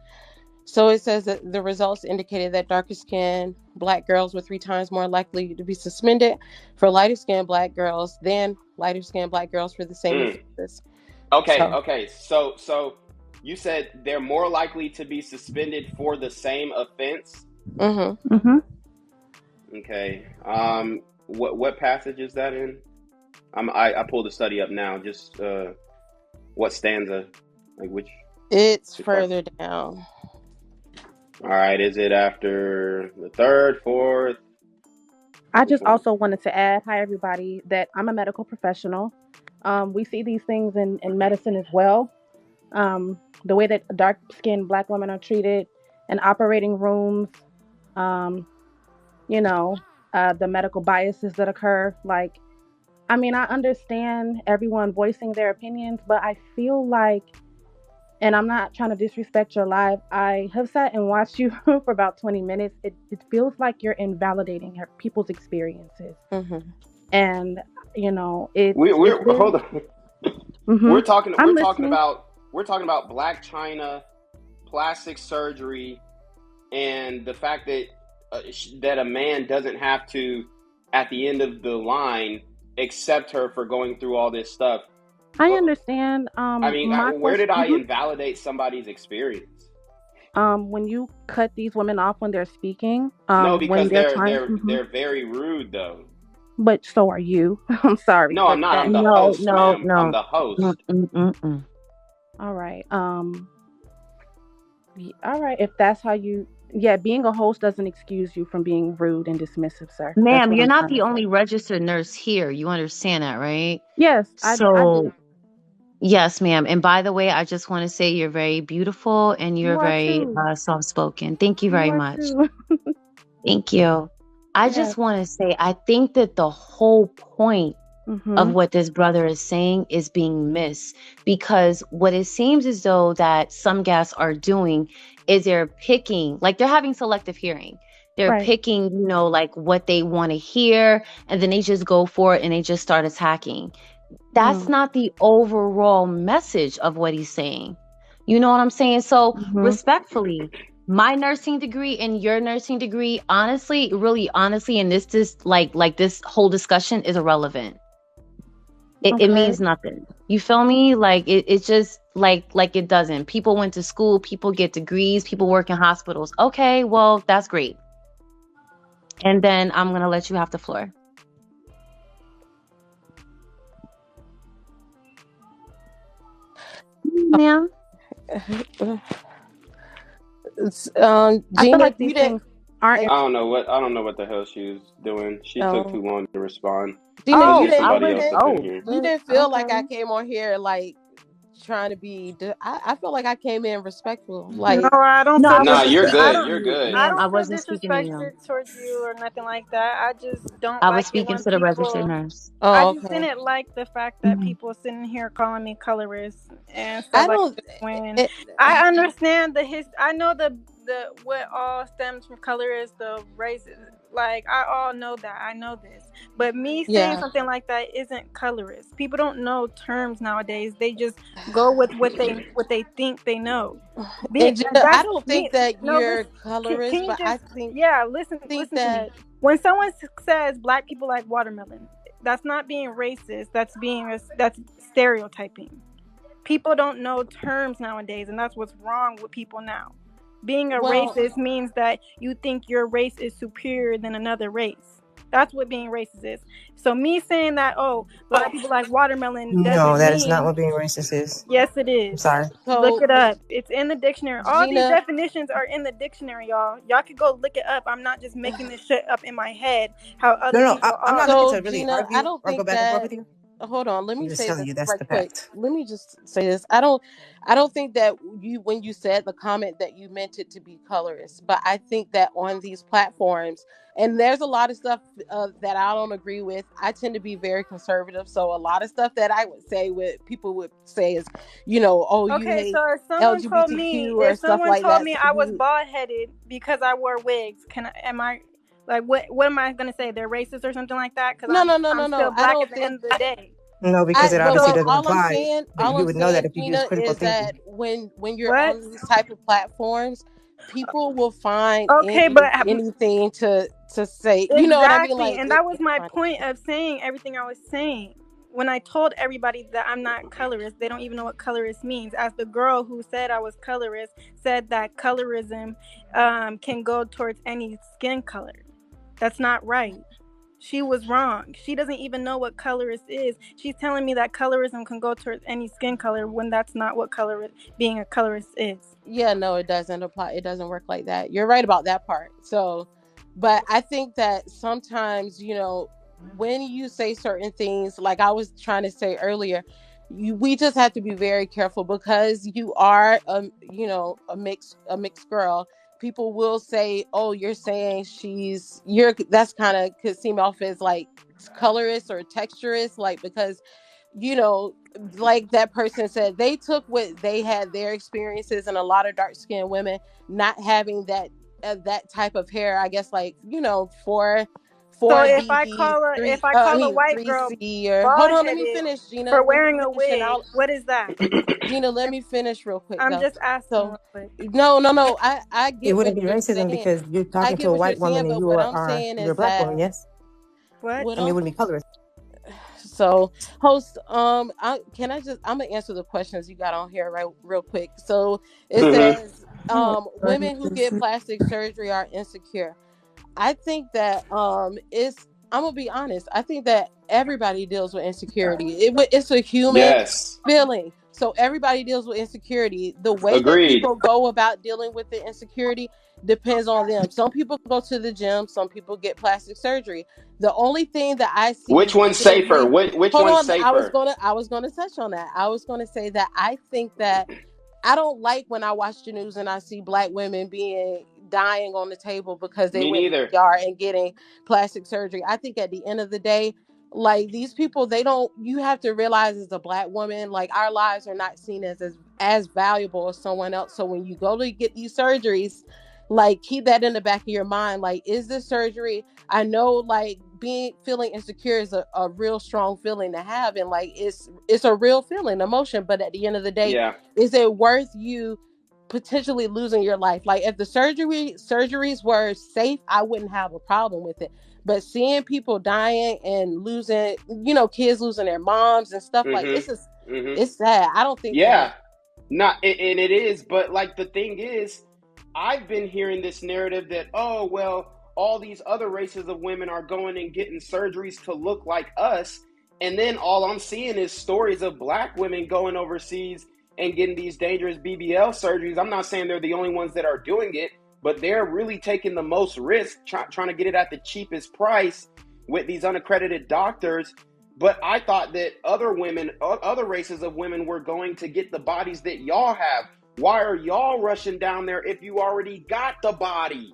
So it says that the results indicated that darker-skinned Black girls were 3 times more likely to be suspended for lighter-skinned Black girls than lighter-skinned Black girls for the same offenses. Okay. So you said they're more likely to be suspended for the same offense? Okay. What passage is that in? I pulled the study up now. Just what stanza? Like which? It's further down. All right. Is it after the 3rd, 4th? I just also wanted to add, hi everybody, that I'm a medical professional. We see these things in medicine as well. The way that dark-skinned Black women are treated in operating rooms, the medical biases that occur. Like, I mean, I understand everyone voicing their opinions, but I feel like, and I'm not trying to disrespect your live, I have sat and watched you for about 20 minutes. It feels like you're invalidating people's experiences. And, hold on. We're talking about Black China, plastic surgery, and the fact that that a man doesn't have to, at the end of the line, accept her for going through all this stuff. I understand. Where did I invalidate somebody's experience? When you cut these women off when they're speaking. No, because they're very rude, though. But so are you. I'm sorry. No, I'm not. I'm the host, ma'am. I'm the host. All right. All right. If that's how you... Yeah, being a host doesn't excuse you from being rude and dismissive, sir. Ma'am, you're not the only registered nurse here. You understand that, right? Yes. So Yes, ma'am. And by the way, I just want to say you're very beautiful and You you're are very too. soft-spoken. Thank you You very are much. too. Thank you. I Yeah. just want to say, I think that the whole point of Mm-hmm. what this brother is saying is being missed, because what it seems as though that some guests are doing is they're picking, like they're having selective hearing. They're Right. picking, like what they want to hear, and then they just go for it and they just start attacking. That's not the overall message of what he's saying. You know what I'm saying? So respectfully, my nursing degree and your nursing degree, honestly, really honestly, and this like this whole discussion is irrelevant. It means nothing. You feel me? Like it's just like it doesn't. People went to school, people get degrees, people work in hospitals. Okay, well, that's great. And then I'm gonna let you have the floor. Ma'am? Gina, like you these didn't. things aren't. I don't know what the hell she was doing. She took too long to respond. Gina, Maybe you didn't. somebody else up in here. You didn't feel like I came on here like trying to be. I feel like I came in respectful. Like No, I don't feel Nah, you're disrespect. good. You're good. I Ma'am, I don't feel wasn't speaking to you. disrespected towards you or nothing like that. I just don't I was like it speaking when to the registered people. nurse. I just didn't like the fact that people sitting here calling me colorist and stuff like this. When I understand I know the what all stems from colorist, the races. Like I all know that. I know this. But me saying something like that isn't colorist. People don't know terms nowadays. They just go with what they think they know. I don't think that you're colorist, can you but just, I think listen to me. When someone says black people like watermelon, that's not being racist. That's stereotyping. People don't know terms nowadays, and that's what's wrong with people now. Being a racist means that you think your race is superior than another race. That's what being racist is. So me saying that, black people like watermelon doesn't No, that mean... is not what being racist is. Yes, it is. I'm sorry. Look it up. It's in the dictionary. All these definitions are in the dictionary, y'all. Y'all could go look it up. I'm not just making this shit up in my head. How other people are. I'm not looking to really Gina, argue I don't or think go back and forth with you. Hold on, let me say telling this you that's right the quick. fact. Let me just say this. I don't think that when you said the comment that you meant it to be colorist, but I think that on these platforms, and there's a lot of stuff that I don't agree with. I tend to be very conservative, so a lot of stuff that I would say, people would say is, you hate so if someone told me, or stuff like that. I was bald headed because I wore wigs, am I like what am I gonna say? They're racist or something like that? Because I'm still black at the end of the day. No, because it obviously doesn't apply. All You would know that if you use critical is thinking. that when you're on these type of platforms, people will find anything to say. Exactly. You know what I mean? Like, and that was my point of saying everything I was saying. When I told everybody that I'm not colorist, they don't even know what colorist means. As the girl who said I was colorist said that colorism can go towards any skin color. That's not right. She was wrong. She doesn't even know what colorist is. She's telling me that colorism can go towards any skin color when that's not what being a colorist is. Yeah, no, it doesn't apply. It doesn't work like that. You're right about that part. So, but I think that sometimes, when you say certain things, like I was trying to say earlier, we just have to be very careful because you are, a mixed girl. People will say, "Oh, you're saying that's kind of could seem off as like colorist or texturist," like because, like that person said, they took what they had, their experiences, and a lot of dark skinned women not having that type of hair. I guess like for so if I call a white girl hold on, let me finish, Gina. For wearing a wig, what is that? Gina, let me finish real quick. I'm just asking. No. I get it wouldn't be racism saying. Because you're talking to a white woman and you're a black woman. Yes. What? I mean, it wouldn't be colorist. So, host, I'm gonna answer the questions you got on here real quick. So it says, women who get plastic surgery are insecure. I think that I'm gonna be honest. I think that everybody deals with insecurity. It's a human feeling. So everybody deals with insecurity. The way that people go about dealing with the insecurity depends on them. Some people go to the gym. Some people get plastic surgery. The only thing that I see Which one's safer? Which one's safer? I was gonna touch on that. I was gonna say that I think that I don't like when I watch the news and I see black women dying on the table because they went to the ER and getting plastic surgery. I think at the end of the day, like, these people, you have to realize, as a black woman, like, our lives are not seen as valuable as someone else. So when you go to get these surgeries, like, keep that in the back of your mind. Like, is this surgery? I know, like, feeling insecure is a real strong feeling to have, and like it's a real feeling, emotion. But at the end of the day, is it worth you potentially losing your life? Like, if the surgeries were safe, I wouldn't have a problem with it. But seeing people dying and losing, kids losing their moms and stuff, like, it's just it's sad. I don't think and it is. But like, the thing is, I've been hearing this narrative that, oh, well, all these other races of women are going and getting surgeries to look like us. And then all I'm seeing is stories of black women going overseas and getting these dangerous BBL surgeries. I'm not saying they're the only ones that are doing it, but they're really taking the most risk, trying to get it at the cheapest price with these unaccredited doctors. But I thought that other races of women were going to get the bodies that y'all have. Why are y'all rushing down there if you already got the body?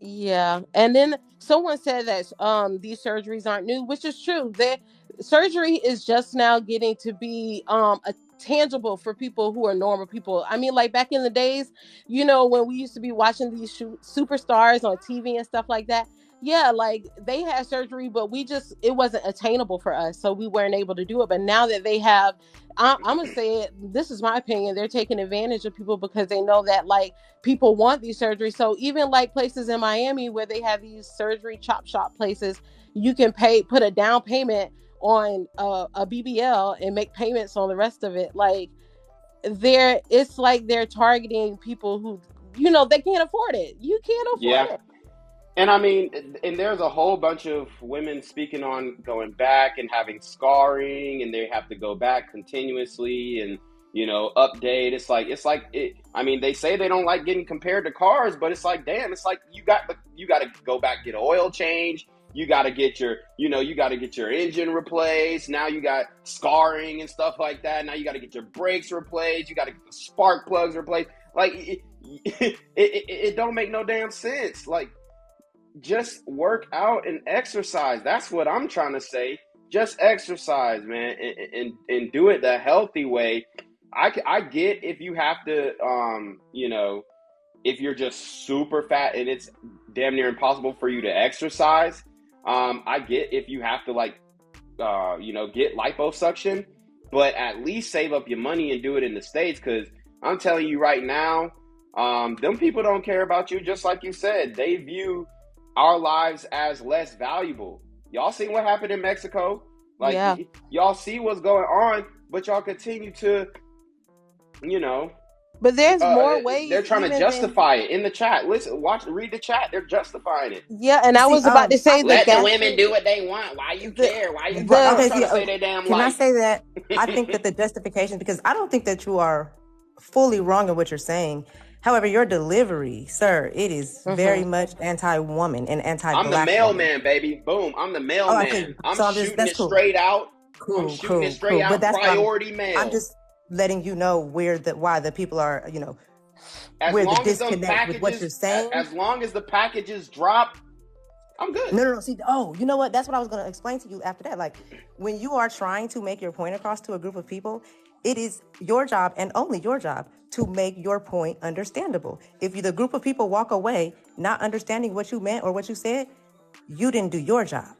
Yeah. And then someone said that these surgeries aren't new, which is true. Surgery is just now getting to be tangible for people who are normal people. I mean, like, back in the days, when we used to be watching these superstars on TV and stuff like that, yeah, like, they had surgery, but it wasn't attainable for us, so we weren't able to do it. But now that they have, I'm gonna say it, this is my opinion, they're taking advantage of people because they know that, like, people want these surgeries. So even like places in Miami where they have these surgery chop shop places, you can put a down payment on a BBL and make payments on the rest of it. Like, it's like they're targeting people who, they can't afford it. You can't afford it. And I mean, and there's a whole bunch of women speaking on going back and having scarring, and they have to go back continuously and, update. I mean, they say they don't like getting compared to cars, but it's like, damn, it's like you got to go back, get an oil change. You got to get your engine replaced. Now you got scarring and stuff like that. Now you got to get your brakes replaced. You got to get the spark plugs replaced. Like, it don't make no damn sense. Like, just work out and exercise. That's what I'm trying to say. Just exercise, man, and do it the healthy way. I get if you have to, if you're just super fat and it's damn near impossible for you to exercise. I get if you have to, like, get liposuction, but at least save up your money and do it in the States. Because I'm telling you right now, them people don't care about you. Just like you said, they view our lives as less valuable. Y'all see what happened in Mexico? Like, y'all see what's going on, but y'all continue to, But there's more ways. They're trying to justify it in the chat. Listen, read the chat. They're justifying it. Yeah, and I was about to say, let the women do what they want. Why you care? Why you trying to say their damn life? Can I say that? I think that the justification, because I don't think that you are fully wrong in what you're saying. However, your delivery, sir, it is very much anti-woman and anti-black. I'm the mailman, baby. Boom. I'm the mailman. Okay. I'm shooting it straight out. I'm shooting it straight out. Priority mail. I'm just letting you know why the people are, where the disconnect with what you're saying. As long as the packages drop, I'm good. No. See, you know what? That's what I was going to explain to you after that. Like, when you are trying to make your point across to a group of people, it is your job and only your job to make your point understandable. If the group of people walk away not understanding what you meant or what you said, you didn't do your job.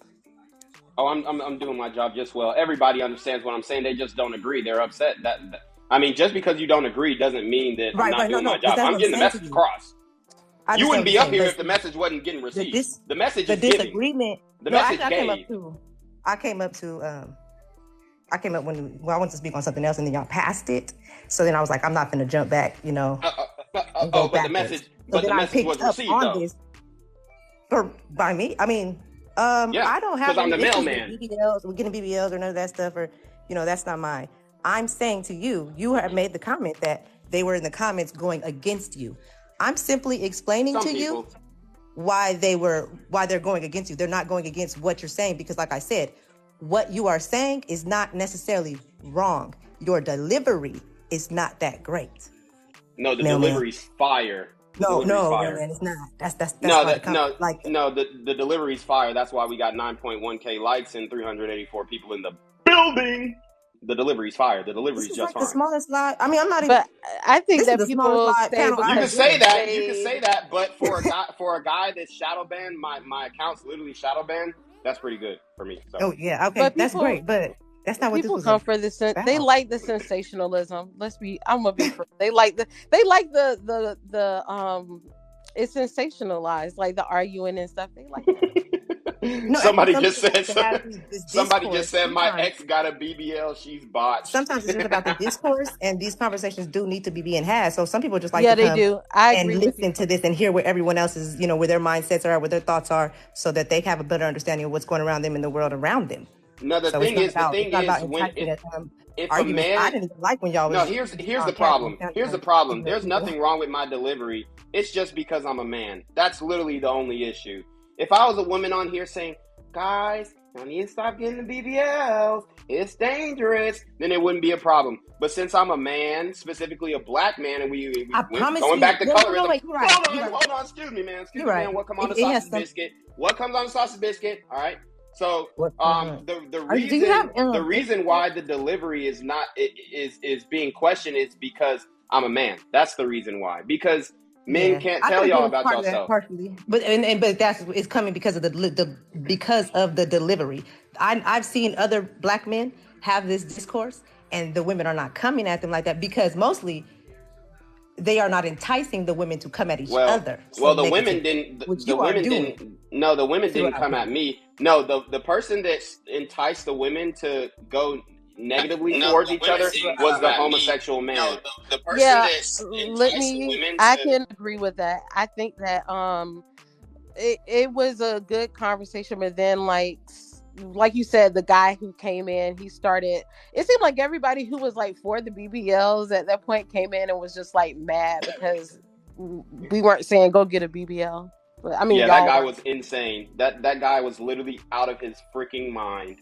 Oh, I'm doing my job just well. Everybody understands what I'm saying. They just don't agree. They're upset. I mean, just because you don't agree doesn't mean that I'm not doing my job. I'm getting the message across. You wouldn't be up here if the message wasn't getting received. The message is disagreement. The message gave. I came up when I went to speak on something else, and then y'all passed it. So then I was like, I'm not going to jump back, and go but the message was received, though. By me? I mean, I don't have any issues with BBLs. We're getting BBLs or none of that stuff, or, that's not my I'm saying to you, you have made the comment that they were in the comments going against you. I'm simply explaining to you why they're going against you. They're not going against what you're saying because, like I said, what you are saying is not necessarily wrong. Your delivery is not that great. No, the delivery's fire. No, man, it's not. That's no, why the delivery's fire. That's why we got 9.1K likes and 384 people in the building. The delivery's fire. The delivery's just like fine. The smallest live. I mean, I'm not even. But I think that the people say panel. You can say that. You can say that. But for a guy that's shadow banned, my account's literally shadow banned. That's pretty good for me. So. Oh yeah, okay, that's great. But that's not what people this was come for. They like the sensationalism. I'm gonna be. They like the it's sensationalized, like the arguing and stuff. They like it. No, somebody just said my ex got a BBL. She's botched. Sometimes it's just about the discourse, and these conversations do need to be being had. So some people just like to come they do. I agree and listen to this and hear where everyone else is, where their mindsets are, where their thoughts are, so that they have a better understanding of what's going around them in the world around them. No, the thing is, if a man, I didn't like when y'all was. No, here's the problem. Here's the problem. There's nothing wrong with my delivery. It's just because I'm a man. That's literally the only issue. If I was a woman on here saying, guys, I need to stop getting the BBLs, it's dangerous, then it wouldn't be a problem. But since I'm a man, specifically a black man, and we going back to colorism. Hold on, excuse me, man. Man. What comes on the sausage biscuit? What comes on the sausage biscuit? All right. So the reason why the delivery is not is being questioned is because I'm a man. That's the reason why. Because men can't tell y'all about yourself. But it's coming because of the delivery. I've seen other black men have this discourse, and the women are not coming at them like that because mostly they are not enticing the women to come at each other. The women didn't. The women didn't come at me. No, the person that enticed the women to go negatively towards each other was the homosexual man. No, the person that enticed the women. I can agree with that. I think that it was a good conversation, but then like you said, the guy who came in, he started. It seemed like everybody who was like for the BBLs at that point came in and was just like mad because we weren't saying go get a BBL. But, I mean, that guy was insane. That guy was literally out of his freaking mind.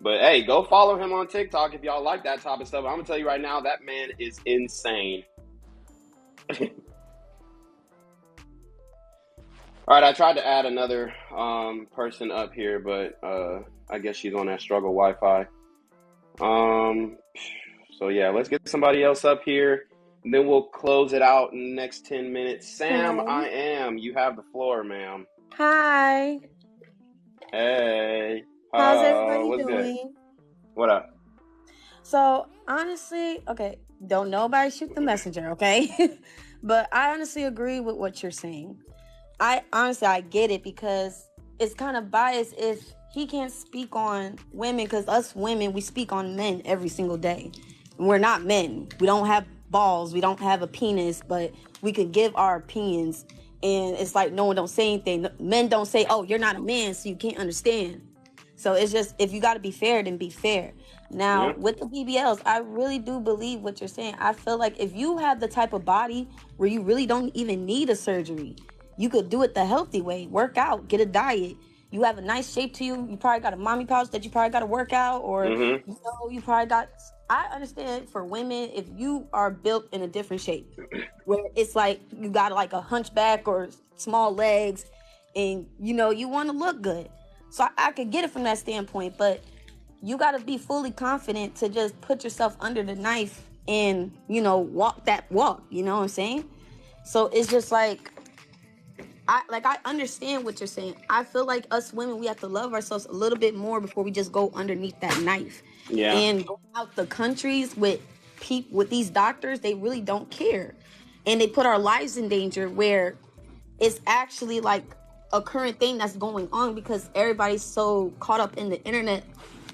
But hey, go follow him on TikTok if y'all like that type of stuff. I'm gonna tell you right now, that man is insane. All right, I tried to add another person up here, but I guess she's on that struggle Wi-Fi. So yeah, let's get somebody else up here, and then we'll close it out in the next 10 minutes. Sam, Hi. you have the floor, ma'am. Hi. Hey. How's everybody what's doing? Good? What up? So honestly, okay, don't nobody shoot the messenger, okay? But I honestly agree with what you're saying. I get it because it's kind of biased if he can't speak on women, because us women, we speak on men every single day. We're not men. We don't have balls. We don't have a penis, but we could give our opinions. And it's like no one don't say anything. Men don't say, oh, you're not a man, so you can't understand. So it's just, if you got to be fair, then be fair. Now, with the BBLs, I really do believe what you're saying. I feel like if you have the type of body where you really don't even need a surgery, you could do it the healthy way. Work out, get a diet. You have a nice shape to you. You probably got a mommy pouch that you probably got to work out, or you probably got. I understand for women, if you are built in a different shape, where it's like you got like a hunchback or small legs, and you want to look good. So I could get it from that standpoint, but you got to be fully confident to just put yourself under the knife and walk that walk. You know what I'm saying? So it's just like. I understand what you're saying. I feel like us women, we have to love ourselves a little bit more before we just go underneath that knife. Yeah. And go out the countries with these doctors, they really don't care. And they put our lives in danger where it's actually like a current thing that's going on because everybody's so caught up in the internet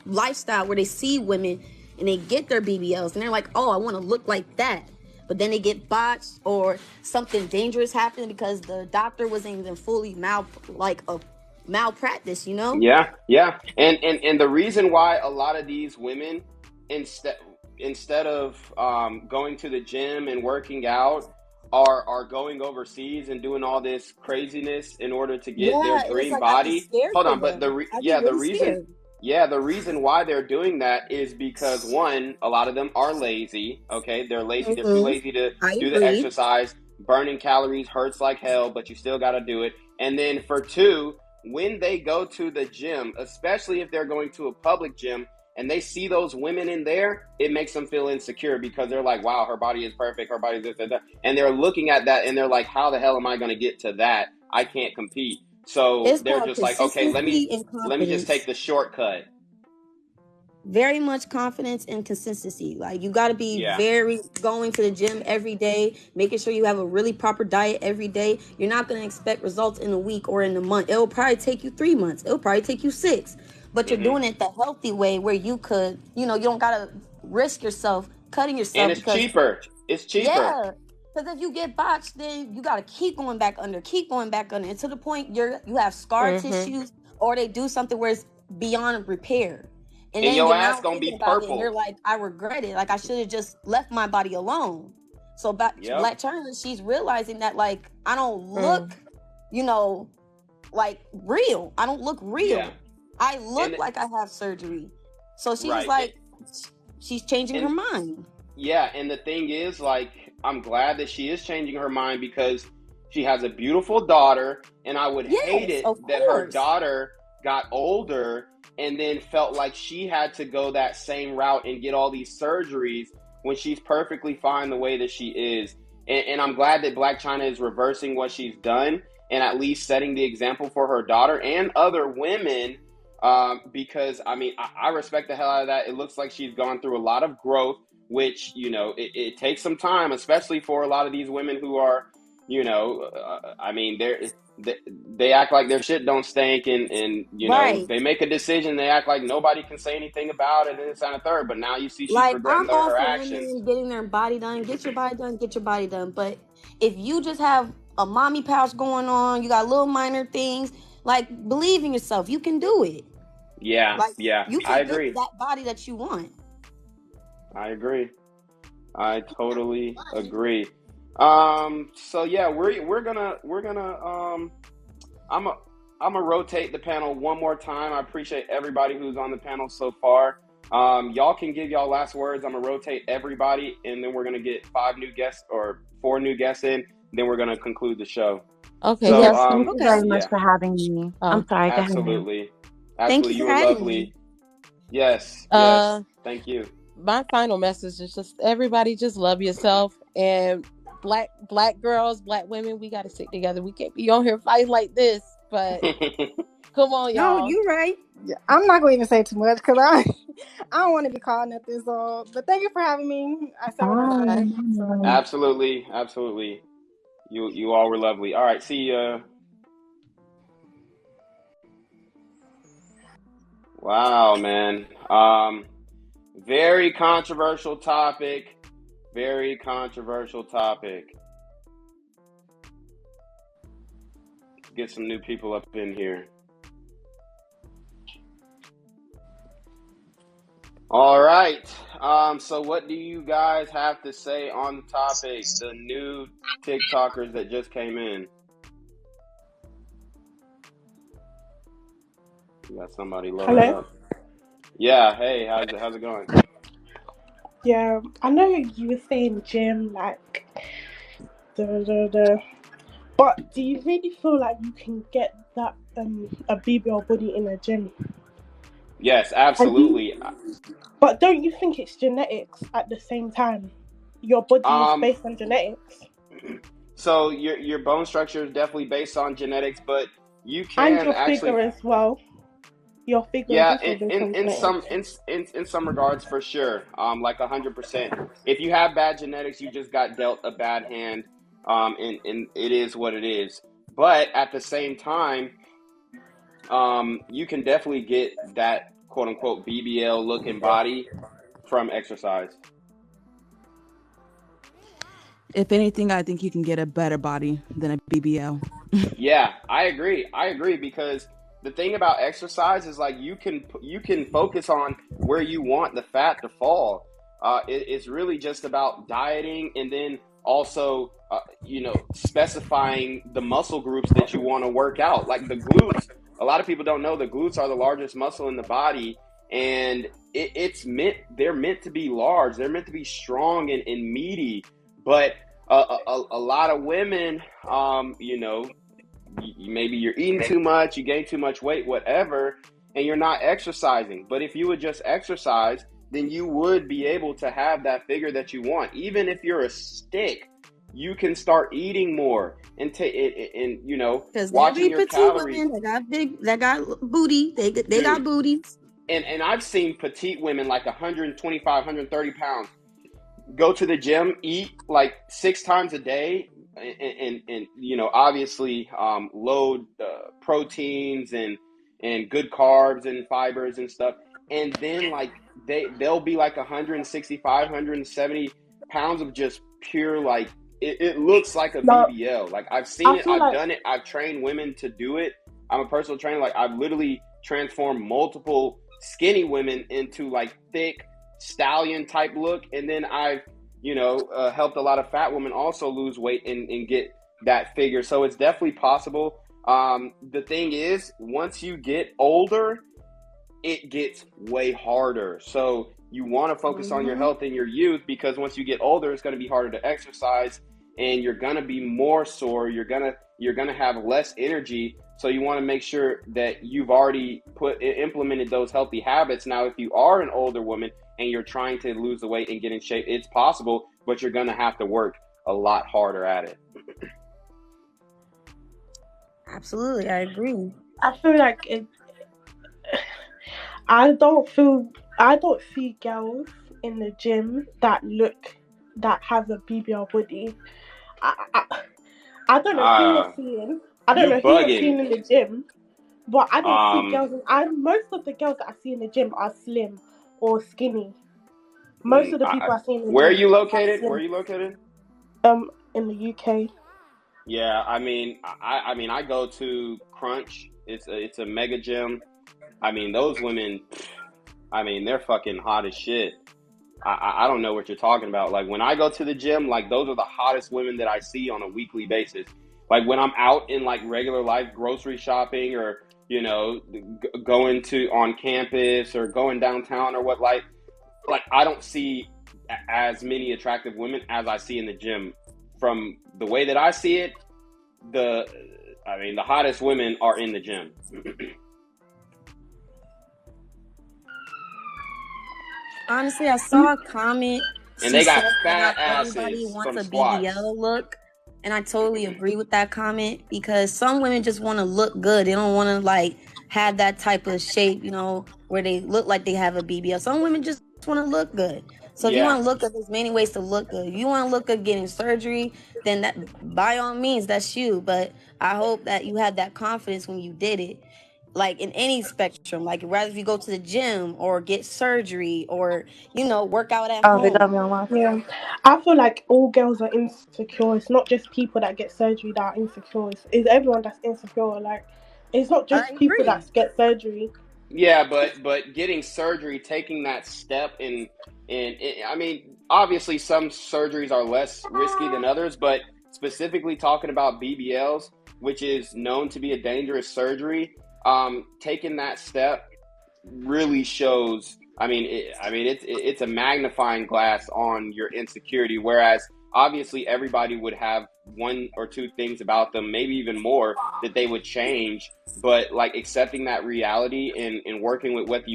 lifestyle where they see women and they get their BBLs and they're like, oh, I want to look like that. But then they get botched or something dangerous happened because the doctor wasn't even fully malpractice, Yeah. And the reason why a lot of these women instead of going to the gym and working out, are going overseas and doing all this craziness in order to get their And it's dream like I'd be body. scared Hold for on, but them. I'd be really scared. the reason why they're doing that is because, one, a lot of them are lazy. Okay, they're lazy. They're too lazy to do the exercise. Burning calories hurts like hell, but you still got to do it. And then for two, when they go to the gym, especially if they're going to a public gym, and they see those women in there, it makes them feel insecure because they're like, wow, her body is perfect, her body is this and that. And they're looking at that and they're like, how the hell am I going to get to that? I can't compete. So It's they're called just like, okay, let me just take the shortcut. Very much confidence and consistency. Like, you got to be very going to the gym every day, making sure you have a really proper diet every day. You're not going to expect results in a week or in a month. It'll probably take you 3 months. It'll probably take you 6. But you're doing it the healthy way where you could, you don't got to risk yourself, cutting yourself. And it's cheaper. It's cheaper. Yeah. Because if you get botched, then you got to keep going back under. And to the point you have scar tissues, or they do something where it's beyond repair. And then your you're ass gonna be purple. and you're like, I regret it. Like, I should have just left my body alone. So Black China, she's realizing that, like, I don't look, like real. I don't look real. Yeah. I look like I have surgery. So she's like, she's changing her mind. Yeah, and the thing is, like, I'm glad that she is changing her mind because she has a beautiful daughter, and I would hate it that her daughter got older and then felt like she had to go that same route and get all these surgeries when she's perfectly fine the way that she is. And I'm glad that Black China is reversing what she's done and at least setting the example for her daughter and other women, because, I mean, I respect the hell out of that. It looks like she's gone through a lot of growth, which, it takes some time, especially for a lot of these women who are, I mean, they act like their shit don't stink, and they make a decision, they act like nobody can say anything about it, and this and a third. But now you see she's regretting her actions. Getting their body done. Get your body done. But if you just have a mommy pouch going on, you got little minor things, like, believe in yourself. You can do it. Yeah, You can get that body that you want. I agree. I totally agree. So yeah, we're gonna I'm gonna rotate the panel one more time. I appreciate everybody who's on the panel so far. Y'all can give y'all last words. I'm gonna rotate everybody, and then we're gonna get 4 new guests in. Then we're gonna conclude the show. Okay. So, yes. Thank you very much for having me. I'm sorry. Absolutely. Thank you You for were having lovely. me. Yes. Thank you. My final message is just everybody just love yourself, and black girls, black women, we got to stick together. We can't be on here fighting like this, but come on, y'all. No, you're right. I'm not going to even say too much because I don't want to be called nothing. So, but thank you for having me. I said what I said. So. Absolutely. You all were lovely. All right, see ya. Wow, man. Very controversial topic. Let's get some new people up in here. All right. So what do you guys have to say on the topic? The new TikTokers that just came in. You got somebody loaded up. Yeah. Hey, how's it going? Yeah, I know you were saying gym, like, but do you really feel like you can get that a BBL body in a gym? Yes, absolutely. But don't you think it's genetics at the same time? Your body is based on genetics. So your bone structure is definitely based on genetics, but you can and your figure as well. Your figure, in some regards, for sure, like 100%. If you have bad genetics, you just got dealt a bad hand, and it is what it is. But at the same time, you can definitely get that quote unquote BBL looking body from exercise. If anything, I think you can get a better body than a BBL. Yeah, I agree because the thing about exercise is like you can focus on where you want the fat to fall. It's really just about dieting, and then also specifying the muscle groups that you want to work out. Like the glutes, a lot of people don't know the glutes are the largest muscle in the body, and they're meant to be large. They're meant to be strong and meaty. But a lot of women, maybe you're eating too much, you gain too much weight, whatever, and you're not exercising. But if you would just exercise, then you would be able to have that figure that you want. Even if you're a stick, you can start eating more and watching your calories. Women that got booty, they got booties. And I've seen petite women like 125, 130 pounds go to the gym, eat like 6 times a day, and obviously load proteins and good carbs and fibers and stuff, and then like they'll be like 165, 170 pounds of just pure, like it looks like a BBL. Like I've seen it, I've done it, I've trained women to do it. I'm a personal trainer. Like I've literally transformed multiple skinny women into like thick stallion type look, and then I've helped a lot of fat women also lose weight and get that figure. So it's definitely possible. The thing is, once you get older, it gets way harder. So you want to focus on your health in your youth, because once you get older, it's going to be harder to exercise, and you're going to be more sore. You're going to have less energy. So you want to make sure that you've already implemented those healthy habits. Now, if you are an older woman and you're trying to lose the weight and get in shape, it's possible, but you're going to have to work a lot harder at it. Absolutely, I agree. I feel like I don't see girls in the gym that have a BBL body. I don't know who you're seeing. I don't know who you're seeing in the gym, but I don't see girls. Most of the girls that I see in the gym are slim or skinny. Most of the people I see in the gym. Where are you located? In the UK. Yeah, I mean, I go to Crunch. It's a mega gym. I mean, those women, they're fucking hot as shit. I don't know what you're talking about. Like when I go to the gym, like those are the hottest women that I see on a weekly basis. Like when I'm out in like regular life, grocery shopping, or going on campus or going downtown or what, like I don't see as many attractive women as I see in the gym. From the way that I see it, the hottest women are in the gym. Honestly, I saw a comment. And they got fat asses. Everybody wants a BBL look. And I totally agree with that comment, because some women just want to look good. They don't want to like have that type of shape, where they look like they have a BBL. Some women just want to look good. So if you want to look good, there's many ways to look good. If you want to look good getting surgery, then that, by all means, that's you. But I hope that you had that confidence when you did it. Like in any spectrum, like rather if you go to the gym or get surgery or work out at home. They got me on. Yeah, I feel like all girls are insecure. It's not just people that get surgery that are insecure. It's everyone that's insecure. Like it's not just people that get surgery. Yeah, but getting surgery, taking that step, and I mean, obviously some surgeries are less risky than others, but specifically talking about BBLs, which is known to be a dangerous surgery. Taking that step really shows. It's a magnifying glass on your insecurity. Whereas obviously everybody would have 1 or 2 things about them, maybe even more, that they would change. But like accepting that reality and working with what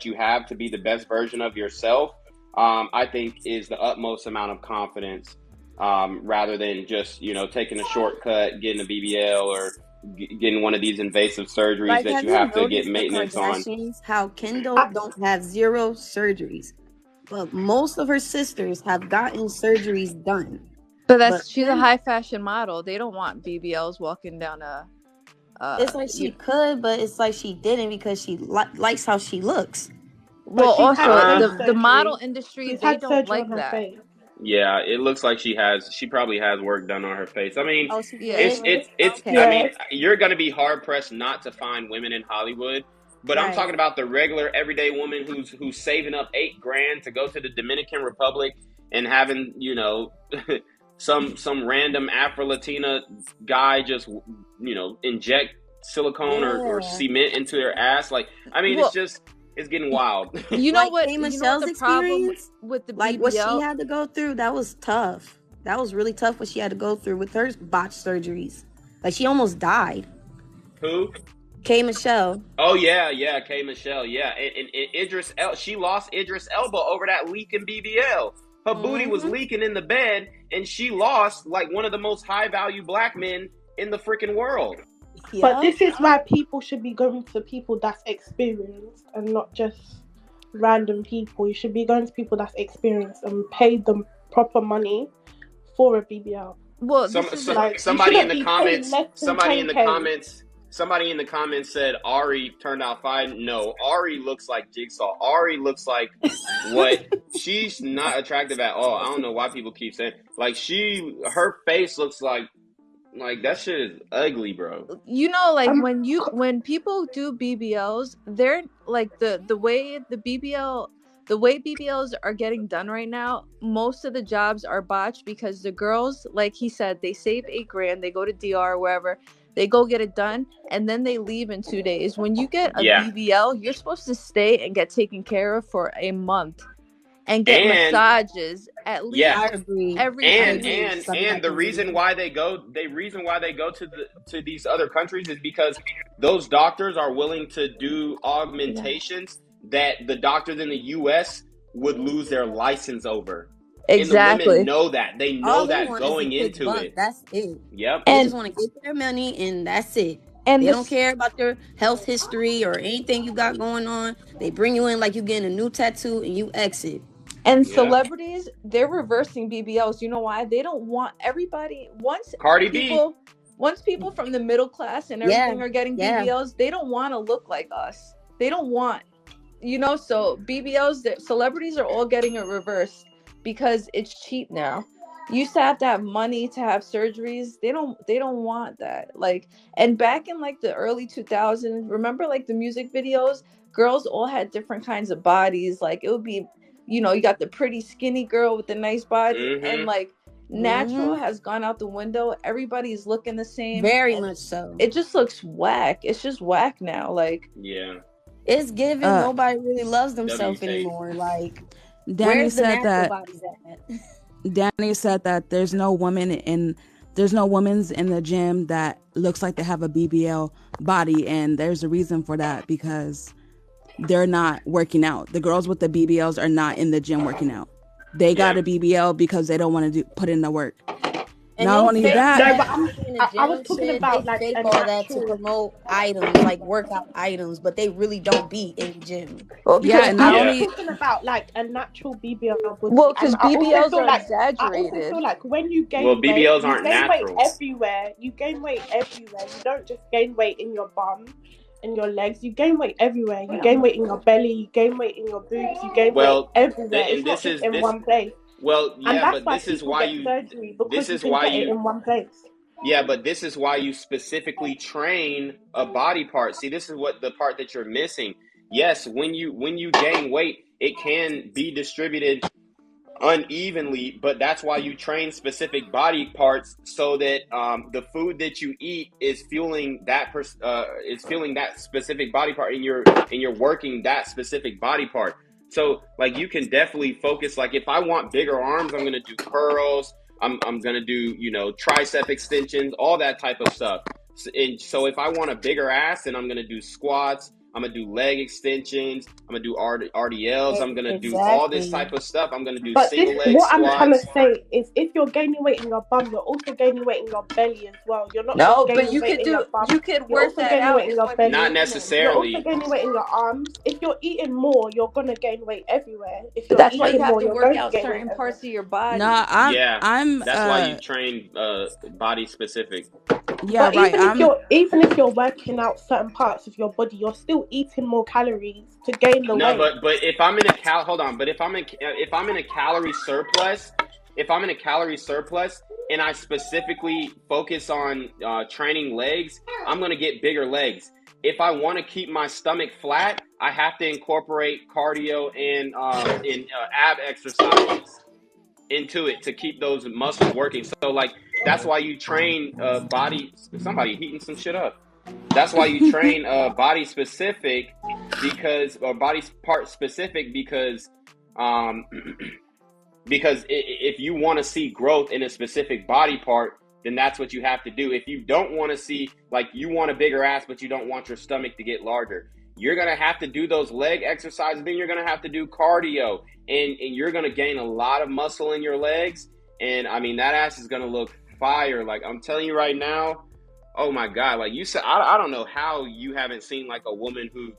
you have to be the best version of yourself, I think is the utmost amount of confidence. Rather than just taking a shortcut, getting a BBL or getting one of these invasive surgeries that you have to get maintenance on. How Kendall don't have 0 surgeries, but most of her sisters have gotten surgeries done. But she's a high fashion model. They don't want BBLs walking down a. It's like she could, but it's like she didn't because she likes how she looks. Well, also the model industry, they don't like that. Yeah, it looks like she probably has work done on her face. I mean, Okay. I mean, you're going to be hard pressed not to find women in Hollywood, but I'm talking about the regular everyday woman who's saving up $8,000 to go to the Dominican Republic and having, you know, some random Afro-Latina guy just, you know, inject silicone or cement into their ass. Like, I mean, it's getting wild. You know like what? Michelle's the problem experience with the BBL, like what she had to go through, that was tough. That was really tough what she had to go through with her botched surgeries. Like she almost died. Who? K. Michelle. Oh yeah, K. Michelle, yeah, and Idris she lost Idris Elba over that leaking BBL. Her booty was leaking in the bed, and she lost like one of the most high value black men in the freaking world. But this is why people should be going to people that's experienced and not just random people. You should be going to people that's experienced and pay them proper money for a BBL. Well, somebody in the comments said Ari turned out fine. No, Ari looks like Jigsaw. Ari looks like what? She's not attractive at all. I don't know why people keep saying like her face looks like that shit is ugly, bro. You know, like when people do BBLs, they're like the way BBLs are getting done right now, most of the jobs are botched because the girls, like he said, they save $8,000, they go to DR or wherever, they go get it done, and then they leave in 2 days. When you get a BBL, you're supposed to stay and get taken care of for a month and get massages at least every and the reason why they go to these other countries is because those doctors are willing to do augmentations that the doctors in the US would lose their license over. Exactly. And the women know that. They know that going into it. That's it. Yep. They just want to get their money and that's it. And they don't care about your health history or anything you got going on. They bring you in like you getting a new tattoo and you exit. And celebrities, they're reversing BBLs. You know why? They don't want everybody. Once people from the middle class and everything are getting BBLs, they don't want to look like us. They don't want, so BBLs, celebrities are all getting it reversed because it's cheap now. You used to have money to have surgeries. They don't want that. Like, and back in like the early 2000s, remember like the music videos, girls all had different kinds of bodies. Like it would be, you got the pretty skinny girl with the nice body, and like natural has gone out the window. Everybody's looking the same. Very much so. It just looks whack. It's just whack now. Like, it's given nobody really loves themselves anymore. Like, Danny said that. Danny said that there's no women's in the gym that looks like they have a BBL body, and there's a reason for that because they're not working out. The girls with the BBLs are not in the gym working out. They got a BBL because they don't want to put in the work. And not only that, I was talking about like all that to promote items, like workout items, but they really don't be in the gym. Well, and I was talking about like a natural BBL. Well, because BBLs are exaggerated. I also feel like when you gain weight, BBLs aren't weight everywhere. You gain weight everywhere. You don't just gain weight in your bum and your legs. You gain weight everywhere. You gain weight in your belly. You gain weight in your boobs. You gain weight everywhere. It's not just in one place. Well, yeah, but this is why in one place. Yeah, but this is why you specifically train a body part. See, this is what the part that you're missing. Yes, when you gain weight, it can be distributed unevenly, but that's why you train specific body parts so that the food that you eat is fueling that specific body part, and you're working that specific body part. So like you can definitely focus. Like if I want bigger arms, I'm gonna do curls. I'm gonna do tricep extensions, all that type of stuff. And so if I want a bigger ass, then I'm gonna do squats. I'm going to do leg extensions. I'm going to do RDLs. I'm going to do all this type of stuff. I'm going to do single leg squats. What I'm trying to say is if you're gaining weight in your bum, you're also gaining weight in your belly as well. You're not just gaining weight in your bum. You could work that out in your belly. Not necessarily. You're also gaining weight in your arms. If you're eating more, you're going to gain weight everywhere. If that's why you have to work out certain parts of your body. No, I'm that's why you train body specific. Yeah, but right. Even if you're working out certain parts of your body, you're still eating more calories to gain the weight. No, but if I'm in a if I'm in a calorie surplus if I'm in a calorie surplus and I specifically focus on training legs, I'm going to get bigger legs. If I want to keep my stomach flat, I have to incorporate cardio and ab exercises into it to keep those muscles working. So like that's why you train body. Somebody heating some shit up. That's why you train body specific or body part specific because if you want to see growth in a specific body part, then that's what you have to do. If you don't want to see, like you want a bigger ass, but you don't want your stomach to get larger, you're going to have to do those leg exercises. Then you're going to have to do cardio and you're going to gain a lot of muscle in your legs. And I mean, that ass is going to look fire. Like I'm telling you right now, oh my God, like you said, I don't know how you haven't seen like a woman who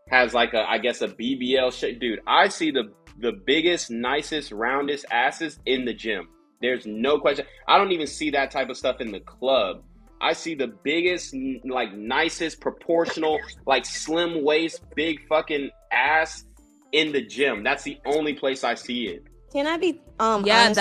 has like a BBL shit. Dude, I see the biggest, nicest, roundest asses in the gym. There's no question. I don't even see that type of stuff in the club. I see the biggest, like nicest, proportional, like slim waist, big fucking ass in the gym. That's the only place I see it. Can I be honest?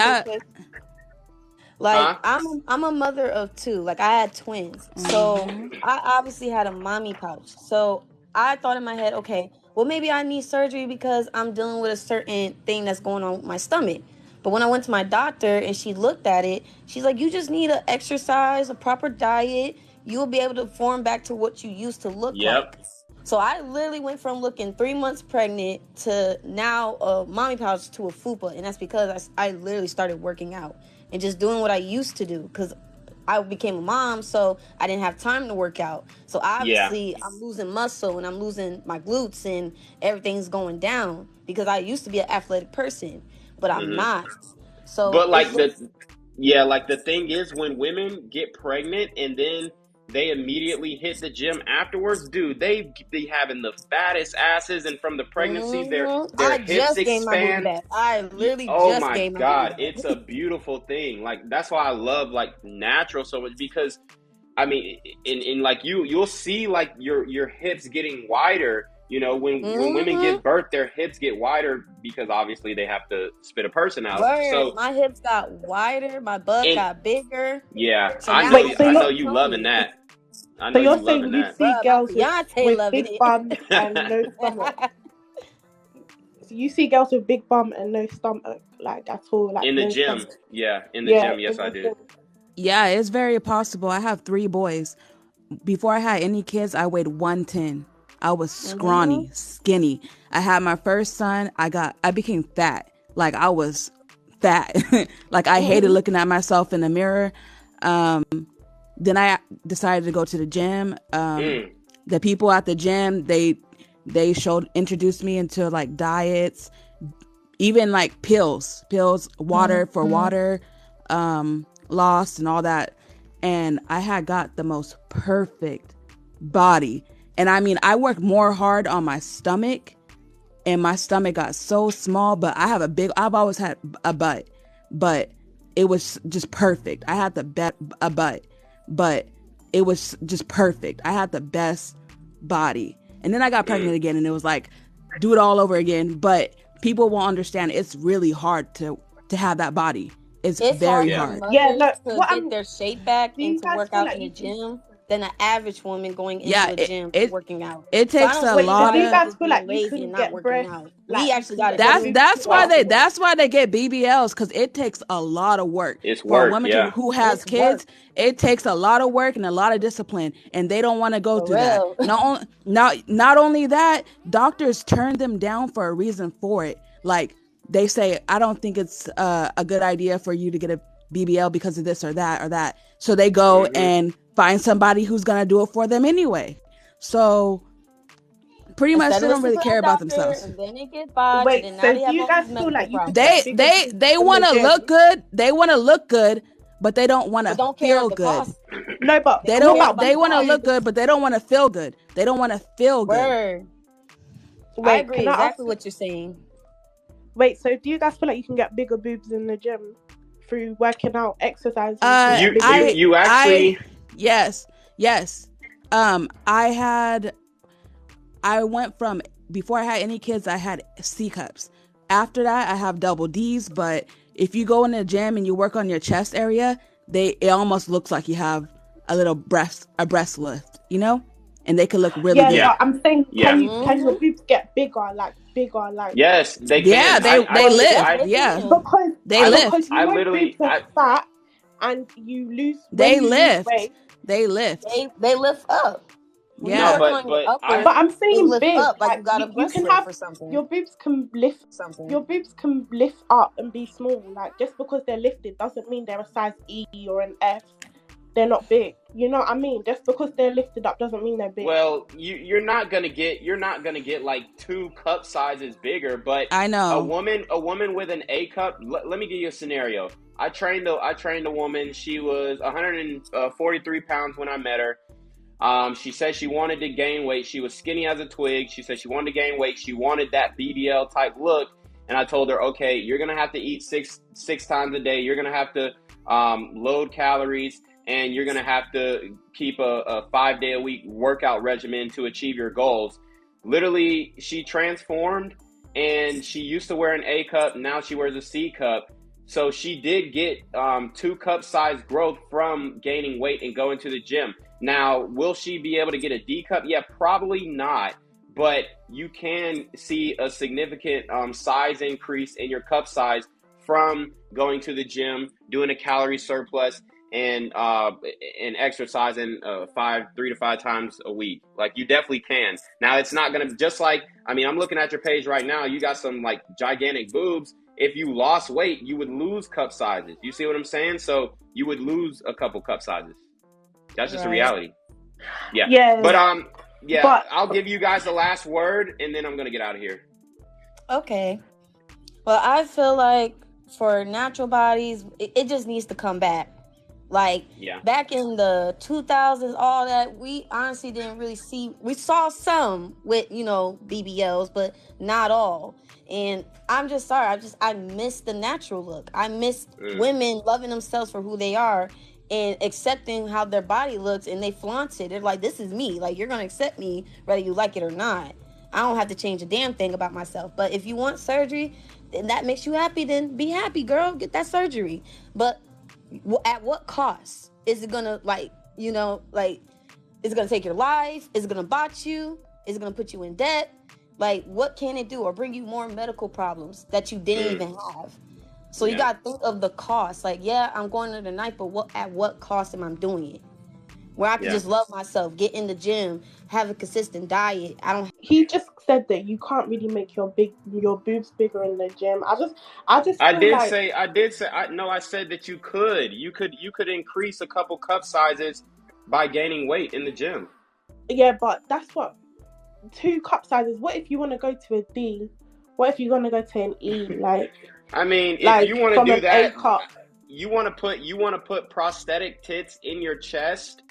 Like I'm a mother of 2. Like I had twins. So I obviously had a mommy pouch. So I thought in my head, okay, well maybe I need surgery because I'm dealing with a certain thing that's going on with my stomach. But when I went to my doctor and she looked at it, she's like, you just need to exercise, a proper diet. You'll be able to form back to what you used to look like. So I literally went from looking 3 months pregnant to now a mommy pouch to a fupa. And that's because I literally started working out and just doing what I used to do because I became a mom, so I didn't have time to work out. So obviously I'm losing muscle and I'm losing my glutes and everything's going down because I used to be an athletic person, but I'm not. So but like the thing is when women get pregnant and then they immediately hit the gym afterwards, dude, they be having the fattest asses, and from the pregnancy, their hips expand. I literally just gained my God, it's a beautiful thing. Like that's why I love like natural so much because, I mean, in like you'll see like your hips getting wider. You know, when women give birth, their hips get wider because obviously they have to spit a person out. So my hips got wider, my butt got bigger. Yeah, so I know you loving that. I know so you're you saying loving you that. see girls with big it. bums and no stomach. So you see girls with big bum and no stomach, like at all, like in the no gym. stomach. Yeah, in the gym. Yes, I do. Yeah, it's very possible. I have 3 boys. Before I had any kids, I weighed 110. I was scrawny, skinny. I had my first son. I became fat. Like I was fat. Like I hated looking at myself in the mirror. Then I decided to go to the gym. The people at the gym, they introduced me into like diets, even like pills, water for water loss and all that. And I had got the most perfect body. And I mean, I worked more hard on my stomach and my stomach got so small, but I've always had a butt, but it was just perfect. I had a butt, but it was just perfect. I had the best body. And then I got pregnant again and it was like, do it all over again. But people won't understand. It's really hard to have that body. It's very hard. To get their shape back and to work out in the gym than an average woman going into the gym working out. It takes a lot of. Do you guys feel like you couldn't get breasts? We actually got it. That's why they get BBLs, because it takes a lot of work. It's for work, a woman who has kids. It takes a lot of work and a lot of discipline, and they don't want to go through that. Not only that, doctors turn them down for a reason for it. Like they say, I don't think it's a good idea for you to get a BBL because of this or that or that. So they go and find somebody who's gonna do it for them anyway. So pretty much they don't really care about themselves. And then it gets botched, and now do you guys feel like you they want to look good? They want to look good, but they don't want to feel good. No, but they don't. They want to look good, but they don't want to feel good. They don't want to feel good. I agree exactly what you're saying. Wait, so do you guys feel like you can get bigger boobs in the gym through working out, exercising? You actually. Yes. I went from, before I had any kids, I had C cups. After that, I have double D's, but if you go in the gym and you work on your chest area, it almost looks like you have a breast lift, you know, and they can look really good. Yeah, I'm saying, can your boobs get bigger? Yes, they can. Yeah, they lift. Because they lift. Because you know boobs are fat, and you lose. They lose lift. weight, they lift. They lift up. Yeah, but I'm saying lift big. up like you got a you breast can lift have or something. your boobs can lift. Your boobs can lift up and be small. Like, just because they're lifted doesn't mean they're a size E or an F. They're not big. You know what I mean? Just because they're lifted up doesn't mean they're big. Well, you're not gonna get like 2 cup sizes bigger, but I know a woman with an A cup. Let me give you a scenario. I trained a woman. She was 143 pounds when I met her. She said she wanted to gain weight. She was skinny as a twig. She said she wanted to gain weight. She wanted that BBL type look, and I told her, okay, you're gonna have to eat six times a day. You're gonna have to load calories. And you're going to have to keep a 5-day-a-week workout regimen to achieve your goals. Literally, she transformed, and she used to wear an A cup. Now she wears a C cup. So she did get 2 cup size growth from gaining weight and going to the gym. Now, will she be able to get a D cup? Yeah, probably not. But you can see a significant size increase in your cup size from going to the gym, doing a calorie surplus, and exercising 3 to 5 times a week. Like, you definitely can. Now, it's not gonna, just like, I mean, I'm looking at your page right now. You got some like gigantic boobs. If you lost weight, you would lose cup sizes. You see what I'm saying? So you would lose a couple cup sizes. That's just a reality. Yeah. But I'll give you guys the last word, and then I'm gonna get out of here. Okay. Well, I feel like for natural bodies, it just needs to come back. Like, back in the 2000s, all that, we honestly didn't really see. We saw some with, BBLs, but not all. And I'm just sorry. I miss the natural look. I miss women loving themselves for who they are and accepting how their body looks, and they flaunt it. They're like, this is me. Like, you're going to accept me whether you like it or not. I don't have to change a damn thing about myself. But if you want surgery and that makes you happy, then be happy, girl. Get that surgery. But at what cost? Is it gonna is it gonna take your life? Is it gonna botch you? Is it gonna put you in debt? Like, what can it do, or bring you more medical problems that you didn't even have? So you gotta think of the cost. Like, I'm going under the knife, but at what cost am I doing it? Where I can just love myself, get in the gym, have a consistent diet. He just said that you can't really make your boobs bigger in the gym. I said that you could. You could increase a couple cup sizes by gaining weight in the gym. Yeah, but that's what 2 cup sizes. What if you want to go to a D? What if you're gonna go to an E? Like, I mean, if you want to do that, you want to put prosthetic tits in your chest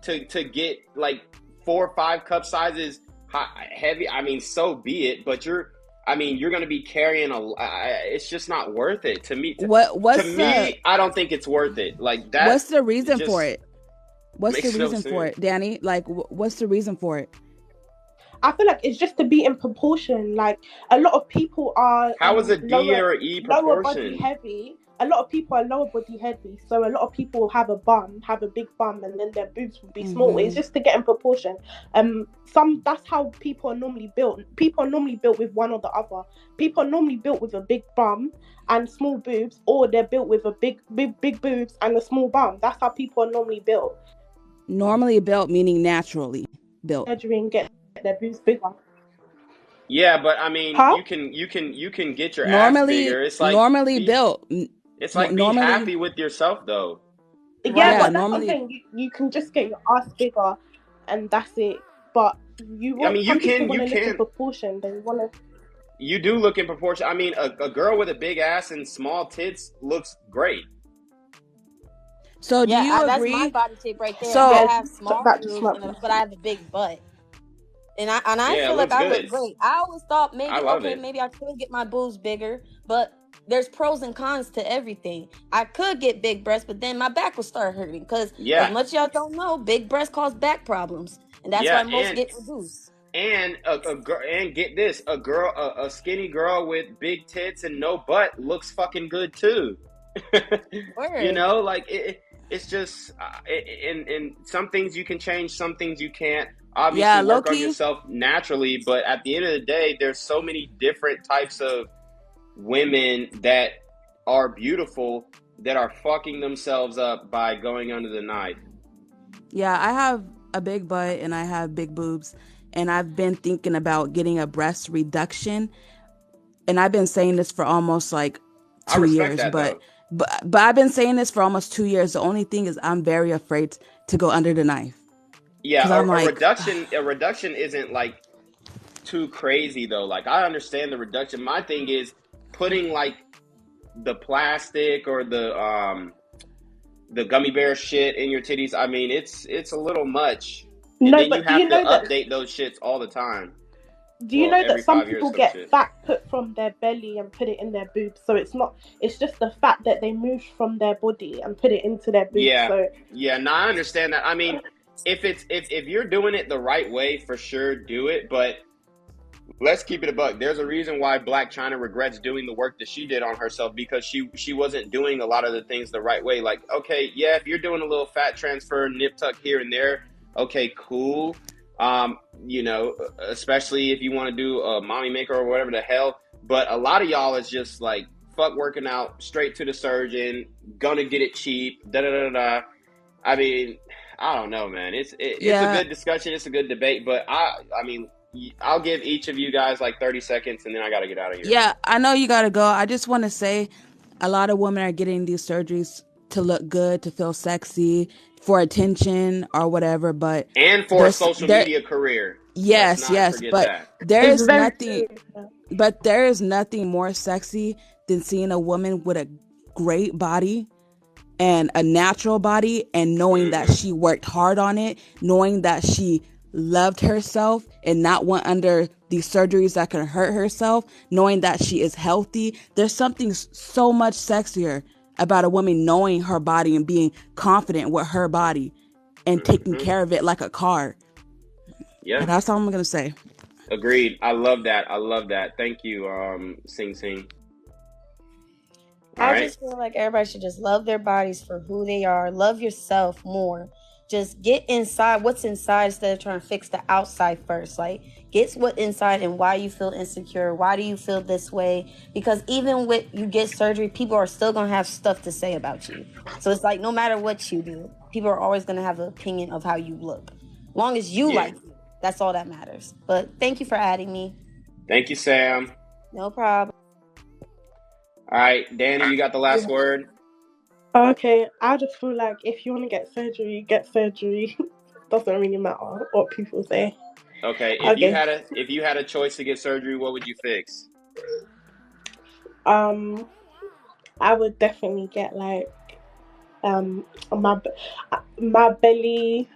to get like 4 or 5 cup sizes heavy. I mean, so be it. But you're going to be carrying it's just not worth it to me. I don't think it's worth it. Like that. What's the reason for it? What's the reason for it, Danny? Like, what's the reason for it? I feel like it's just to be in proportion. Like, a lot of people are. How is a D or E proportion? Lower body heavy. A lot of people are lower body heavy, so a lot of people have a big bum, and then their boobs will be small. It's just to get in proportion. That's how people are normally built. People are normally built with one or the other. People are normally built with a big bum and small boobs, or they're built with a big boobs and a small bum. That's how people are normally built. Normally built meaning naturally built. Surgery and get their boobs bigger. Yeah, but I mean, you can get your ass bigger. It's like normally built. It's like be happy with yourself, though. Yeah, but that's what I'm saying. You can just get your ass bigger, and that's it. But you want you can look in proportion. They want to. You do look in proportion. I mean, a girl with a big ass and small tits looks great. So do you agree? That's my body shape right there. So I have small boobs, but I have a big butt. And I feel like I look great. I always thought maybe I could get my boobs bigger, but there's pros and cons to everything. I could get big breasts, but then my back will start hurting because as much y'all don't know, big breasts cause back problems, and that's why most get reduced. And and get this, a skinny girl with big tits and no butt looks fucking good too. You know, like it's just in some things you can change, some things you can't. Obviously, work on yourself naturally, but at the end of the day, there's so many different types of women that are beautiful that are fucking themselves up by going under the knife. Yeah, I have a big butt and I have big boobs, and I've been thinking about getting a breast reduction, and I've been saying this for almost like 2 years. But I've been saying this for almost 2 years. The only thing is I'm very afraid to go under the knife. Yeah, a reduction isn't like too crazy though. Like I understand the reduction. My thing is putting like the plastic or the gummy bear shit in your titties. I mean, it's a little much. And then you have to update those shits all the time. Do you know that some people get fat put from their belly and put it in their boobs? So it's just the fat that they moved from their body and put it into their boobs. Yeah, so. yeah. No, I understand that. I mean, if you're doing it the right way, for sure, do it. But let's keep it a buck. There's a reason why Blac Chyna regrets doing the work that she did on herself, because she wasn't doing a lot of the things the right way. Like, okay, yeah, if you're doing a little fat transfer, nip tuck here and there, okay, cool. You know, especially if you want to do a mommy maker or whatever the hell. But a lot of y'all is just like, fuck working out, straight to the surgeon, gonna get it cheap, da-da-da-da. I mean, I don't know, man. It's a good discussion. It's a good debate. But I mean, I'll give each of you guys like 30 seconds and then I got to get out of here. Yeah, I know you got to go. I just want to say a lot of women are getting these surgeries to look good, to feel sexy, for attention or whatever. And for a social media career. Yes, but there is nothing more sexy than seeing a woman with a great body and a natural body, and knowing that she worked hard on it, knowing that she loved herself and not went under these surgeries that can hurt herself, knowing that she is healthy. There's something so much sexier about a woman knowing her body and being confident with her body and taking care of it like a car. Yeah, and that's all I'm gonna say. Agreed. I love that. Thank you, Sing. I just feel like everybody should just love their bodies for who they are. Love yourself more. Just get inside what's inside instead of trying to fix the outside first. Like, get what's inside and why you feel insecure. Why do you feel this way? Because even when you get surgery, people are still going to have stuff to say about you. So it's like, no matter what you do, people are always going to have an opinion of how you look. As long as you like you, that's all that matters. But thank you for adding me. Thank you, Sam. No problem. All right, Danny, you got the last word. Okay, I just feel like if you want to get surgery, get surgery. Doesn't really matter what people say. Okay, if you had a choice to get surgery, what would you fix? I would definitely get like my belly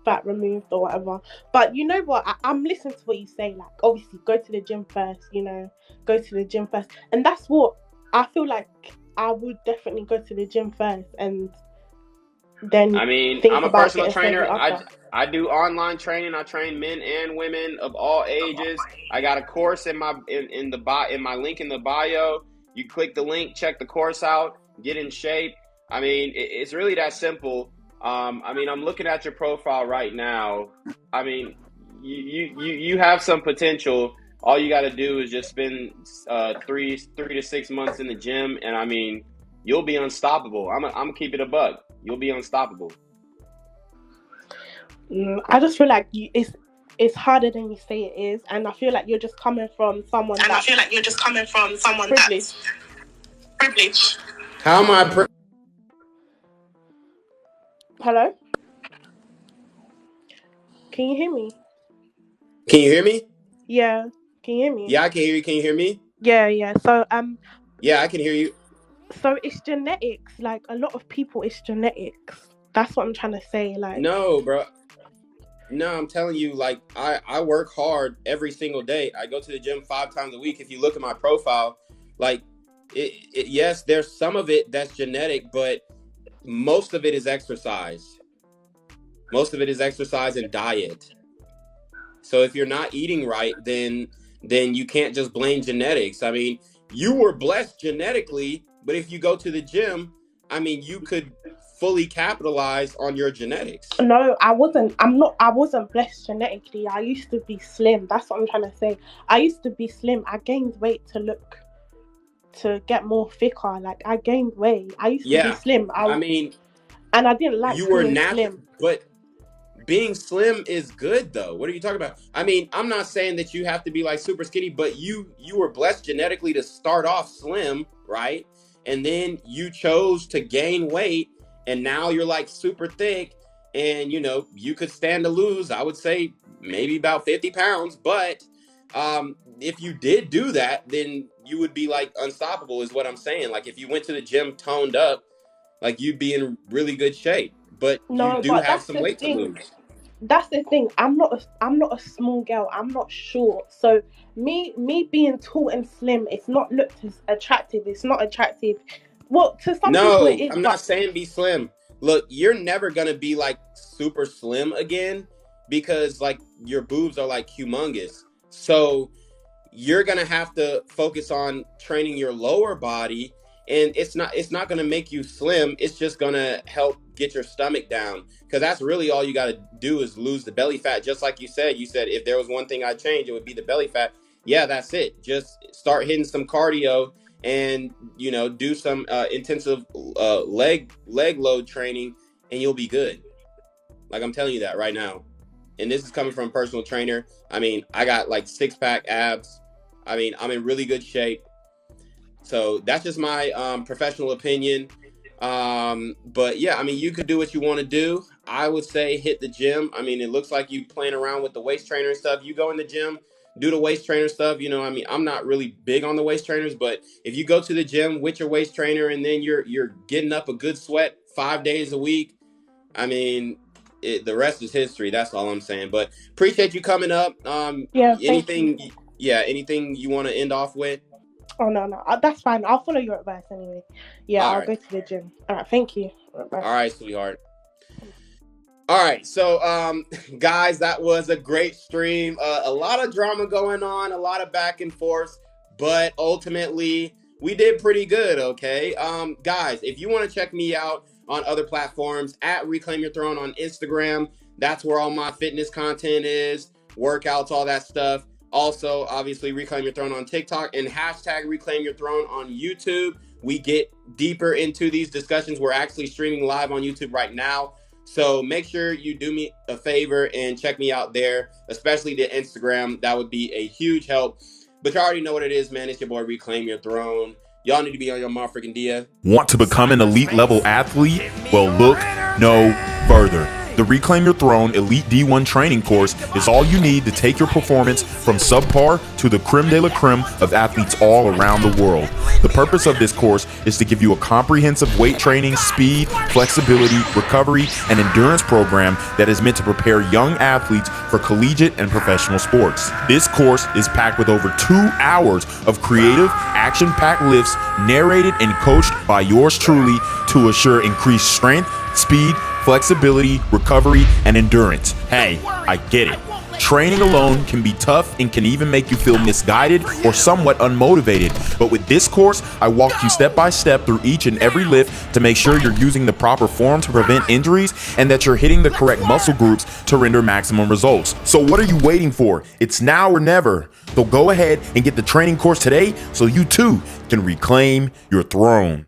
fat removed or whatever. But you know what? I'm listening to what you say. Like, obviously, go to the gym first. And that's what I feel like. I would definitely go to the gym first, and then. I mean, I'm a personal trainer. I do online training. I train men and women of all ages. I got a course in my link in the bio. You click the link, check the course out, get in shape. I mean, it's really that simple. I mean, I'm looking at your profile right now. I mean, you have some potential. All you got to do is just spend 3 to 6 months in the gym, and I mean, you'll be unstoppable. I'm gonna keep it a buck. You'll be unstoppable. I just feel like it's harder than you say it is, and I feel like you're just coming from someone. Privileged. Privileged. How am I? Hello. Can you hear me? Can you hear me? Yeah. Can you hear me? Yeah, I can hear you. Can you hear me? Yeah. So Yeah, I can hear you. So it's genetics. Like, a lot of people, it's genetics. That's what I'm trying to say. Like, no, bro. No, I'm telling you, like, I work hard every single day. I go to the gym 5 times a week. If you look at my profile, like, yes, there's some of it that's genetic, but most of it is exercise. Most of it is exercise and diet. So if you're not eating right, then you can't just blame genetics. I mean, you were blessed genetically, but if you go to the gym, I mean, you could fully capitalize on your genetics. No, I wasn't. I wasn't blessed genetically. I used to be slim. That's what I'm trying to say. I used to be slim. I gained weight to get more thicker. Like, I gained weight. I used to be slim. I mean, and I didn't like you were being natural, slim. but being slim is good though. What are you talking about? I mean, I'm not saying that you have to be like super skinny, but you were blessed genetically to start off slim, right? And then you chose to gain weight, and now you're like super thick, and you know, you could stand to lose, I would say maybe about 50 pounds. But if you did do that, then you would be like unstoppable, is what I'm saying. Like, if you went to the gym toned up, like, you'd be in really good shape. But you do have some weight to lose. That's the thing. I'm not a small girl. I'm not short. So me being tall and slim, it's not looked as attractive. It's not attractive. Well, to some people it is. I'm not saying be slim. Look, you're never gonna be like super slim again, because like your boobs are like humongous. So you're gonna have to focus on training your lower body, and it's not gonna make you slim. It's just gonna help get your stomach down, because that's really all you got to do is lose the belly fat. Just like you said if there was one thing I'd change, it would be the belly fat. Yeah, that's it. Just start hitting some cardio, and you know, do some intensive leg load training, and you'll be good. Like, I'm telling you that right now, and this is coming from a personal trainer. I mean, I got like 6-pack abs. I mean, I'm in really good shape. So that's just my professional opinion. But yeah, I mean, you could do what you want to do. I would say hit the gym. I mean, it looks like you playing around with the waist trainer and stuff. You go in the gym, do the waist trainer stuff. You know, I mean, I'm not really big on the waist trainers, but if you go to the gym with your waist trainer and then you're getting up a good sweat 5 days a week, I mean, the rest is history. That's all I'm saying. But appreciate you coming up. Anything you want to end off with? Oh, no. That's fine. I'll follow your advice anyway. Yeah, I'll go to the gym. All right, thank you. Bye. All right, sweetheart. All right, so guys, that was a great stream. A lot of drama going on, a lot of back and forth, but ultimately we did pretty good, okay? Guys, if you want to check me out on other platforms, at Reclaim Your Throne on Instagram, that's where all my fitness content is, workouts, all that stuff. Also, obviously, Reclaim Your Throne on TikTok and hashtag Reclaim Your Throne on YouTube. We get deeper into these discussions. We're actually streaming live on YouTube right now. So make sure you do me a favor and check me out there, especially the Instagram. That would be a huge help. But you already know what it is, man. It's your boy, Reclaim Your Throne. Y'all need to be on your motherfucking dia. Want to become an elite level athlete? Well, look no further. The Reclaim Your Throne Elite D1 training course is all you need to take your performance from subpar to the creme de la creme of athletes all around the world. The purpose of this course is to give you a comprehensive weight training, speed, flexibility, recovery, and endurance program that is meant to prepare young athletes for collegiate and professional sports. This course is packed with over 2 hours of creative, action-packed lifts narrated and coached by yours truly to assure increased strength, speed, flexibility, recovery, and endurance. Hey, I get it. Training alone can be tough and can even make you feel misguided or somewhat unmotivated. But with this course, I walk you step by step through each and every lift to make sure you're using the proper form to prevent injuries and that you're hitting the correct muscle groups to render maximum results. So what are you waiting for? It's now or never. So go ahead and get the training course today so you too can reclaim your throne.